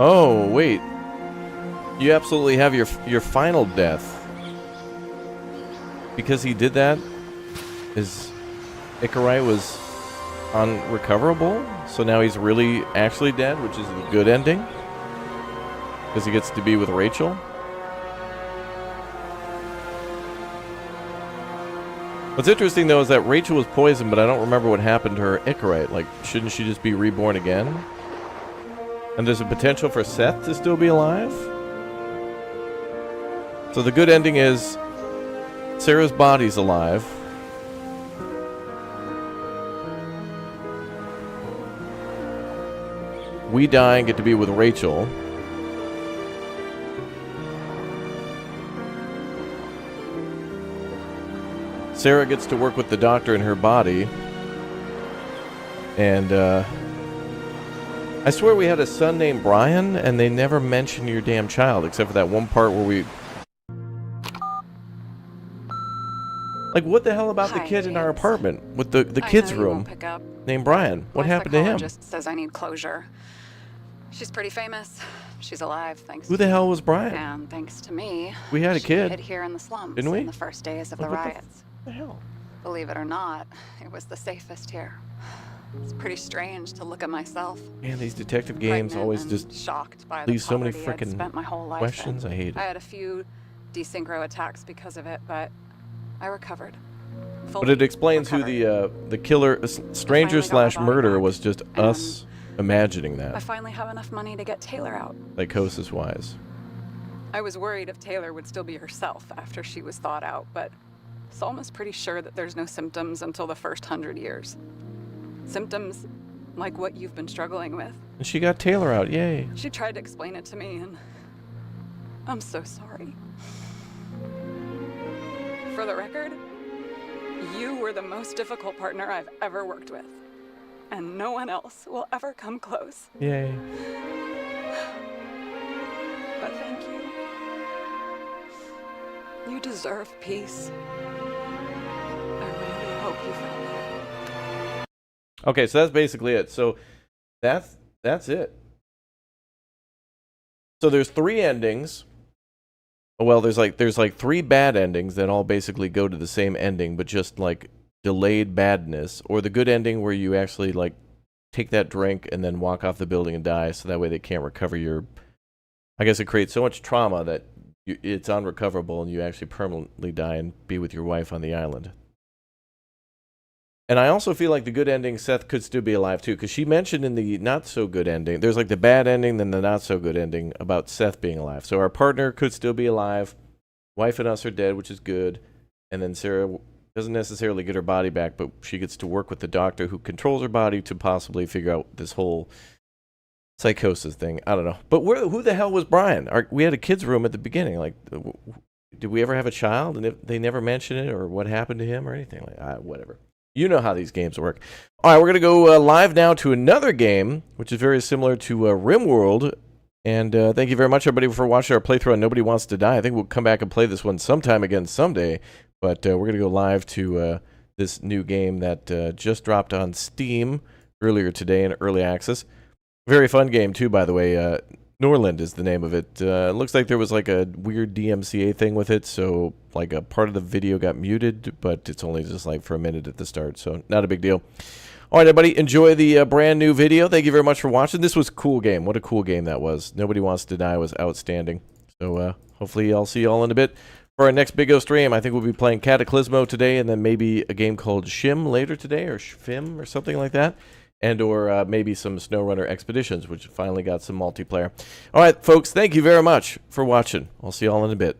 Oh, wait. You absolutely have your final death. Because he did that, his Icarite was unrecoverable, so now he's really actually dead, which is the good ending. Because he gets to be with Rachel. What's interesting, though, is that Rachel was poisoned, but I don't remember what happened to her Icarite. Like, shouldn't she just be reborn again? And there's a potential for Seth to still be alive? So the good ending is Sarah's body's alive. We die and get to be with Rachel. Sarah gets to work with the doctor in her body. And, I swear we had a son named Brian, and they never mentioned your damn child, except for that one part where we... Like, what the hell about the kid in our apartment with the kids' room named Brian? What happened to him? Psychologist says I need closure. She's pretty famous. She's alive, thanks Who the hell was Brian? And thanks to me, We had a she kid. hid here in the slums Didn't we? in the first days of the What riots. the hell? Believe it or not, it was the safest here. It's pretty strange to look at myself. Man, these detective games always just shocked by leave the so many poverty I'd freaking spent my whole life questions. in. I hate it. I had a few desynchro attacks because of it, but I recovered. But it explains who the killer, stranger slash murderer was just us imagining I that, finally have enough money to get Taylor out. psychosis wise. I was worried if Taylor would still be herself after she was thawed out, but Salma's pretty sure that there's no symptoms until the first 100 years. Symptoms like what you've been struggling with. And she got Taylor out, yay. She tried to explain it to me, and I'm so sorry. For the record, you were the most difficult partner I've ever worked with, and no one else will ever come close. Yay. But thank you. You deserve peace. I really hope you found it. Okay, so that's basically it. So that's it. So there's 3 endings. Well, there's like 3 bad endings that all basically go to the same ending, but just like delayed badness, or the good ending where you actually like take that drink and then walk off the building and die, so that way they can't recover your... I guess it creates so much trauma that it's unrecoverable and you actually permanently die and be with your wife on the island. And I also feel like the good ending, Seth could still be alive too, because she mentioned in the not so good ending, there's like the bad ending, then the not so good ending about Seth being alive. So our partner could still be alive, wife and us are dead, which is good, and then Sarah doesn't necessarily get her body back, but she gets to work with the doctor who controls her body to possibly figure out this whole psychosis thing. I don't know. But who the hell was Brian? We had a kid's room at the beginning. Like, did we ever have a child? And if they never mention it or what happened to him or anything like that. Whatever. You know how these games work. All right, we're going to go live now to another game, which is very similar to RimWorld. And thank you very much, everybody, for watching our playthrough on Nobody Wants to Die. I think we'll come back and play this one sometime again someday. But we're going to go live to this new game that just dropped on Steam earlier today in early access. Very fun game, too, by the way. Norland is the name of it. It looks like there was like a weird DMCA thing with it, so like a part of the video got muted, but it's only just like for a minute at the start, so not a big deal. All right, everybody, enjoy the brand new video. Thank you very much for watching. This was a cool game. What a cool game that was. Nobody Wants to Die was outstanding. So hopefully I'll see you all in a bit. For our next Big O stream, I think we'll be playing Cataclysmo today, and then maybe a game called Shim later today, or Shfim, or something like that. And or maybe some SnowRunner Expeditions, which finally got some multiplayer. All right, folks, thank you very much for watching. I'll see you all in a bit.